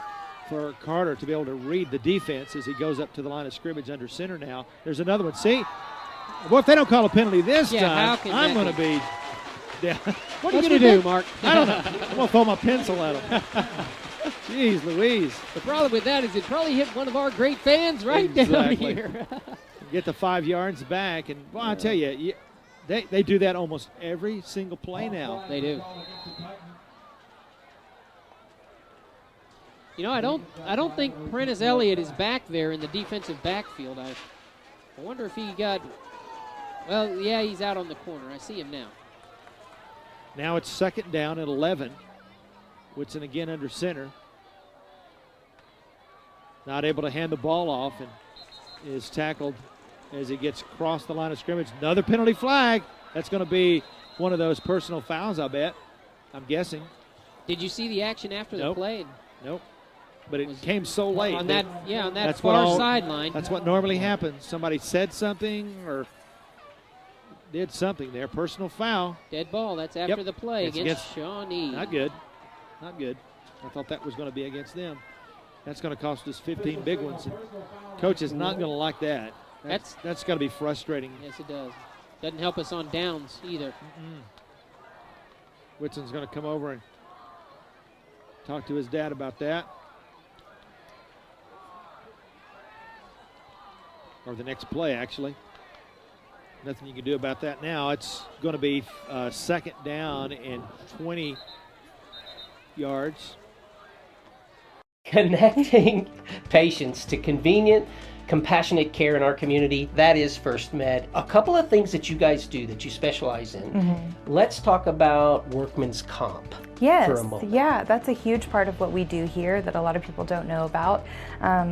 for Carter to be able to read the defense as he goes up to the line of scrimmage under center now. There's another one. See, well, if they don't call a penalty this time, I'm going to be. Yeah. What are you going to do, Mark? I don't know. I'm going to throw my pencil at him. Jeez Louise. The problem with that is it probably hit one of our great fans right down here. Get the 5 yards back, and well, I tell you, they do that almost every single play now. They do. You know, I don't think Prentice Elliott is back there in the defensive backfield. I wonder if he got. Well, yeah, he's out on the corner. I see him now. Now it's 2nd down at 11. Whitson again under center. Not able to hand the ball off and is tackled as he gets across the line of scrimmage. Another penalty flag. That's going to be one of those personal fouls, I bet. I'm guessing. Did you see the action after the play? Nope. But it came so late. On that far sideline. That's what normally happens. Somebody said something or did something there. Personal foul. Dead ball. That's after the play against Shawnee. Not good. Not good. I thought that was going to be against them. That's going to cost us 15 big ones. And Coach is not going to like that. That's got to be frustrating. Yes, it does. Doesn't help us on downs either. Whitson's going to come over and talk to his dad about that. Or the next play, actually. Nothing you can do about that now. It's going to be 2nd down and 20 yards. Connecting patients to convenient, compassionate care in our community, that is First Med. A couple of things that you guys do that you specialize in. Let's talk about workman's comp. Yes, for a moment. yeah, that's a huge part of what we do here that a lot of people don't know about.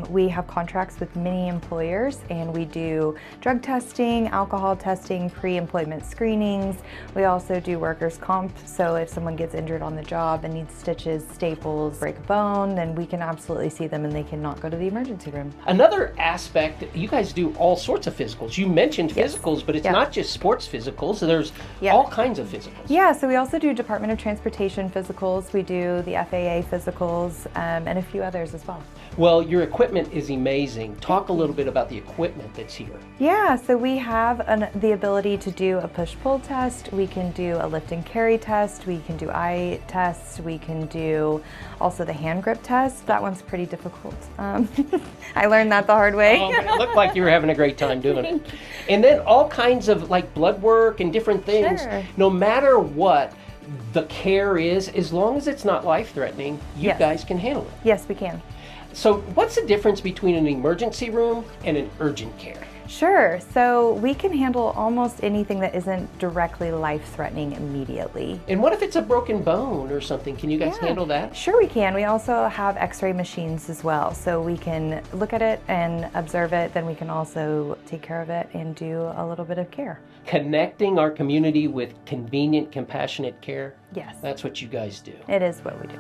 We have contracts with many employers, and we do drug testing, alcohol testing, pre-employment screenings. We also do workers' comp, so if someone gets injured on the job and needs stitches, staples, break a bone, then we can absolutely see them and they cannot go to the emergency room. Another aspect, you guys do all sorts of physicals. You mentioned physicals, but it's Yeah. not just sports physicals. There's Yeah. all kinds of physicals. Yeah, so we also do Department of Transportation physicals, we do the FAA physicals, and a few others as well. Well, your equipment is amazing. Talk a little bit about the equipment that's here. Yeah, so we have the ability to do a push-pull test, we can do a lift and carry test, we can do eye tests, we can do also the hand grip test. That one's pretty difficult. I learned that the hard way. Oh, but it looked like you were having a great time doing it. And then all kinds of like blood work and different things. Sure. No matter what the care is, as long as it's not life-threatening, you Yes. guys can handle it. Yes, we can. So what's the difference between an emergency room and an urgent care? Sure, so we can handle almost anything that isn't directly life-threatening immediately. And what if it's a broken bone or something? Can you guys handle that? Sure we can. We also have x-ray machines as well, so we can look at it and observe it, then we can also take care of it and do a little bit of care. Connecting our community with convenient, compassionate care. Yes. That's what you guys do. It is what we do.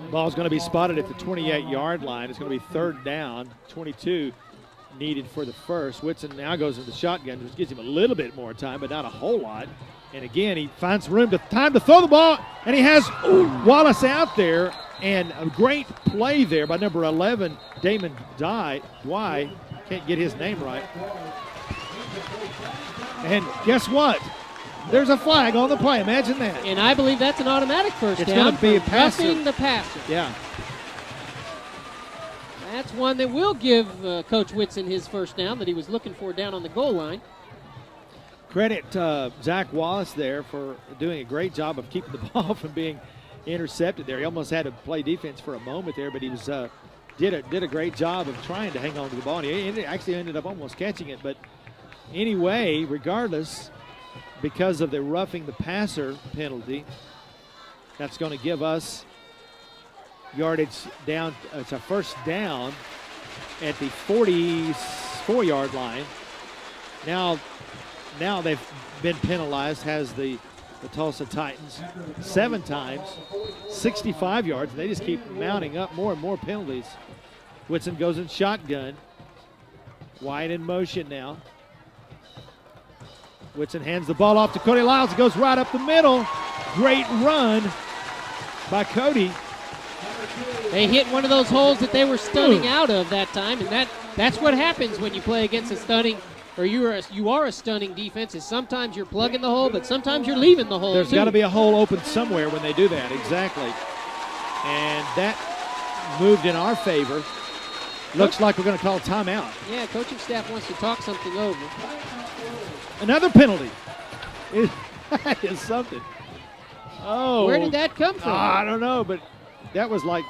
Ball's going to be spotted at the 28-yard line. It's going to be third down, 22 needed for the first. Whitson now goes into the shotgun, which gives him a little bit more time, but not a whole lot. And again, he finds time to throw the ball, and he has Wallace out there, and a great play there by number 11, Damon Dye. Can't get his name right. And guess what? There's a flag on the play. Imagine that. And I believe that's an automatic first It's down. going to be a for passer. roughing the passer. Yeah. That's one that will give Coach Whitson his first down that he was looking for down on the goal line. Credit Zach Wallace there for doing a great job of keeping the ball from being intercepted there. He almost had to play defense for a moment there, but he was did a great job of trying to hang on to the ball. And he actually ended up almost catching it. But anyway, regardless, because of the roughing the passer penalty, that's going to give us yardage down. It's a first down at the 44-yard line. Now they've been penalized, has the Tulsa Titans 7 times, 65 yards. They just keep mounting up more and more penalties. Whitson goes in shotgun. Wide in motion now. Whitson hands the ball off to Cody Lyles. It goes right up the middle. Great run by Cody. They hit one of those holes that they were stunning out of that time, and that's what happens when you play against a stunning, or you are a stunning defense. Is sometimes you're plugging the hole, but sometimes you're leaving the hole. There's got to be a hole open somewhere when they do that. Exactly. And that moved in our favor. Looks like we're going to call timeout. Yeah, coaching staff wants to talk something over. Another penalty. That is something. Oh. Where did that come from? I don't know, but that was like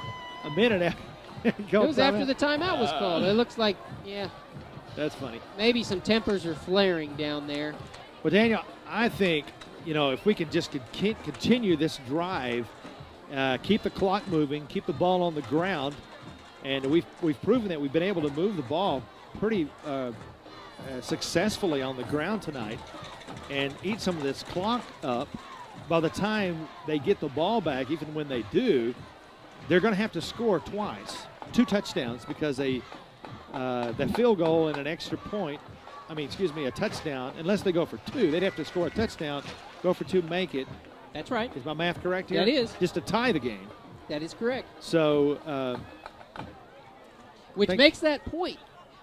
a minute after. It was after the timeout was called. It looks like, yeah. That's funny. Maybe some tempers are flaring down there. Well, Daniel, I think, if we can just continue this drive, keep the clock moving, keep the ball on the ground, and we've proven that we've been able to move the ball pretty successfully on the ground tonight and eat some of this clock up. By the time they get the ball back, even when they do, they're going to have to score twice, 2 touchdowns, because the field goal and an extra point, a touchdown, unless they go for 2, they'd have to score a touchdown, go for 2, make it. That's right. Is my math correct here? That is. Just to tie the game. That is correct. So, which makes that point.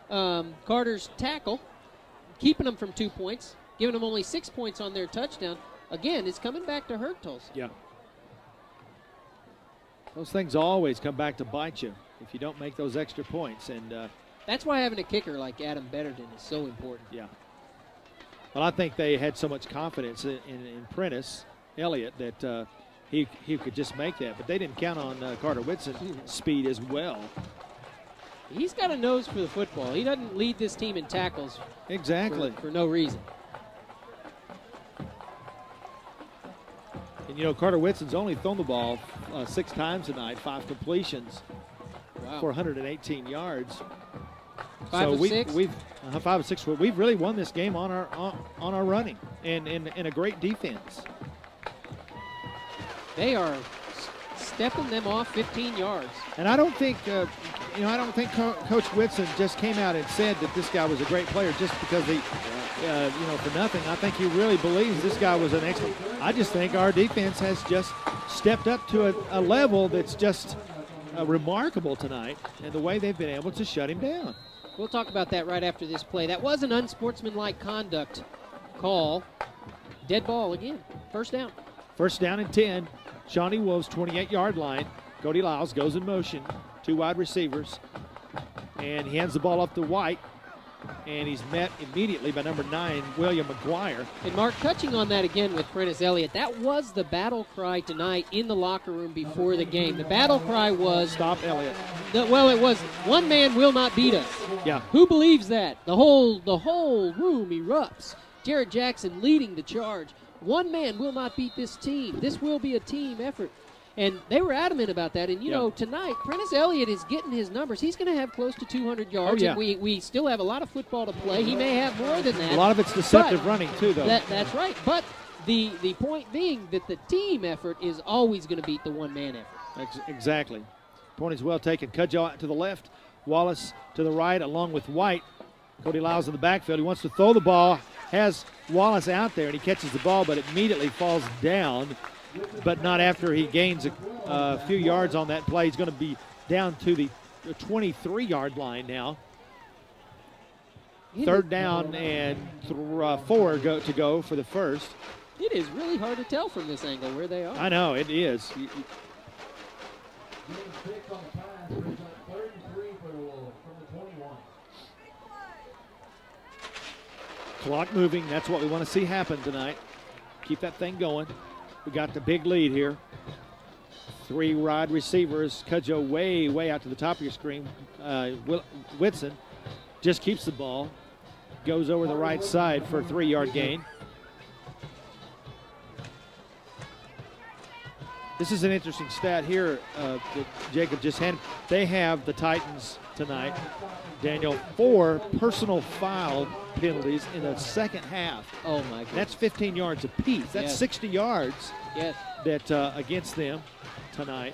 Carter's tackle, keeping them from 2 points, giving them only 6 points on their touchdown. Again, it's coming back to hurt Tulsa. Yeah. Those things always come back to bite you if you don't make those extra points. And that's why having a kicker like Adam Betterton is so important. Yeah. Well, I think they had so much confidence in Prentice Elliott that he could just make that. But they didn't count on Carter Whitson's speed as well. He's got a nose for the football. He doesn't lead this team in tackles. Exactly. For no reason. And, Carter Whitson's only thrown the ball 6 times tonight, 5 completions for 118 yards. 5 of 6? We've 5 of 6. We've really won this game on our running and a great defense. They are stepping them off 15 yards. And I don't think, Coach Whitson just came out and said that this guy was a great player just because he, for nothing. I think he really believes this guy was an excellent. I just think our defense has just stepped up to a level that's just remarkable tonight, and the way they've been able to shut him down. We'll talk about that right after this play. That was an unsportsmanlike conduct call. Dead ball again. First down. First down and 10. Shawnee Wolves 28-yard line. Cody Lyles goes in motion. 2 wide receivers. And he hands the ball off to White. And he's met immediately by number 9, William McGuire. And Mark, touching on that again with Prentice Elliott, that was the battle cry tonight in the locker room before the game. The battle cry was... Stop Elliott. It was, one man will not beat us. Yeah. Who believes that? The whole room erupts. Jared Jackson leading the charge. One man will not beat this team. This will be a team effort. And they were adamant about that. And, tonight, Prentice Elliott is getting his numbers. He's going to have close to 200 yards. Oh, yeah. And we still have a lot of football to play. He may have more than that. A lot of it's deceptive running, too, though. That's right. But the point being that the team effort is always going to beat the one-man effort. Exactly. Point is well taken. Cudjoe to the left. Wallace to the right, along with White. Cody Lyles in the backfield. He wants to throw the ball. Has Wallace out there, and he catches the ball, but immediately falls down. But not after he gains a few yards on that play. He's going to be down to the 23-yard line now. Third down and 4 to go for the first. It is really hard to tell from this angle where they are. I know, it is. Clock moving. That's what we want to see happen tonight. Keep that thing going. We got the big lead here. 3 wide receivers. Cudjoe way out to the top of your screen. Whitson just keeps the ball. Goes over the right side for a 3-yard gain. This is an interesting stat here that Jacob just handed. They have the Titans tonight, Daniel, 4 personal foul penalties in the second half. Oh, my goodness. That's 15 yards apiece. That's 60 yards that against them tonight.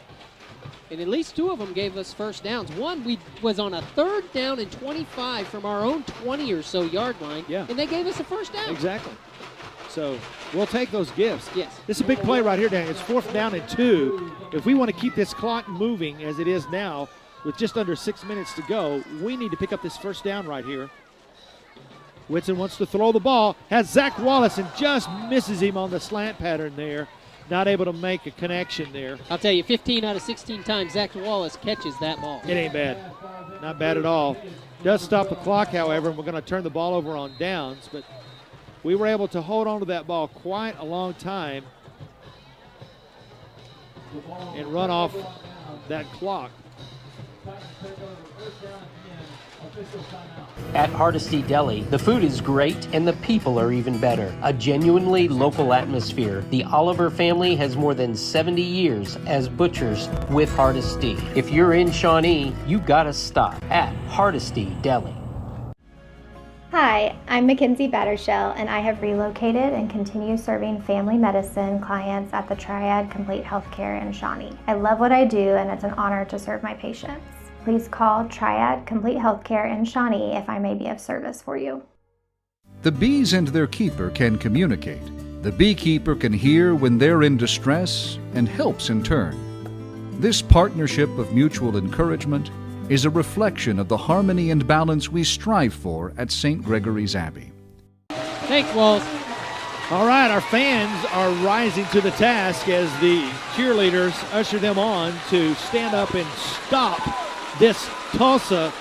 And at least 2 of them gave us first downs. One was on a 3rd down and 25 from our own 20 or so yard line, and they gave us a first down. Exactly. So we'll take those gifts. Yes. This is a big play right here, Dan. It's 4th down and 2. If we want to keep this clock moving as it is now, with just under 6 minutes to go, we need to pick up this first down right here. Whitson wants to throw the ball, has Zach Wallace and just misses him on the slant pattern there. Not able to make a connection there. I'll tell you, 15 out of 16 times Zach Wallace catches that ball. It ain't bad. Not bad at all. Does stop the clock, however, and we're going to turn the ball over on downs, but we were able to hold on to that ball quite a long time and run off that clock. At Hardesty Deli, the food is great and the people are even better. A genuinely local atmosphere. The Oliver family has more than 70 years as butchers with Hardesty. If you're in Shawnee, you gotta stop at Hardesty Deli. Hi, I'm Mackenzie Battershell, and I have relocated and continue serving family medicine clients at the Triad Complete Healthcare in Shawnee. I love what I do, and it's an honor to serve my patients. Please call Triad Complete Healthcare in Shawnee if I may be of service for you. The bees and their keeper can communicate. The beekeeper can hear when they're in distress and helps in turn. This partnership of mutual encouragement is a reflection of the harmony and balance we strive for at St. Gregory's Abbey. Thanks, Walls. All right, our fans are rising to the task as the cheerleaders usher them on to stand up and stop this Tulsa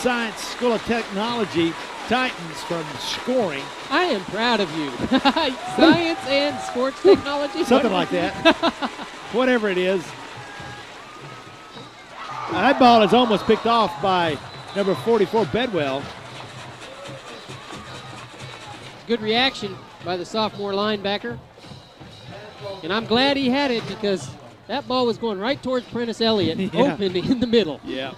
Science School of Technology Titans from scoring. I am proud of you. Science and sports technology. Something like that. Whatever it is. That ball is almost picked off by number 44, Bedwell. Good reaction by the sophomore linebacker. And I'm glad he had it because that ball was going right towards Prentice Elliott, open in the middle. Yeah.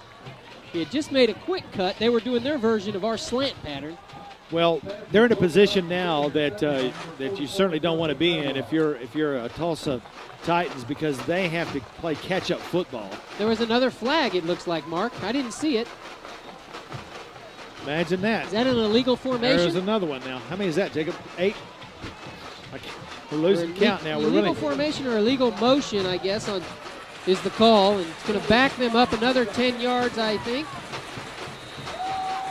He had just made a quick cut. They were doing their version of our slant pattern. Well, they're in a position now that you certainly don't want to be in if you're a Tulsa Titans, because they have to play catch-up football. There was another flag, it looks like, Mark. I didn't see it. Imagine that. Is that an illegal formation? There's another one now. How many is that, Jacob? 8? We're losing count now. Illegal formation or illegal motion, I guess, is the call, and it's going to back them up another 10 yards, I think.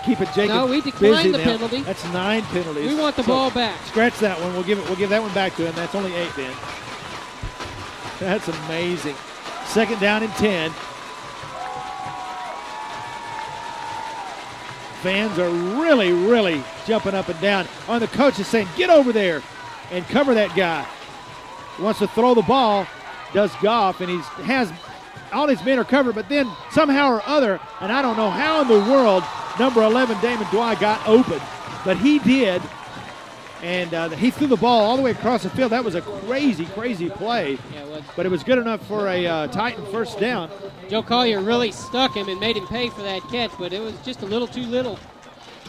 Keep it, Jacob. No, we declined the penalty. That's 9 penalties. We want the ball back. Scratch that one. We'll give that one back to him. That's only 8 then. That's amazing. 2nd down and 10. Fans are really, really jumping up and down. The coach is saying, get over there and cover that guy. He wants to throw the ball, does Goff, and has all his men are covered, but then somehow or other, and I don't know how in the world, number 11, Damon Dwight, got open, but he did, and he threw the ball all the way across the field. That was a crazy, crazy play, but it was good enough for a Titan first down. Joe Collier really stuck him and made him pay for that catch, but it was just a little too little.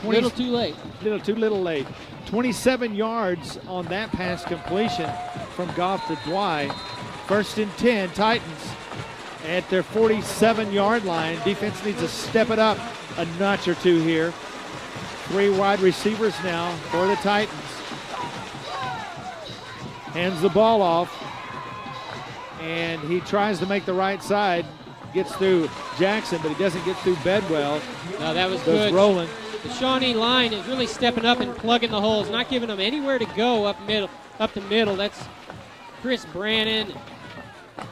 Little too late. Little too little late. 27 yards on that pass completion from Goff to Dwight. 1st and 10, Titans at their 47-yard line. Defense needs to step it up a notch or two here. 3 wide receivers now for the Titans. Hands the ball off, and he tries to make the right side. Gets through Jackson, but he doesn't get through Bedwell. No, that was Goes good. rolling. The Shawnee line is really stepping up and plugging the holes, not giving them anywhere to go up the middle. That's Chris Brannon,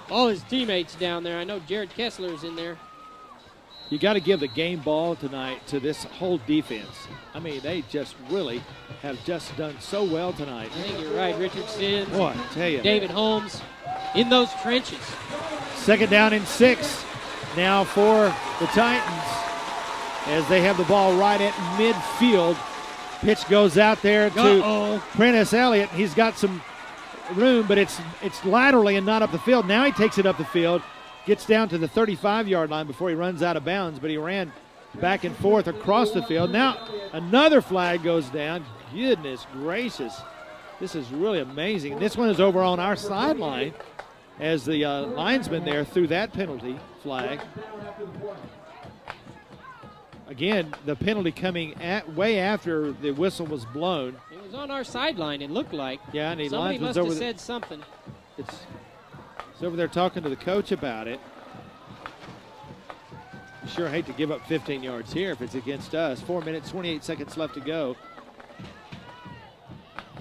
all his teammates down there. I know Jared Kessler's in there. You got to give the game ball tonight to this whole defense. I mean, they just really have just done so well tonight. I think you're right. Richardson, Boy, I tell you. David Holmes in those trenches. 2nd down and 6 now for the Titans as they have the ball right at midfield. Pitch goes out there to Prentice Elliott. He's got some room, but it's laterally and not up the field. Now he takes it up the field, gets down to the 35-yard line before he runs out of bounds, but he ran back and forth across the field. Now another flag goes down. Goodness gracious. This is really amazing. And this one is over on our sideline as the linesman there threw that penalty flag. Again, the penalty coming way after the whistle was blown. It was on our sideline, it looked like. Yeah, and somebody must have said something. It's over there talking to the coach about it. Sure hate to give up 15 yards here if it's against us. 4 minutes, 28 seconds left to go.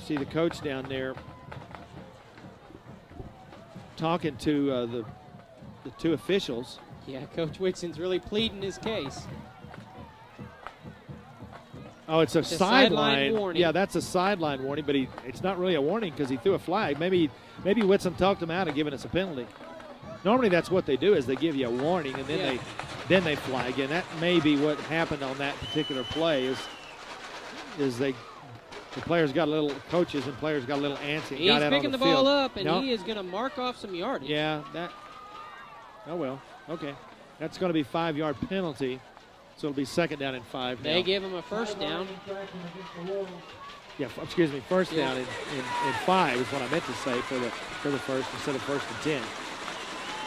See the coach down there talking to the 2 officials. Yeah, Coach Whitson's really pleading his case. Oh, it's a sideline warning. Yeah, that's a sideline warning, but it's not really a warning because he threw a flag. Maybe Whitson talked him out of giving us a penalty. Normally that's what they do, is they give you a warning and then they flag. And that may be what happened on that particular play is the players got a little, coaches and players got a little antsy. He's got out picking on the ball field. up, and he is going to mark off some yardage. Yeah, oh well, okay. That's going to be 5-yard penalty. So it'll be 2nd down and 5 now. They give him a first down. Yeah, excuse me, first down and 5 is what I meant to say for the first instead of 1st and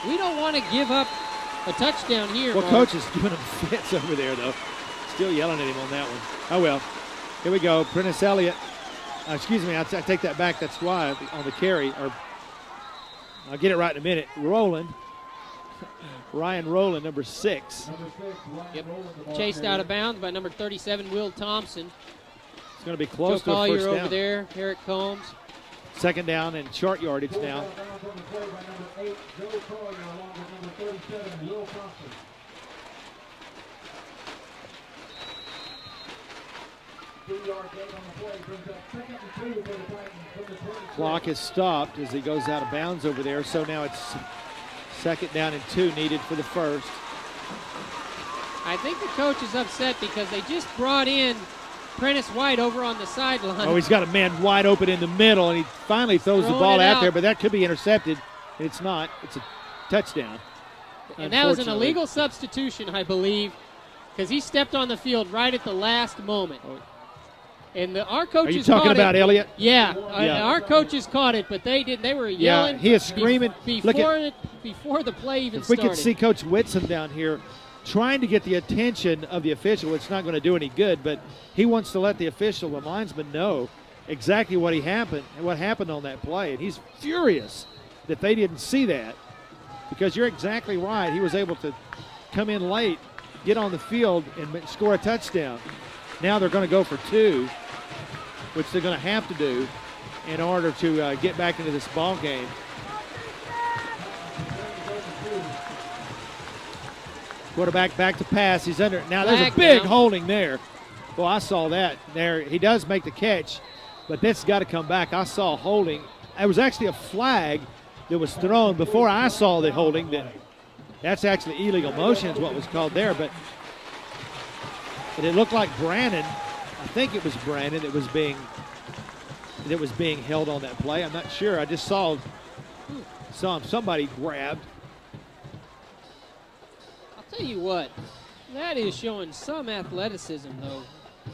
10. We don't want to give up a touchdown here. Well, Coach is giving him fits over there, though. Still yelling at him on that one. Oh, well. Here we go. Prentice Elliott. Excuse me, I take that back. That's why on the carry. I'll get it right in a minute. Ryan Rowland, number 6. Yep. Chased out of bounds by number 37, Will Thompson. It's going to be close Joe to a first Collier down. over there, Eric Combs. 2nd down and short yardage now. Clock is stopped as he goes out of bounds over there, so now it's 2nd down and 2 needed for the first. I think the coach is upset because they just brought in Prentice White over on the sideline. Oh, he's got a man wide open in the middle, and he finally throws the ball out there, but that could be intercepted. It's not. It's a touchdown. And that was an illegal substitution, I believe, because he stepped on the field right at the last moment. And our coaches Are you talking about Elliott? Yeah, our coaches caught it, but they didn't. They were yelling. Yeah, he is screaming. Before the play even started. If we could see Coach Whitson down here trying to get the attention of the official, it's not going to do any good, but he wants to let the official, the linesman, know exactly what happened on that play. And he's furious that they didn't see that, because you're exactly right. He was able to come in late, get on the field, and score a touchdown. Now they're going to go for 2, which they're going to have to do in order to get back into this ball game. Quarterback back to pass. He's under. Now there's a big holding there. Well, I saw that there. He does make the catch, but this has got to come back. I saw holding. It was actually a flag that was thrown before I saw the holding. That's actually illegal motion is what was called there, but it looked like Brandon. I think it was Brandon that was being held on that play. I'm not sure. I just saw him. Somebody grabbed. I'll tell you what, that is showing some athleticism, though.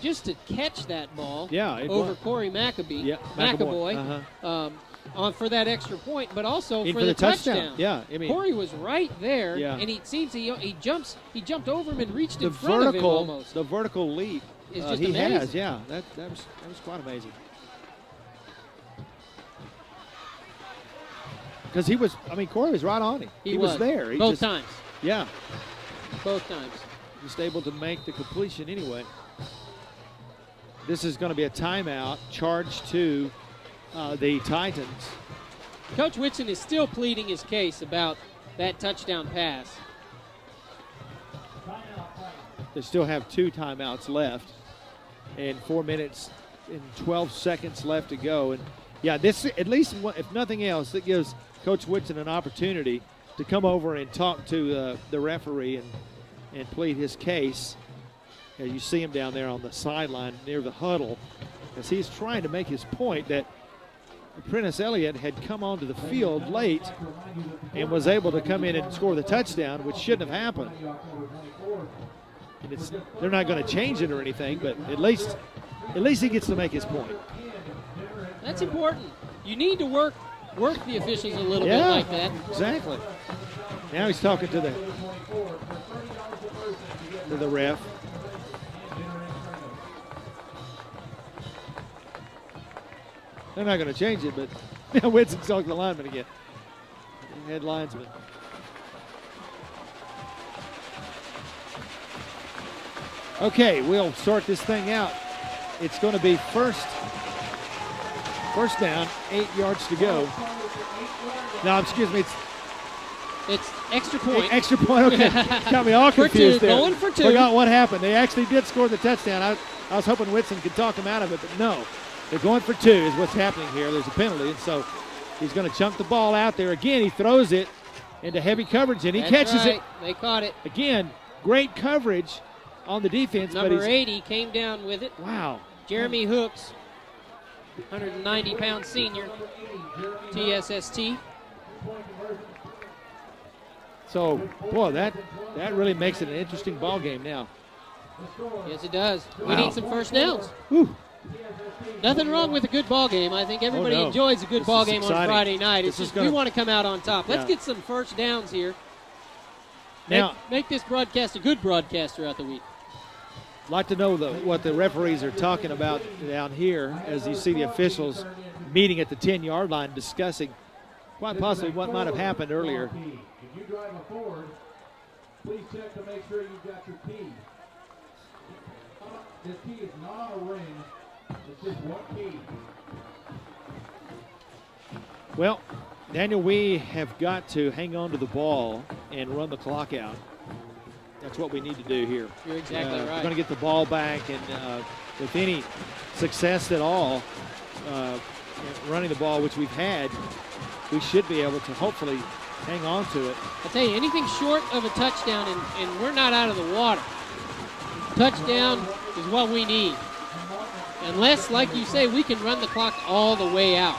Just to catch that ball over Corey McAboy for that extra point, but also for the touchdown. Yeah, I mean, Corey was right there, and it seems he jumped over him and reached in front of him almost. The vertical leap is just he amazing. has, that was quite amazing. Because Corey was right on him. He was there. Both times. Yeah. Both times. Just able to make the completion anyway. This is going to be a timeout charged to the Titans. Coach Whitson is still pleading his case about that touchdown pass. They still have 2 timeouts left and 4 minutes and 12 seconds left to go. And this, at least if nothing else, that gives Coach Whitson an opportunity to come over and talk to the referee and plead his case. You see him down there on the sideline near the huddle as he's trying to make his point that Prentice Elliott had come onto the field late and was able to come in and score the touchdown, which shouldn't have happened. And they're not going to change it or anything, but at least he gets to make his point. That's important. You need to work the officials a little bit like that. Exactly. Now he's talking to the ref. They're not going to change it, but now Whitson's talking to the lineman again. Head linesman. Okay, we'll sort this thing out. It's going to be first down, 8 yards to go. No, excuse me. It's extra point. Extra point, okay. Got me all confused there. Going for 2. Forgot what happened. They actually did score the touchdown. I was hoping Whitson could talk him out of it, but no. They're going for 2 is what's happening here. There's a penalty, and so he's going to chunk the ball out there. Again, he throws it into heavy coverage, and he catches it. They caught it. Again, great coverage on the defense. Number 80 came down with it. Wow. Jeremy Hooks, 190-pound senior, TSST. So, boy, that really makes it an interesting ball game now. Yes, it does. We need some first downs. Whew. Nothing wrong with a good ball game. I think everybody enjoys a good ball game on Friday night. It's just we want to come out on top. Let's get some first downs here. Now, make this broadcast a good broadcast throughout the week. I'd like to know what the referees are talking about down here as you see the officials meeting at the 10-yard line discussing quite possibly what might have happened earlier. If you drive a Ford, please check to make sure you've got your key. This key is not on a ring. It's just one key. Well, Daniel, we have got to hang on to the ball and run the clock out. That's what we need to do here. You're exactly right. We're going to get the ball back, and with any success at all, running the ball, which we've had, we should be able to hopefully hang on to it. I tell you, anything short of a touchdown, and we're not out of the water. Touchdown is what we need. Unless, like you say, we can run the clock all the way out.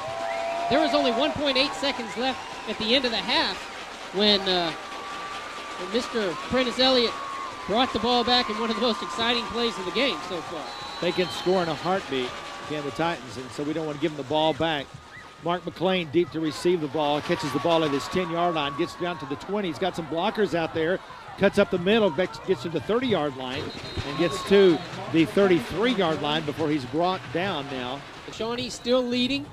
There was only 1.8 seconds left at the end of the half when Mr. Prentice Elliott brought the ball back in one of the most exciting plays of the game so far. They can score in a heartbeat, again, the Titans, and so we don't want to give them the ball back. Mark McLean deep to receive the ball, catches the ball at his 10-yard line, gets down to the 20. He's got some blockers out there, cuts up the middle, gets to the 30-yard line, and gets to the 33-yard line before he's brought down now. Shawnee still leading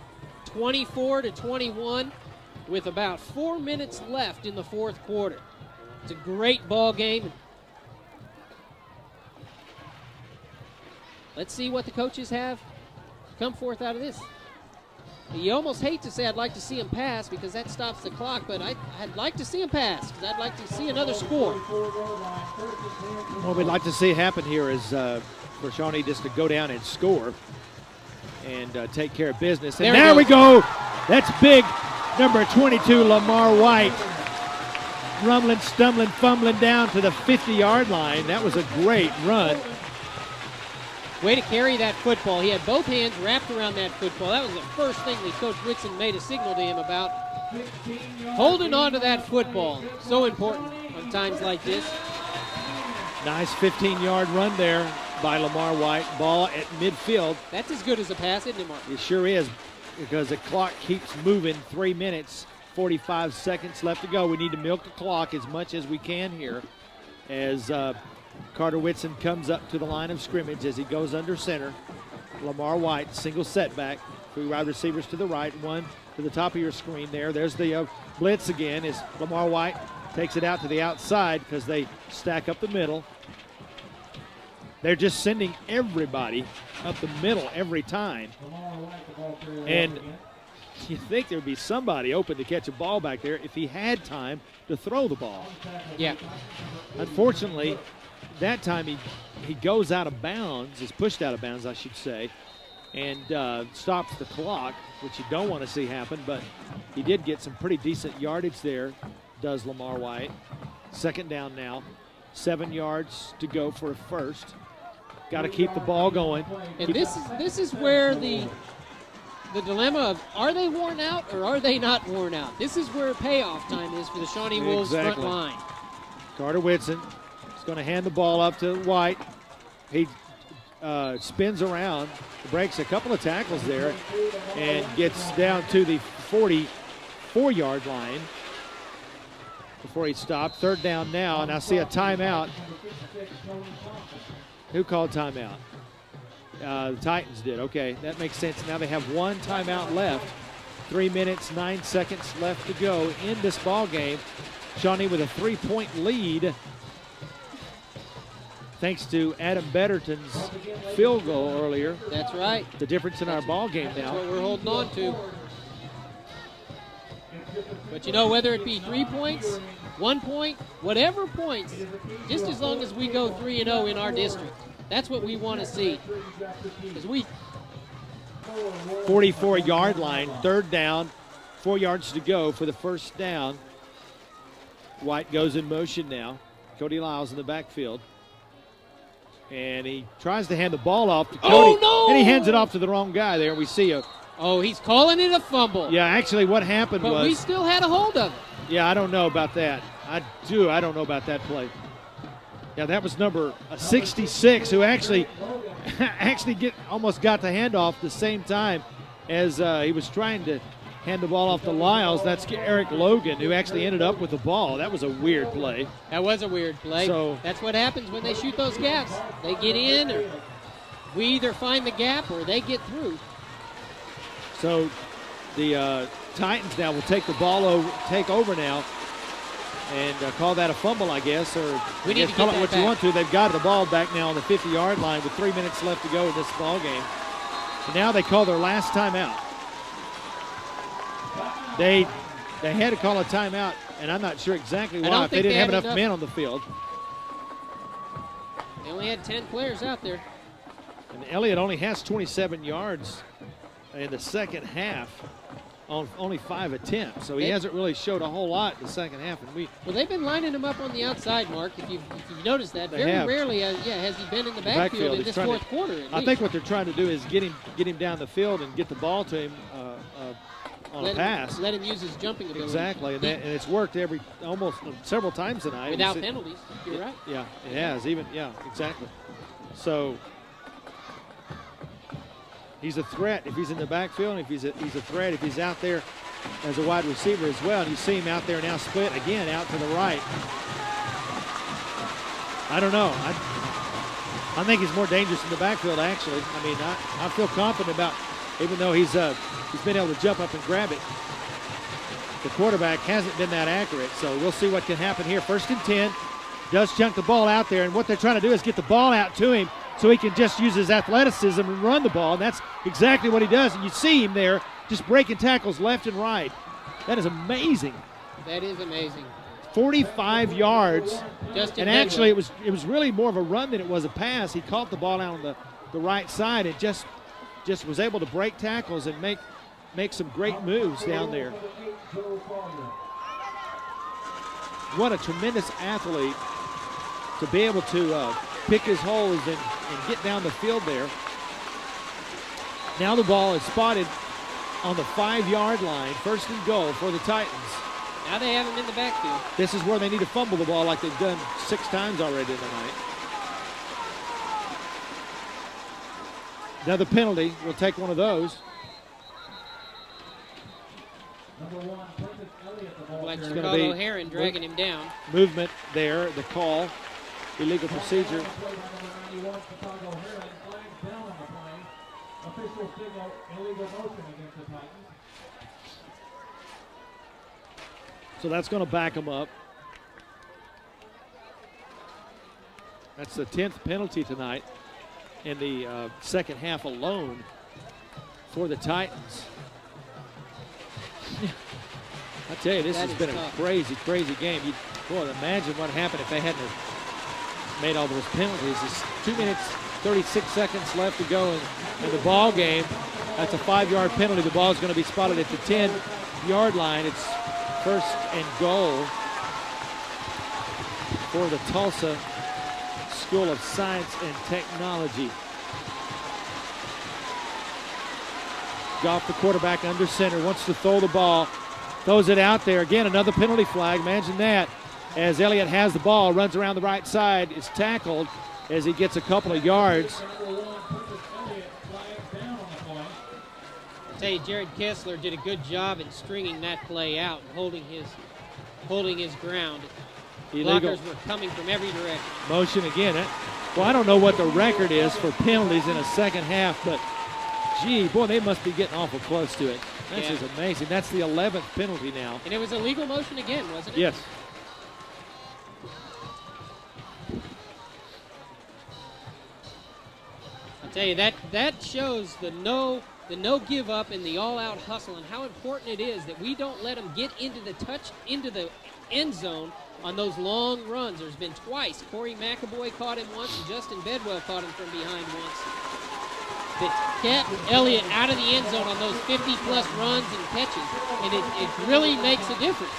24-21 with about 4 minutes left in the fourth quarter. It's a great ball game. Let's see what the coaches have come forth out of this. You almost hate to say I'd like to see him pass because that stops the clock, but I'd like to see him pass because I'd like to see another score. What we'd like to see happen here is for Shawnee just to go down and score and take care of business. And there we go. That's big. Number 22, Lamar White. Rumbling, stumbling, fumbling down to the 50-yard line. That was a great run. Way to carry that football. He had both hands wrapped around that football. That was the first thing that Coach Whitson made a signal to him about. Holding on to that football. So important on times like this. Nice 15-yard run there by Lamar White. Ball at midfield. That's as good as a pass, isn't it, Mark? It sure is, because the clock keeps moving. 3 minutes, 45 seconds left to go. We need to milk the clock as much as we can here as Carter Whitson comes up to the line of scrimmage as he goes under center. Lamar White, single setback. 3 wide receivers to the right, 1 to the top of your screen there. There's the blitz again as Lamar White takes it out to the outside because they stack up the middle. They're just sending everybody up the middle every time. And you think there would be somebody open to catch a ball back there if he had time to throw the ball. Yeah. Unfortunately, that time he goes out of bounds, is pushed out of bounds, I should say, and stops the clock, which you don't want to see happen, but he did get some pretty decent yardage there, does Lamar White. Second down now, 7 yards to go for a first. Got to keep the ball going. And this is where the dilemma of are they worn out or are they not worn out? This is where payoff time is for the Shawnee Wolves front line. Carter Whitson is going to hand the ball up to White. He spins around, breaks a couple of tackles there, and gets down to the 44-yard line before he stopped. Third down now, and I see a timeout. Who called timeout? The Titans did. Okay, that makes sense. Now they have 1 timeout left. 3 minutes, 9 seconds left to go in this ball game. Shawnee with a 3-point lead thanks to Adam Betterton's field goal earlier. That's right. The difference in our ball game now. That's what we're holding on to. But you know, whether it be 3 points, 1 point, whatever points, just as long as we go 3-0 in our district, that's what we want to see. 44-yard line, third down, 4 yards to go for the first down. White goes in motion now. Cody Lyles in the backfield. And he tries to hand the ball off to Cody. Oh, no! And he hands it off to the wrong guy there. We see he's calling it a fumble. Yeah, actually what happened was. But we still had a hold of it. Yeah, I don't know about that. I don't know about that play. Yeah, that was number 66 who actually almost got the handoff the same time as he was trying to hand the ball off to Lyles. That's Eric Logan who actually ended up with the ball. That was a weird play. That was a weird play. So that's what happens when they shoot those gaps. They get in, or we either find the gap or they get through. So the Titans now will take the ball over now and call that a fumble, I guess, or we need to call get it what back. you want to. They've got the ball back now on the 50-yard line with 3 minutes left to go in this ball game. And now they call their last timeout. They had to call a timeout, and I'm not sure exactly why. If they didn't have enough men on the field. They only had 10 players out there. And Elliott only has 27 yards in the second half on only 5 attempts. So he hasn't really showed a whole lot in the second half. And well, they've been lining him up on the outside, Mark. If you've noticed that, very rarely has he been in the backfield in this fourth quarter. I think what they're trying to do is get him down the field and get the ball to him on a pass. Let him use his jumping ability. Exactly, and it's worked almost several times tonight. Without penalties, you're right. Yeah, it has. Exactly. So he's a threat if he's in the backfield, and he's a threat if he's out there as a wide receiver as well. And you see him out there now split again out to the right. I don't know. I think he's more dangerous in the backfield, actually. I mean, I feel confident about, even though he's been able to jump up and grab it, the quarterback hasn't been that accurate. So we'll see what can happen here. 1st and 10. Does chunk the ball out there, and what they're trying to do is get the ball out to him so he can just use his athleticism and run the ball, and that's exactly what he does. And you see him there just breaking tackles left and right. That is amazing. That is amazing. 45 yards. Justin and actually it was really more of a run than it was a pass. He caught the ball out on the right side and just was able to break tackles and make some great moves down there. What a tremendous athlete to be able to pick his holes and get down the field there. Now the ball is spotted on the 5-yard line, 1st and goal for the Titans. Now they have him in the backfield. This is where they need to fumble the ball like they've done 6 times already tonight. Another penalty. We'll take one of those. Like Chicago Heron dragging him down. Movement there, the call. Illegal procedure. So that's going to back them up. That's the 10th penalty tonight in the second half alone for the Titans. I tell you, this has been a crazy, crazy game. Boy, imagine what happened if they hadn't made all those penalties. It's 2 minutes, 36 seconds left to go in the ball game. That's a 5-yard penalty. The ball is going to be spotted at the 10-yard line. It's 1st and goal for the Tulsa School of Science and Technology. Goff, the quarterback, under center, wants to throw the ball. Throws it out there. Again, another penalty flag. Imagine that. As Elliott has the ball, runs around the right side, is tackled as he gets a couple of yards. I'll tell you, Jared Kessler did a good job in stringing that play out and holding his ground. Illegal. Blockers were coming from every direction. Motion again. Well, I don't know what the record is for penalties in a second half, but gee, boy, they must be getting awful close to it. This is amazing. That's the 11th penalty now. And it was a legal motion again, wasn't it? Yes. I'll tell you, that shows the no give up and the all-out hustle and how important it is that we don't let them get into the end zone on those long runs. There's been twice. Corey McAvoy caught him once, and Justin Bedwell caught him from behind once. That kept Elliott out of the end zone on those 50-plus runs and catches, and it really makes a difference.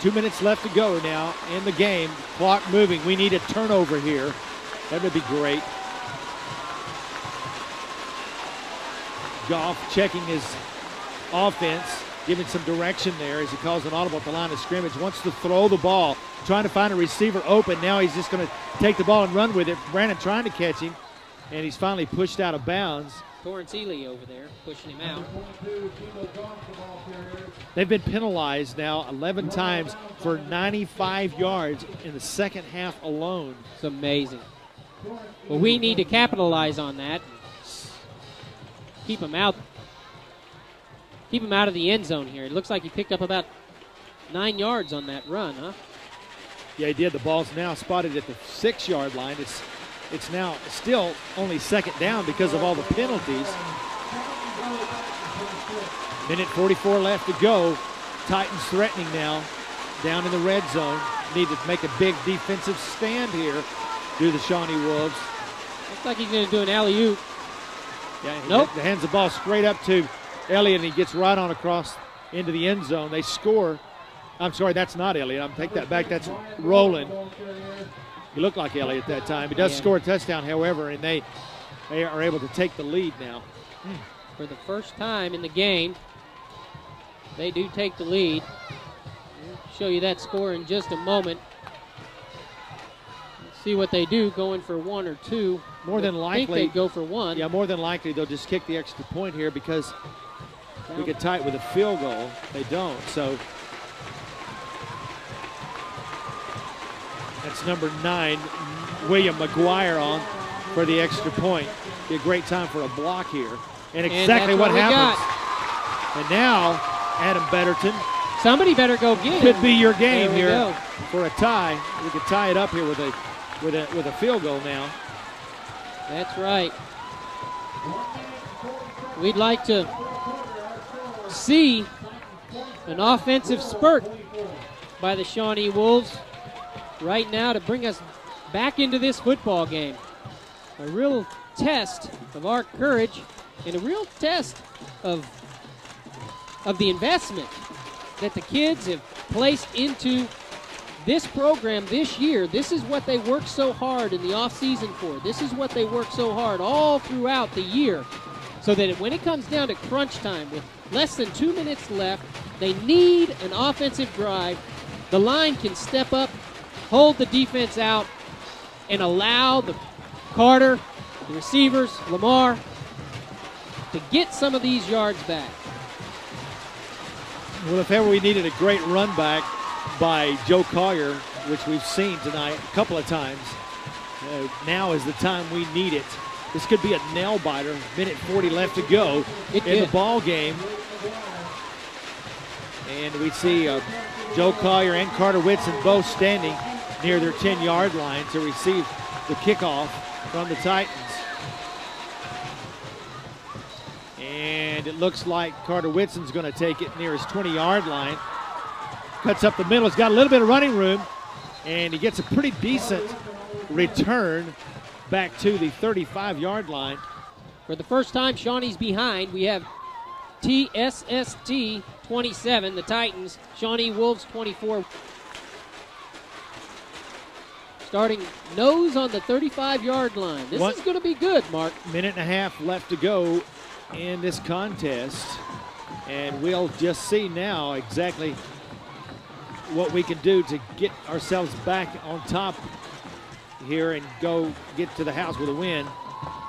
2 minutes left to go now in the game. Clock moving. We need a turnover here. That would be great. Goff checking his offense, giving some direction there as he calls an audible at the line of scrimmage. Wants to throw the ball, trying to find a receiver open. Now he's just going to take the ball and run with it. Brandon trying to catch him, and he's finally pushed out of bounds. Torrance Ely over there pushing him out. They've been penalized now 11 times for 95 yards in the second half alone. It's amazing. Well, we need to capitalize on that. Keep him out of the end zone here. It looks like he picked up about 9 yards on that run, huh? Yeah, he did. The ball's now spotted at the 6-yard line. It's now still only second down because of all the penalties. Minute 44 left to go. Titans threatening now down in the red zone. Need to make a big defensive stand here do the Shawnee Wolves. Looks like he's going to do an alley-oop. Yeah, Nope. He hands the ball straight up to Elliott, and he gets right on across into the end zone. They score. I'm sorry, that's not Elliott. I'm take that back. That's Roland. He looked like Elliott that time. He does score a touchdown, however, and they are able to take the lead now. For the first time in the game, they do take the lead. We'll show you that score in just a moment. Let's see what they do, going for one or two. More than likely, I think they go for one. Yeah, more than likely they'll just kick the extra point here because we could tie it with a field goal. They don't, so that's number 9, William McGuire on for the extra point. Be a great time for a block here. And exactly what happens. And now, Adam Betterton. Somebody better go get it. Could be your game here go. for a tie. We could tie it up here with a field goal now. That's right. We'd like to see an offensive spurt by the Shawnee Wolves right now to bring us back into this football game. A real test of our courage and a real test of the investment that the kids have placed into this program this year. This is what they worked so hard in the offseason for. This is what they worked so hard all throughout the year, so that when it comes down to crunch time with less than 2 minutes left, they need an offensive drive. The line can step up, hold the defense out, and allow the Carter, the receivers, Lamar, to get some of these yards back. Well, if ever we needed a great run back by Joe Collier, which we've seen tonight a couple of times, now is the time we need it. This could be a nail biter. Minute 40 left to go in the ball game. And we see Joe Collier and Carter Whitson both standing near their 10-yard line to receive the kickoff from the Titans. And it looks like Carter Whitson's going to take it near his 20-yard line. Cuts up the middle. He's got a little bit of running room, and he gets a pretty decent return back to the 35-yard line. For the first time, Shawnee's behind. We have SST 27, the Titans, Shawnee Wolves 24. Starting nose on the 35-yard line. This is going to be good, Mark. Minute and a half left to go in this contest, and we'll just see now exactly what we can do to get ourselves back on top here and go get to the house with a win.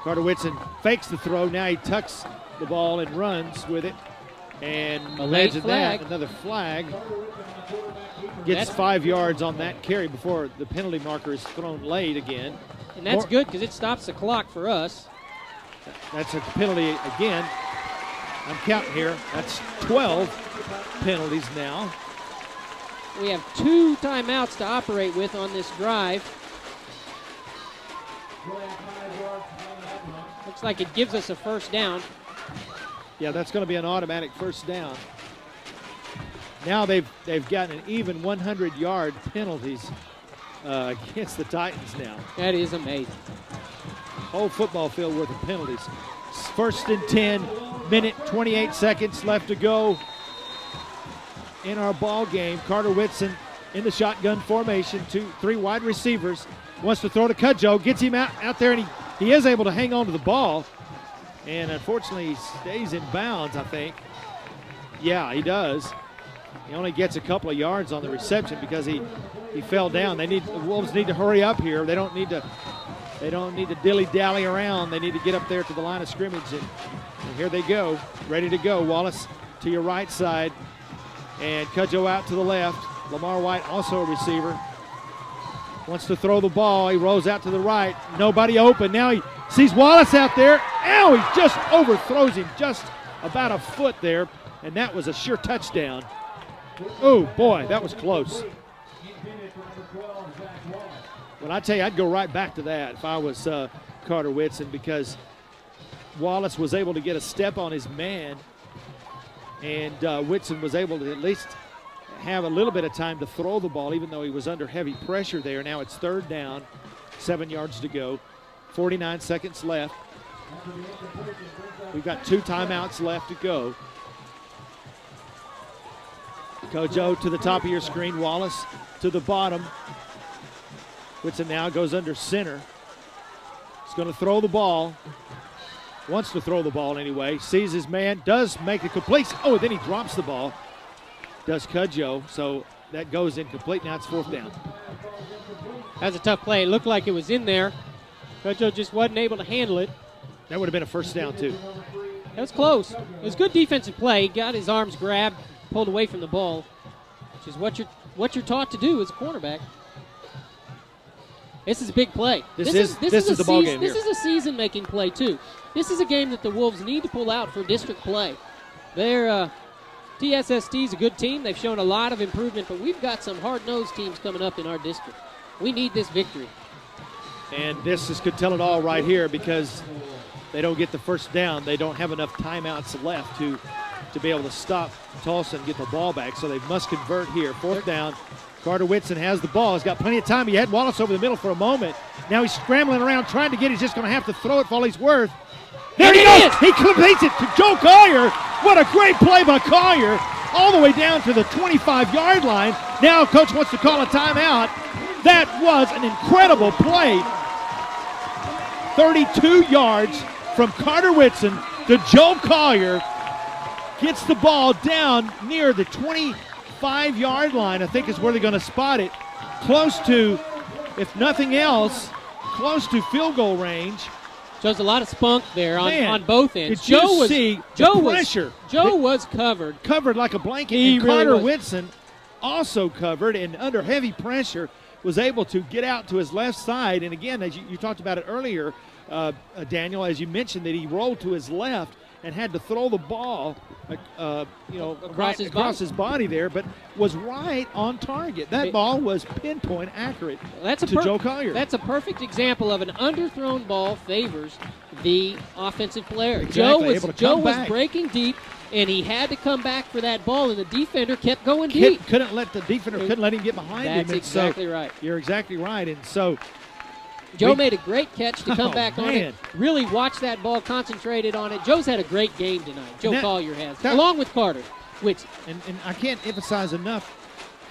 Carter Whitson fakes the throw. Now he tucks the ball and runs with it. And imagine that, another flag. Gets 5 yards on that carry before the penalty marker is thrown late again. And that's good because it stops the clock for us. That's a penalty again. I'm counting here. That's 12 penalties now. We have 2 timeouts to operate with on this drive. Looks like it gives us a first down. Yeah, that's going to be an automatic first down. Now they've gotten an even 100-yard penalties against the Titans now. That is amazing. Whole football field worth of penalties. First and 10, minute 28 seconds left to go in our ball game. Carter Whitson in the shotgun formation, 3 wide receivers. Wants to throw to Cudjoe, gets him out there, and he is able to hang on to the ball. And unfortunately, he stays in bounds, I think. Yeah, he does. He only gets a couple of yards on the reception because he fell down. The Wolves need to hurry up here. They don't need to dilly-dally around. They need to get up there to the line of scrimmage. And here they go, ready to go. Wallace to your right side, and Cudjoe out to the left. Lamar White, also a receiver, wants to throw the ball. He rolls out to the right. Nobody open. Now he sees Wallace out there. Ow, he just overthrows him just about a foot there, and that was a sure touchdown. Oh, boy, that was close. Well, I tell you, I'd go right back to that if I was Carter Whitson, because Wallace was able to get a step on his man, and Whitson was able to at least have a little bit of time to throw the ball, even though he was under heavy pressure there. Now it's third down 7 yards to go. 49 seconds left. We've got 2 timeouts left to go. Coach O to the top of your screen. Wallace to the bottom. Whitson now goes under center. He's going to throw the ball. Wants to throw the ball anyway. Sees his man. Does make a complete. Oh, then he drops the ball. Does Cudjoe. So that goes incomplete. Now it's 4th down. That's a tough play. It looked like it was in there. Cudjoe just wasn't able to handle it. That would have been a 1st down, too. That was close. It was good defensive play. He got his arms grabbed, pulled away from the ball, which is what you're taught to do as a cornerback. This is a big play. This is the ball game here. This is a season-making play, too. This is a game that the Wolves need to pull out for district play. Their TSST is a good team. They've shown a lot of improvement, but we've got some hard-nosed teams coming up in our district. We need this victory. And this could tell it all right here because they don't get the 1st down. They don't have enough timeouts left to be able to stop Tulsa and get the ball back, so they must convert here. 4th down. Carter Whitson has the ball. He's got plenty of time. He had Wallace over the middle for a moment. Now he's scrambling around trying to get it. He's just going to have to throw it for all he's worth. There he goes. He completes it to Joe Collier. What a great play by Collier. All the way down to the 25-yard line. Now coach wants to call a timeout. That was an incredible play. 32 yards from Carter Whitson to Joe Collier. Gets the ball down near the 25-yard line, I think is where they're going to spot it. Close to, if nothing else, close to field goal range. Shows a lot of spunk there on both ends. Did you see the pressure? Joe was covered. Covered like a blanket. And Carter Whitson also covered and under heavy pressure was able to get out to his left side. And again, as you talked about it earlier, Daniel, as you mentioned, that he rolled to his left and had to throw the ball across his body there, but was right on target. That ball was pinpoint accurate to Joe Collier. That's a perfect example of an underthrown ball favors the offensive player. Exactly. Joe was breaking deep, and he had to come back for that ball, and the defender kept going deep. Couldn't let him get behind him. That's exactly right. You're exactly right. And so Joe made a great catch to come back on it. Really watched that ball, concentrated on it. Joe's had a great game tonight. Joe Collier has, along with Carter Whitson. And I can't emphasize enough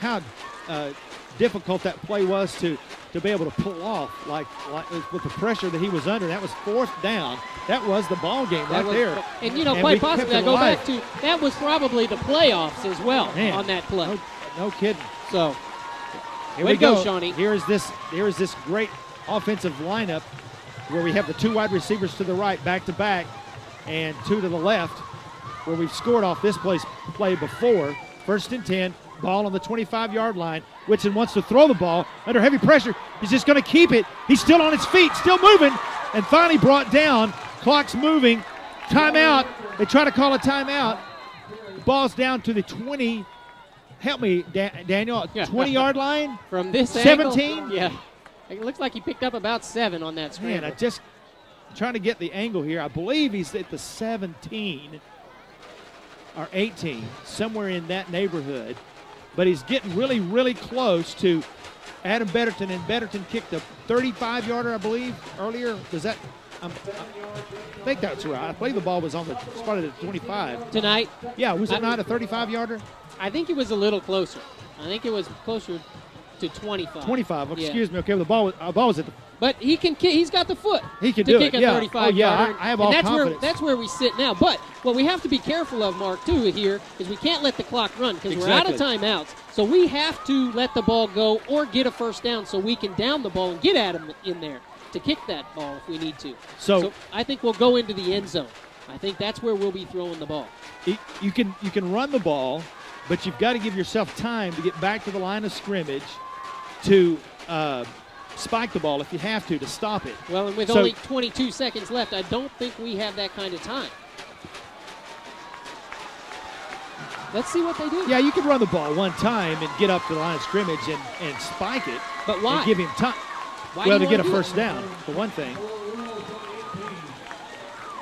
how difficult that play was to be able to pull off, like with the pressure that he was under. That was 4th down. That was the ball game there. And quite possibly, I go back to that was probably the playoffs as well on that play. No kidding. So here we go, Shawnee. Here is this great offensive lineup where we have the 2 wide receivers to the right back to back and 2 to the left where we've scored off this play before. 1st and 10, ball on the 25-yard line. Whitson wants to throw the ball under heavy pressure. He's just going to keep it. He's still on his feet, still moving, and finally brought down. Clock's moving. Timeout. They try to call a timeout. Ball's down to the 20. Help me, Daniel. 20-yard line? From this 17? Angle, yeah. It looks like he picked up about 7 on that scramble. Man, I just trying to get the angle here. I believe he's at the 17 or 18, somewhere in that neighborhood. But he's getting really, really close to Adam Betterton, and Betterton kicked a 35-yarder, I believe, earlier. Was that? I think that's right. I believe the ball was on the spotted at 25 tonight. Yeah, was it not a 35-yarder? I think it was a little closer. I think it was closer to 25. 25. Excuse me. Okay, well, the ball was at the. But he can kick. He's got the foot. He can do kick it. A 35 yarder. I have all confidence. That's where we sit now. But what we have to be careful of, Mark, too, here is we can't let the clock run because we're out of timeouts. So we have to let the ball go or get a 1st down so we can down the ball and get Adam in there to kick that ball if we need to. So I think we'll go into the end zone. I think that's where we'll be throwing the ball. You can run the ball, but you've got to give yourself time to get back to the line of scrimmage to spike the ball if you have to stop it. Well, and with only 22 seconds left, I don't think we have that kind of time. Let's see what they do. Yeah, you can run the ball one time and get up to the line of scrimmage and spike it. But why? And give him time. Well, to get a 1st down, for one thing.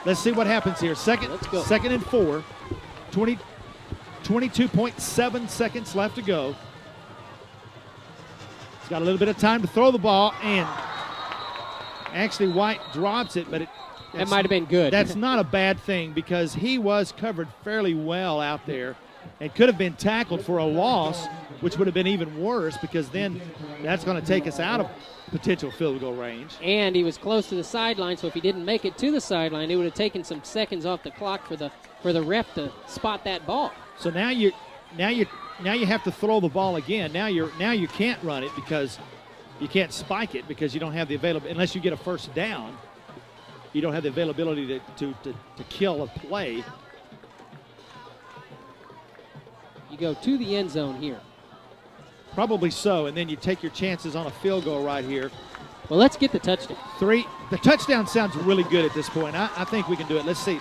Let's see what happens here. Second and 4. 22.7 seconds left to go. He's got a little bit of time to throw the ball, and Actually, White drops it, but that might have been good. That's not a bad thing because he was covered fairly well out there and could have been tackled for a loss, which would have been even worse because then that's going to take us out of potential field goal range. And he was close to the sideline, so if he didn't make it to the sideline, it would have taken some seconds off the clock for the ref to spot that ball. So now you have to throw the ball again. Now you can't run it because you can't spike it because you don't have the availability unless you get a first down. You don't have the availability to kill a play. You go to the end zone here. Probably so, and then you take your chances on a field goal right here. Well, let's get the touchdown. The touchdown sounds really good at this point. I think we can do it. Let's see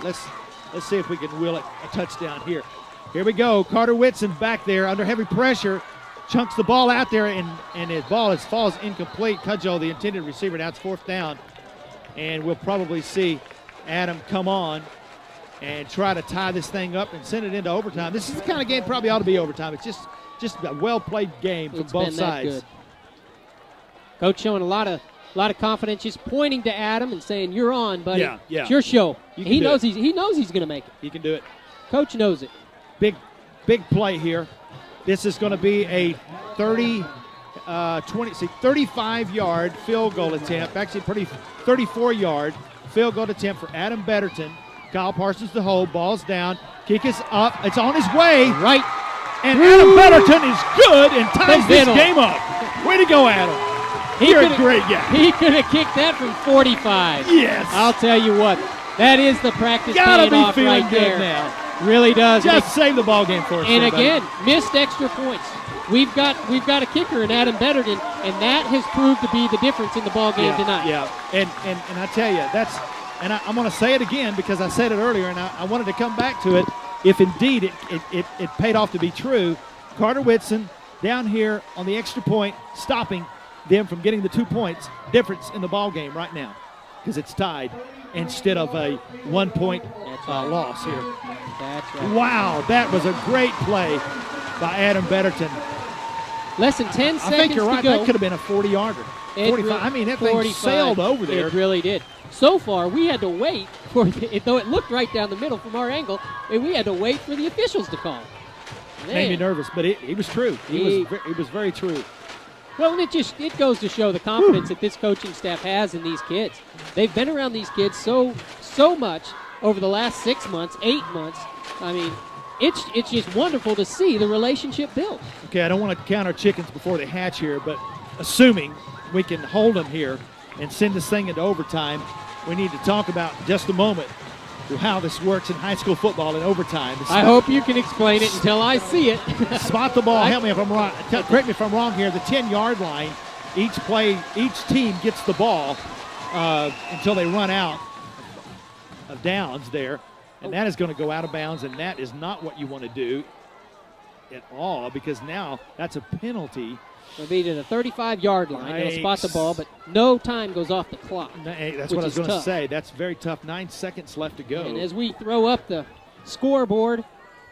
if we can wheel it a touchdown here. Here we go. Carter Whitson back there under heavy pressure. Chunks the ball out there, and his ball falls incomplete. Cudjoe, the intended receiver, now it's 4th down. And we'll probably see Adam come on and try to tie this thing up and send it into overtime. This is the kind of game probably ought to be overtime. It's just a well-played game from both sides. Good. Coach showing a lot of confidence, just pointing to Adam and saying, "You're on, buddy. Yeah. It's your show." He knows he's going to make it. He can do it. Coach knows it. Big play here. This is going to be a 35-yard field goal attempt. Actually, 34-yard field goal attempt for Adam Betterton. Kyle Parsons to hold. Ball's down. Kick is up. It's on his way. Right. And Adam Betterton is good and ties this game up. Way to go, Adam. You're a great guy. He could have kicked that from 45. Yes. I'll tell you what. That is the practice Gotta paying be off feeling right good there. now. Really does. Just save the ball game for us. And again, missed extra points. We've got a kicker in Adam Betterton, and that has proved to be the difference in the ball game tonight. Yeah, and I tell you, I'm going to say it again because I said it earlier, and I wanted to come back to it. If indeed it paid off to be true, Carter Whitson down here on the extra point, stopping them from getting the 2 points difference in the ball game right now because it's tied instead of a 1 point loss here. That's right. Wow, that was a great play by Adam Betterton. Less than 10 seconds I think you're right. to go. That could have been a 40-yarder. 45. That thing sailed over there. It really did. So far, we had to wait for it, though it looked right down the middle from our angle, and we had to wait for the officials to call. Made me nervous, but it was true. It was very true. Well, and it goes to show the confidence that this coaching staff has in these kids. They've been around these kids so much over the last 6 months, 8 months. I mean, it's just wonderful to see the relationship built. Okay, I don't want to count our chickens before they hatch here, but assuming we can hold them here and send this thing into overtime, we need to talk about in just a moment how this works in high school football in overtime. I hope you can explain it until I see it. Spot the ball. Help me if I'm wrong. Correct me if I'm wrong here. The 10-yard line, each team gets the ball until they run out of downs there. And that is going to go out of bounds, and that is not what you want to do at all because now that's a penalty. It'll be to the 35-yard line. They'll spot the ball, but no time goes off the clock. That's what I was going to say. That's very tough. 9 seconds left to go. And as we throw up the scoreboard,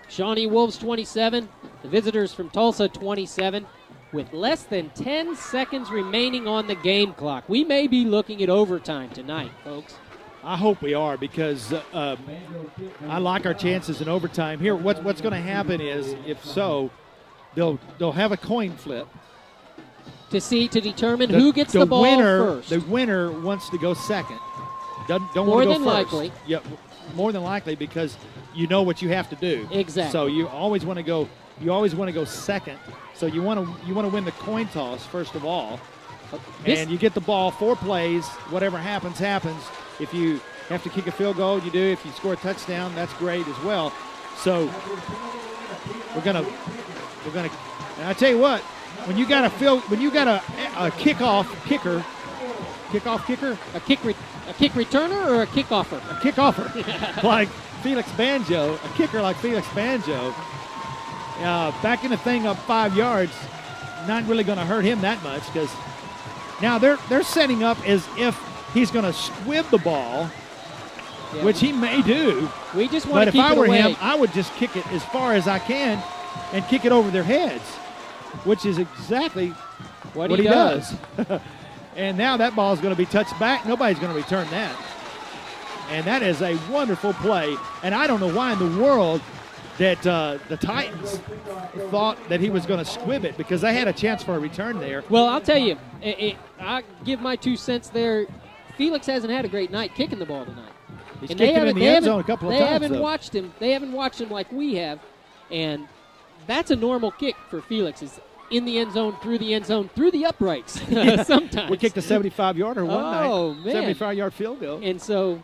Shawnee Wolves 27, the visitors from Tulsa 27, with less than 10 seconds remaining on the game clock. We may be looking at overtime tonight, folks. I hope we are because I like our chances in overtime. Here, what's going to happen is, if so, they'll have a coin flip. To determine who gets the ball first. The winner wants to go second. Don't want to go first. More than likely. Yeah, more than likely because you know what you have to do. Exactly. So you always want to go. You always want to go second. So you want to win the coin toss first of all, and you get the ball 4 plays. Whatever happens, happens. If you have to kick a field goal, you do. If you score a touchdown, that's great as well. So we're gonna. And I tell you what. When you got a kickoff kicker, a kick returner or a kickoff, like Felix Banjo, a kicker like Felix Banjo, backing the thing up 5 yards, not really going to hurt him that much because now they're setting up as if he's going to squib the ball, which he may do. We just want to keep it away. But if I were him, I would just kick it as far as I can and kick it over their heads. Which is exactly what he does. And now that ball is going to be touched back. Nobody's going to return that. And that is a wonderful play. And I don't know why in the world that the Titans thought that he was going to squib it, because they had a chance for a return there. Well, I'll tell you, I give my 2 cents there. Felix hasn't had a great night kicking the ball tonight. He's kicked him in the end zone a couple of times. They haven't watched him. They haven't watched him like we have, and that's a normal kick for Felix. Is in the end zone, through the uprights. Yeah. Sometimes we kicked a 75-yarder one night. Oh man, 75-yard field goal. And so,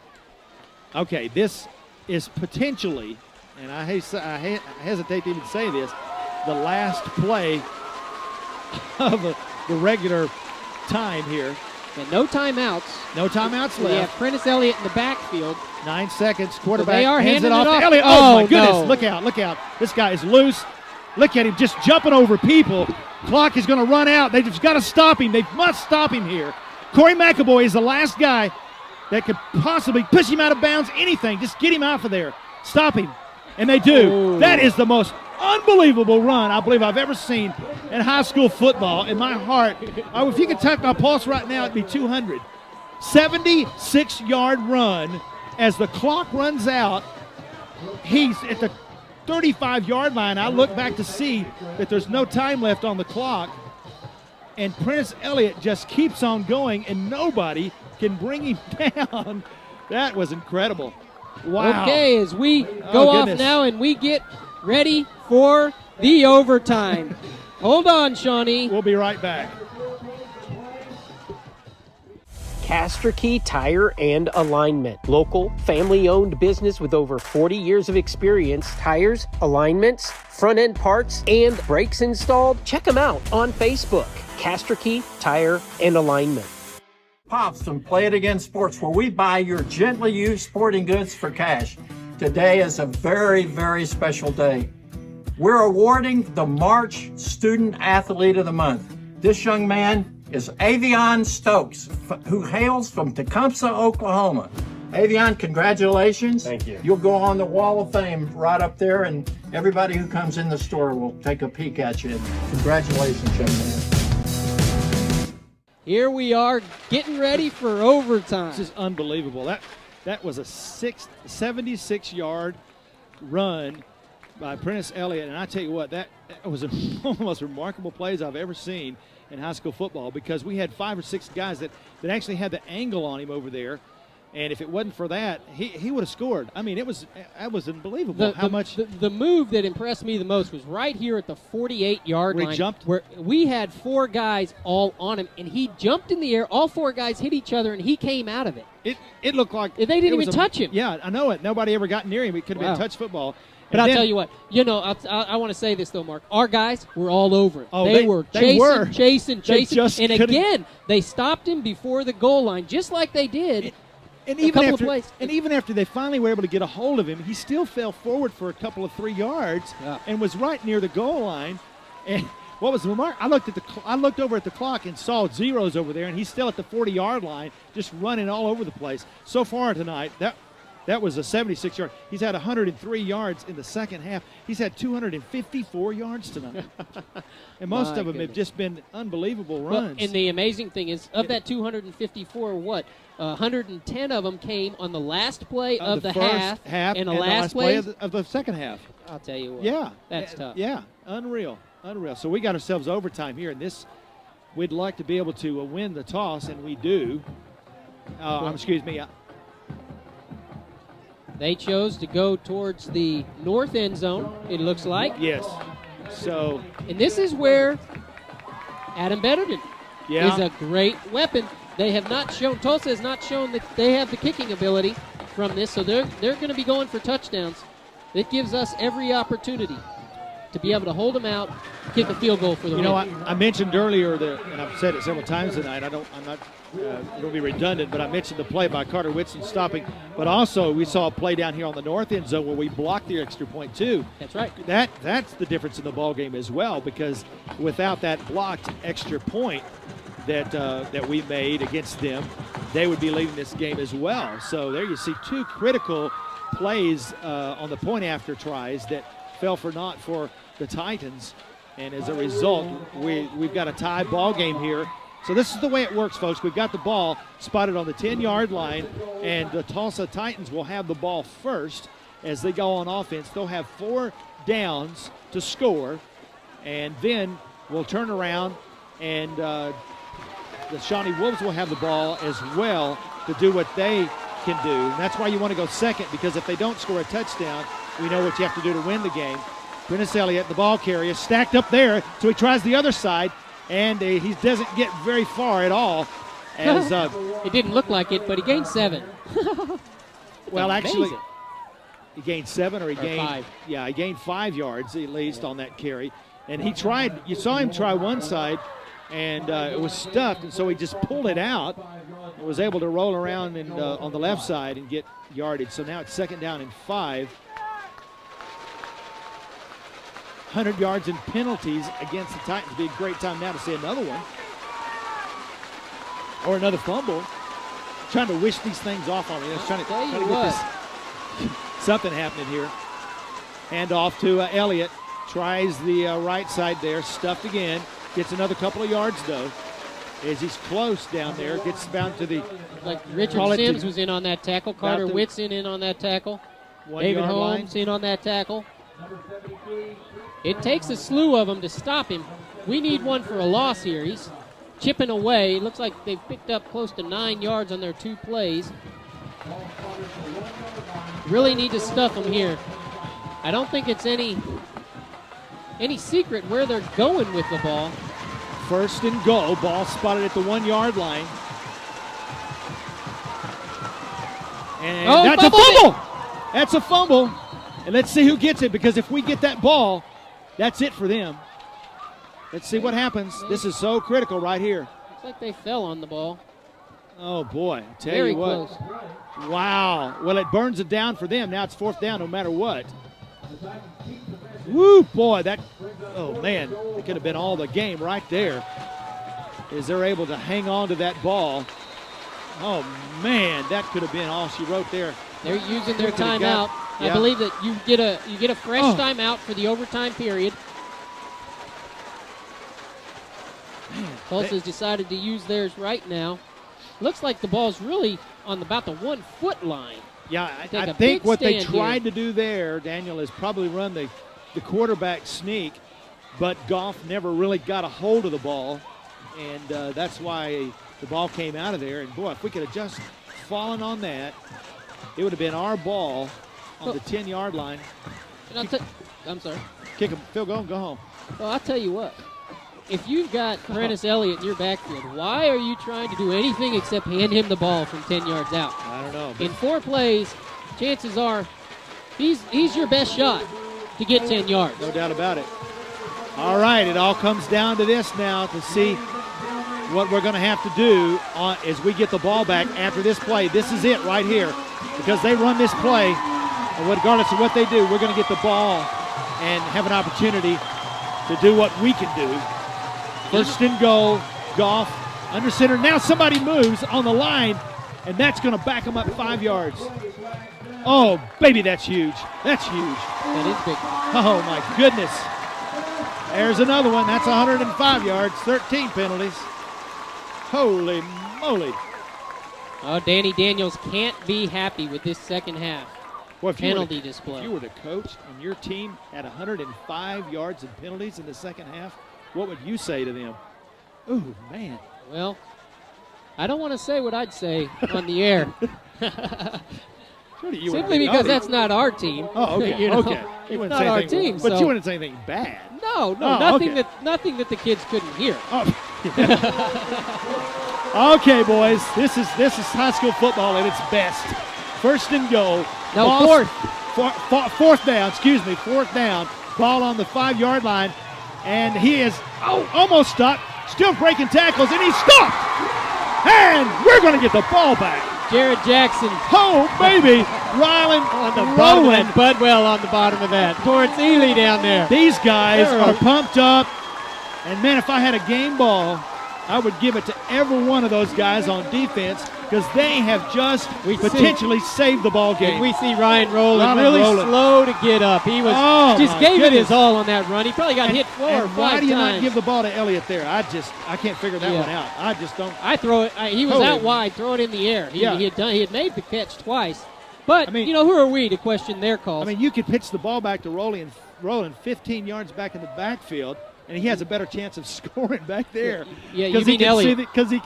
okay, this is potentially, and I hesitate to even say this, the last play of the regular time here. And no timeouts. No timeouts left. We have Prentice Elliott in the backfield. 9 seconds. Quarterback they are hands it off handing to Elliott. Oh, my goodness. No. Look out, look out. This guy is loose. Look at him just jumping over people. Clock is going to run out. They've just got to stop him. They must stop him here. Corey McAvoy is the last guy that could possibly push him out of bounds. Anything. Just get him out of there. Stop him. And they do. Ooh. That is the most unbelievable run I believe I've ever seen in high school football. In my heart, if you could tap my pulse right now, it'd be 200. 76-yard run. As the clock runs out, he's at the 35-yard line. I look back to see that there's no time left on the clock, and Prentice Elliott just keeps on going, and nobody can bring him down. That was incredible. Wow. Okay, as we go off now and we get ready for the overtime. Hold on, Shawnee. We'll be right back. Casterkey Tire and Alignment. Local, family-owned business with over 40 years of experience. Tires, alignments, front-end parts, and brakes installed. Check them out on Facebook. Casterkey Tire and Alignment. Pops from Play It Again Sports, where we buy your gently used sporting goods for cash. Today is a very, very special day. We're awarding the March Student Athlete of the Month. This young man is Avion Stokes, who hails from Tulsa, Oklahoma. Avion, congratulations. Thank you. You'll go on the Wall of Fame right up there, and everybody who comes in the store will take a peek at you. Congratulations, young man. Here we are getting ready for overtime. This is unbelievable. That was a 76-yard run by Prentice Elliott, and I tell you what, that was one of the most remarkable plays I've ever seen in high school football, because we had 5 or 6 guys that actually had the angle on him over there, and if it wasn't for that, he would have scored. I mean, that was unbelievable how much. The move that impressed me the most was right here at the 48-yard line. He jumped? Where we had 4 guys all on him, and he jumped in the air. All 4 guys hit each other, and he came out of it. It looked like they didn't even touch him. Yeah, I know it. Nobody ever got near him. It could have been touch football. But I'll tell you what, I want to say this, though, Mark. Our guys were all over it. They were chasing. And again, they stopped him before the goal line, just like they did a couple of plays. And even after they finally were able to get a hold of him, he still fell forward for a couple of 3 yards and was right near the goal line. And what was the remark? I looked over at the clock and saw zeros over there, and he's still at the 40-yard line, just running all over the place. So far tonight, that was a 76-yard. He's had 103 yards in the second half. He's had 254 yards tonight. And most of them have just been unbelievable runs. And the amazing thing is, of that 254, 110 of them came on the last play of the half and the last play of the second half. I'll tell you what. Yeah. That's tough. Yeah, unreal. So we got ourselves overtime here, and we'd like to be able to win the toss, and we do. Excuse me. They chose to go towards the north end zone, it looks like. Yes. So. And this is where Adam Betterton is a great weapon. They have not shown, Tulsa has not shown that they have the kicking ability from this, so they're going to be going for touchdowns. It gives us every opportunity to be able to hold them out, kick a field goal for the win. I mentioned earlier and I've said it several times tonight. I'm not going to be redundant, but I mentioned the play by Carter Whitson stopping. But also we saw a play down here on the north end zone where we blocked the extra point too. That's right. That's the difference in the ball game as well, because without that blocked extra point that we made against them, they would be leading this game as well. So there you see 2 critical plays on the point after tries that fell for naught for the Titans, and as a result, we've got a tie ball game here. So this is the way it works, folks. We've got the ball spotted on the 10-yard line, and the Tulsa Titans will have the ball first as they go on offense. They'll have 4 downs to score, and then we'll turn around, and the Shawnee Wolves will have the ball as well to do what they can do. And that's why you want to go second, because if they don't score a touchdown, we know what you have to do to win the game. Prentice Elliott, the ball carrier, stacked up there, so he tries the other side, and he doesn't get very far at all. As it didn't look like it, but he gained 7. Well, actually, Amazing. he gained 7 or he gained 5. Yeah, he gained 5 yards at least on that carry. And he tried, you saw him try one side, and it was stuffed, and so he just pulled it out and was able to roll around and on the left side and get yardage. So now it's 2nd down and 5. 100 yards in penalties against the Titans. It'd be a great time now to see another one. Or another fumble. Trying to wish these things off on me. I was trying to get this, something happening here. Hand off to Elliott. Tries the right side there. Stuffed again. Gets another couple of yards, though, as he's close down there. Gets bound to the... Like Richard Sims was in on that tackle. Carter Whitson in on that tackle. David Holmes in on that tackle. It takes a slew of them to stop him. We need one for a loss here. He's chipping away. It looks like they've picked up close to 9 yards on their 2 plays. Really need to stuff them here. I don't think it's any secret where they're going with the ball. 1st and goal. Ball spotted at the 1-yard line. And that's a fumble! That's a fumble. And let's see who gets it, because if we get that ball, that's it for them. Let's see what happens. This is so critical right here. Looks like they fell on the ball. Oh, boy. I tell Very you what. close. Wow. Well, it burns it down for them. Now it's 4th down no matter what. Woo, boy. Oh, man. It could have been all the game right there as they're able to hang on to that ball. Oh, man. That could have been all she wrote there. They're using their timeout. I believe that you get a fresh timeout for the overtime period. Tulsa's decided to use theirs right now. Looks like the ball's really on about the 1-foot line. Yeah, I think what they tried to do there, Daniel, is probably run the quarterback sneak, but Goff never really got a hold of the ball, and that's why the ball came out of there. And, boy, if we could have just fallen on that, it would have been our ball on the 10-yard line. I'm sorry. Kick a field goal and go home. Well, I'll tell you what. If you've got Prentice Elliott in your backfield, why are you trying to do anything except hand him the ball from 10 yards out? I don't know. In 4 plays, chances are he's your best shot to get 10 yards. No doubt about it. All right, it all comes down to this now to see what we're going to have to do as we get the ball back after this play. This is it right here, because they run this play, and regardless of what they do, we're going to get the ball and have an opportunity to do what we can do. 1st and goal, Goff under center. Now somebody moves on the line, and that's going to back them up 5 yards. Oh, baby, that's huge. That's huge. That is big. Oh, my goodness. There's another one. That's 105 yards, 13 penalties. Holy moly. Oh, Danny Daniels can't be happy with this second half. Well, penalty display. If you were the coach and your team had 105 yards in penalties in the second half, what would you say to them? Ooh, man. Well, I don't want to say what I'd say on the air. Simply because that's not our team. Oh, okay. You know? Okay. It's not our team. But you wouldn't say anything bad. No, nothing that the kids couldn't hear. Oh. Okay, boys. This is high school football at its best. 1st and goal. No, fourth down. Excuse me. 4th down. Ball on the 5-yard line, and he is almost stopped. Still breaking tackles, and he's stopped. And we're going to get the ball back. Jared Jackson. Oh, baby. Ryland on the bottom of that. Budwell on the bottom of that. Torrance Ely down there. These guys are pumped up. And, man, if I had a game ball, I would give it to every one of those guys on defense because they have just potentially saved the ball game. And we see Ryan Rowland really slow to get up. He was just gave it his all on that run. He probably got hit 4 or 5 times. Why do you not give the ball to Elliott there? I can't figure that one out. I just don't. I throw it. He was out wide. Throw it in the air. He had made the catch twice. But, who are we to question their calls? You could pitch the ball back to Rowland 15 yards back in the backfield, and he has a better chance of scoring back there. Yeah, you mean Elliott. Because he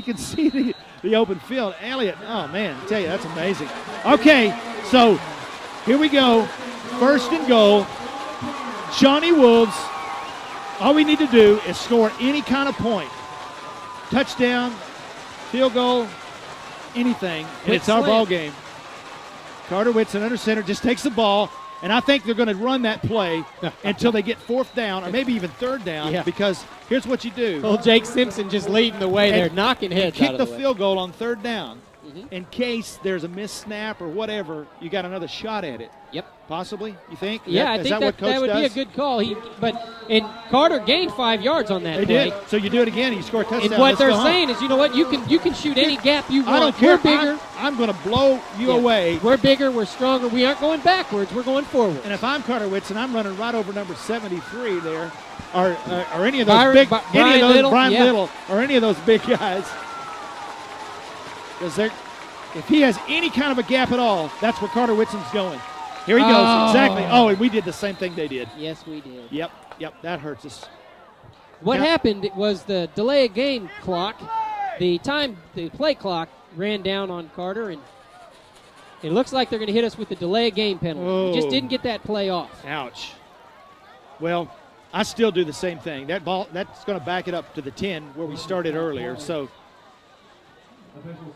can see the open field. Elliott, oh, man, I tell you, that's amazing. Okay, so here we go. 1st and goal. Shawnee Wolves, all we need to do is score any kind of point. Touchdown, field goal, anything, and it's our ball game. Carter Whitson under center just takes the ball, and I think they're going to run that play until they get 4th down or maybe even 3rd down because here's what you do. Well, Jake Simpson just leading the way there, knocking heads out of the way. Kick the field goal on 3rd down. In case there's a missed snap or whatever, you got another shot at it. Yep. Possibly, you think? Yeah, I think that would be a good call. And Carter gained 5 yards on that play. They did. So you do it again, you score a touchdown. And what they're saying is, you know what, you can shoot any gap you want. I don't care. We're bigger. I'm going to blow you away. We're bigger, we're stronger. We aren't going backwards, we're going forward. And if I'm Carter Whitson, I'm running right over number 73 there. Or any of those Brian Little, or any of those big guys. Because if he has any kind of a gap at all, that's where Carter Whitson's going. Here he goes, exactly. Oh, and we did the same thing they did. Yes, we did. Yep, that hurts us. What happened was the delay of game clock, the play clock ran down on Carter, and it looks like they're going to hit us with the delay of game penalty. We just didn't get that play off. Ouch. Well, I still do the same thing. That's going to back it up to the 10 where we started earlier, so.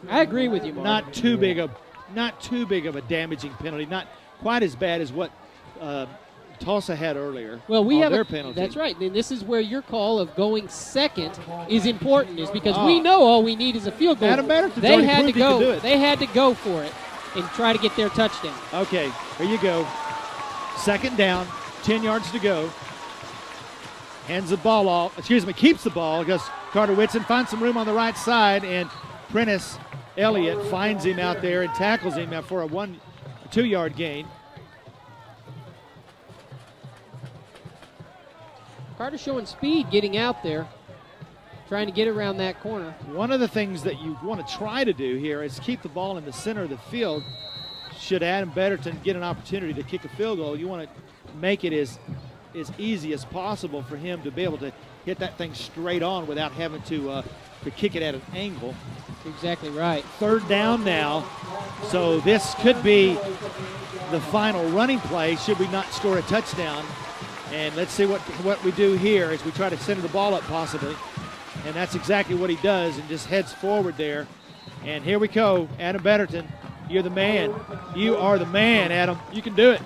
I agree with you, Mark. Not too big of a damaging penalty. Not quite as bad as what Tulsa had earlier. Well, we have their penalty. That's right. And this is where your call of going second is important, is because we know all we need is a field goal. They had to go. They had to go for it and try to get their touchdown. Okay, here you go. 2nd down, 10 yards to go. Hands the ball off. Keeps the ball because Carter Whitson finds some room on the right side, and Prentice Elliott finds him out there and tackles him for a 2-yard gain. Carter showing speed getting out there, trying to get around that corner. One of the things that you want to try to do here is keep the ball in the center of the field. Should Adam Betterton get an opportunity to kick a field goal, you want to make it as easy as possible for him to be able to hit that thing straight on without having to kick it at an angle. Exactly right. 3rd down now, so this could be the final running play should we not score a touchdown. And let's see what we do here as we try to center the ball up possibly. And that's exactly what he does and just heads forward there. And here we go, Adam Betterton. You're the man. You are the man, Adam. You can do it.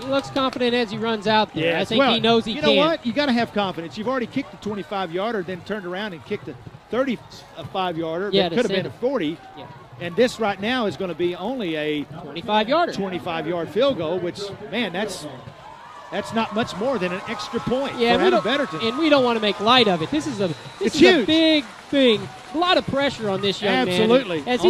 He looks confident as he runs out there. Yes. I think he knows he can. You know what? You got to have confidence. You've already kicked the 25-yarder, then turned around and kicked a 35-yarder. Yeah, that could have been a 40. Yeah. And this right now is going to be only a 25-yarder. 25-yard field goal, which, man, that's not much more than an extra point for Adam Betterton. And we don't want to make light of it. This is a big thing. A lot of pressure on this young man. Absolutely. As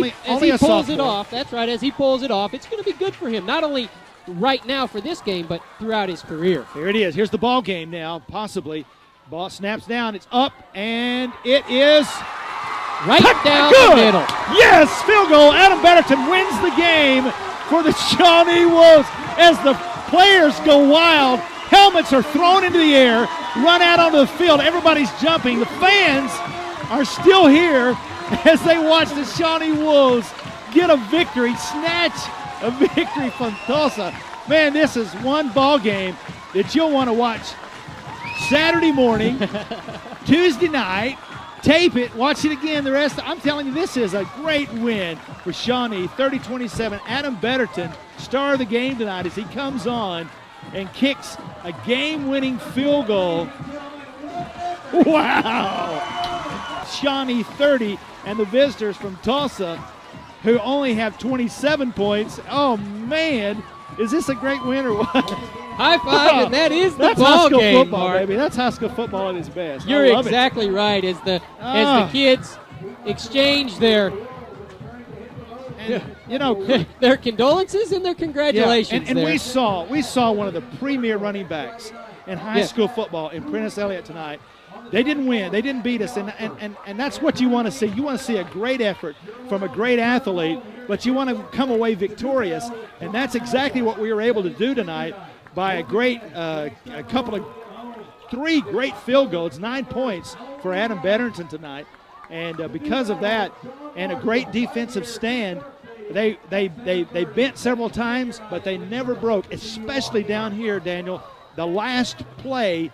he pulls it off, that's right, as he pulls it off, it's going to be good for him, not only right now for this game, but throughout his career. Here it is. Here's the ball game now, possibly. Ball snaps down. It's up, and it is right down the middle. Yes, field goal. Adam Betterton wins the game for the Shawnee Wolves as the players go wild. Helmets are thrown into the air, run out onto the field. Everybody's jumping. The fans are still here as they watch the Shawnee Wolves get a victory, snatch a victory from Tulsa. Man, this is one ball game that you'll want to watch Saturday morning, Tuesday night, tape it, watch it again the rest. I'm telling you, this is a great win for Shawnee, 30-27. Adam Betterton, star of the game tonight as he comes on and kicks a game-winning field goal. Wow! Shawnee 30 and the visitors from Tulsa, who only have 27 points. Oh, man, is this a great win or what? High five, and that is the That's ball high school game, football, Mark. baby. That's high school football at its best. You're I love exactly right. As the kids exchange their their condolences and their congratulations. And we saw one of the premier running backs in high school football in Prentice Elliott tonight. They didn't win. They didn't beat us. And that's what you want to see. You want to see a great effort from a great athlete, but you want to come away victorious. And that's exactly what we were able to do tonight by three great field goals, 9 points for Adam Betterton tonight. And because of that and a great defensive stand, they bent several times, but they never broke, especially down here, Daniel, the last play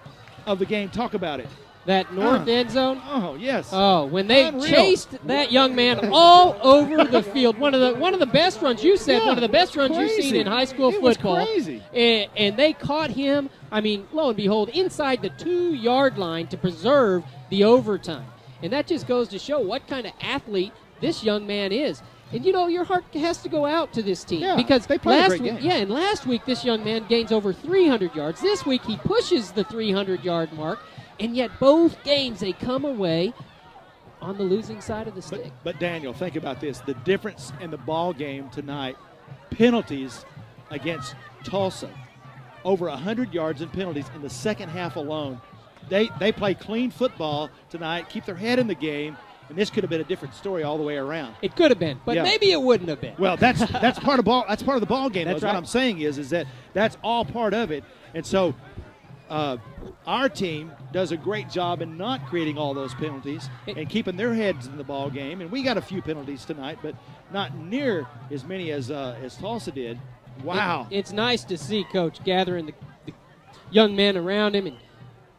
of the game. Talk about it. That north end zone. Oh, yes. Oh, when they chased that young man all over the field. One of the best runs, you said, one of the best runs you've seen in high school football. It was crazy. And they caught him, I mean, lo and behold, inside the 2-yard line to preserve the overtime. And that just goes to show what kind of athlete this young man is. And, you know, your heart has to go out to this team. Yeah, because they played a great game. Yeah, and last week this young man gains over 300 yards. This week he pushes the 300-yard mark. And yet both games they come away on the losing side of the stick. But Daniel, think about this. The difference in the ball game tonight, penalties against Tulsa. Over 100 yards in penalties in the second half alone. They play clean football tonight, keep their head in the game, and this could have been a different story all the way around. It could have been, but maybe it wouldn't have been. Well, that's part of ball. That's part of the ball game. That's right. What I'm saying is that that's all part of it. And so our team does a great job in not creating all those penalties and keeping their heads in the ball game. And we got a few penalties tonight, but not near as many as Tulsa did. Wow. It's nice to see Coach gathering the young men around him and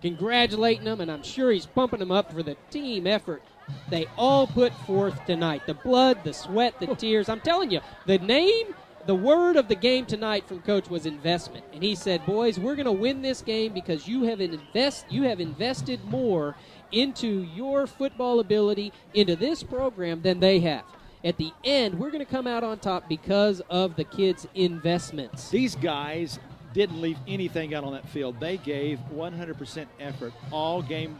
congratulating them, and I'm sure he's pumping them up for the team effort they all put forth tonight. The blood, the sweat, the tears. I'm telling you, the word of the game tonight from Coach was investment. And he said, boys, we're going to win this game because you have invested more into your football ability, into this program than they have. At the end, we're going to come out on top because of the kids' investments. These guys didn't leave anything out on that field. They gave 100% effort all game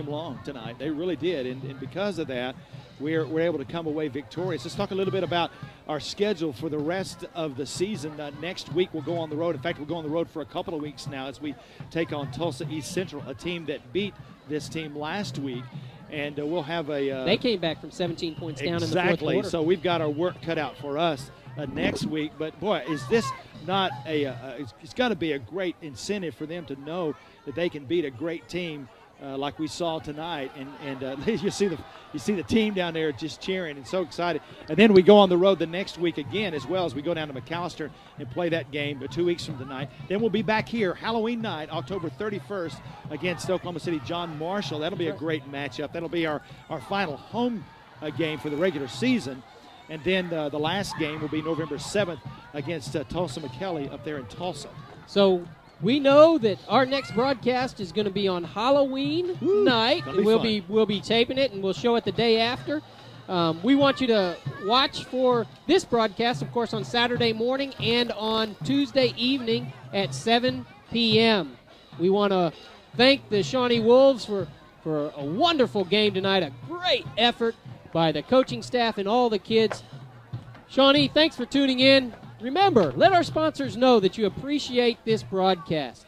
long tonight. They really did. And because of that, we're able to come away victorious. Let's talk a little bit about our schedule for the rest of the season. Next week we'll go on the road. In fact, we'll go on the road for a couple of weeks now as we take on Tulsa East Central, a team that beat this team last week. And we'll have a... they came back from 17 points down in the fourth quarter. Exactly. So we've got our work cut out for us next week. But, boy, is this not it's got to be a great incentive for them to know that they can beat a great team like we saw tonight, and you see the team down there just cheering and so excited. And then we go on the road the next week again as well as we go down to McAllister and play that game 2 weeks from tonight. Then we'll be back here Halloween night, October 31st, against Oklahoma City John Marshall. That'll be a great matchup. That'll be our final home game for the regular season. And then the last game will be November 7th against Tulsa McKelly up there in Tulsa. So we know that our next broadcast is going to be on Halloween night. We'll be taping it, and we'll show it the day after. We want you to watch for this broadcast, of course, on Saturday morning and on Tuesday evening at 7 p.m. We want to thank the Shawnee Wolves for a wonderful game tonight, a great effort by the coaching staff and all the kids. Shawnee, thanks for tuning in. Remember, let our sponsors know that you appreciate this broadcast.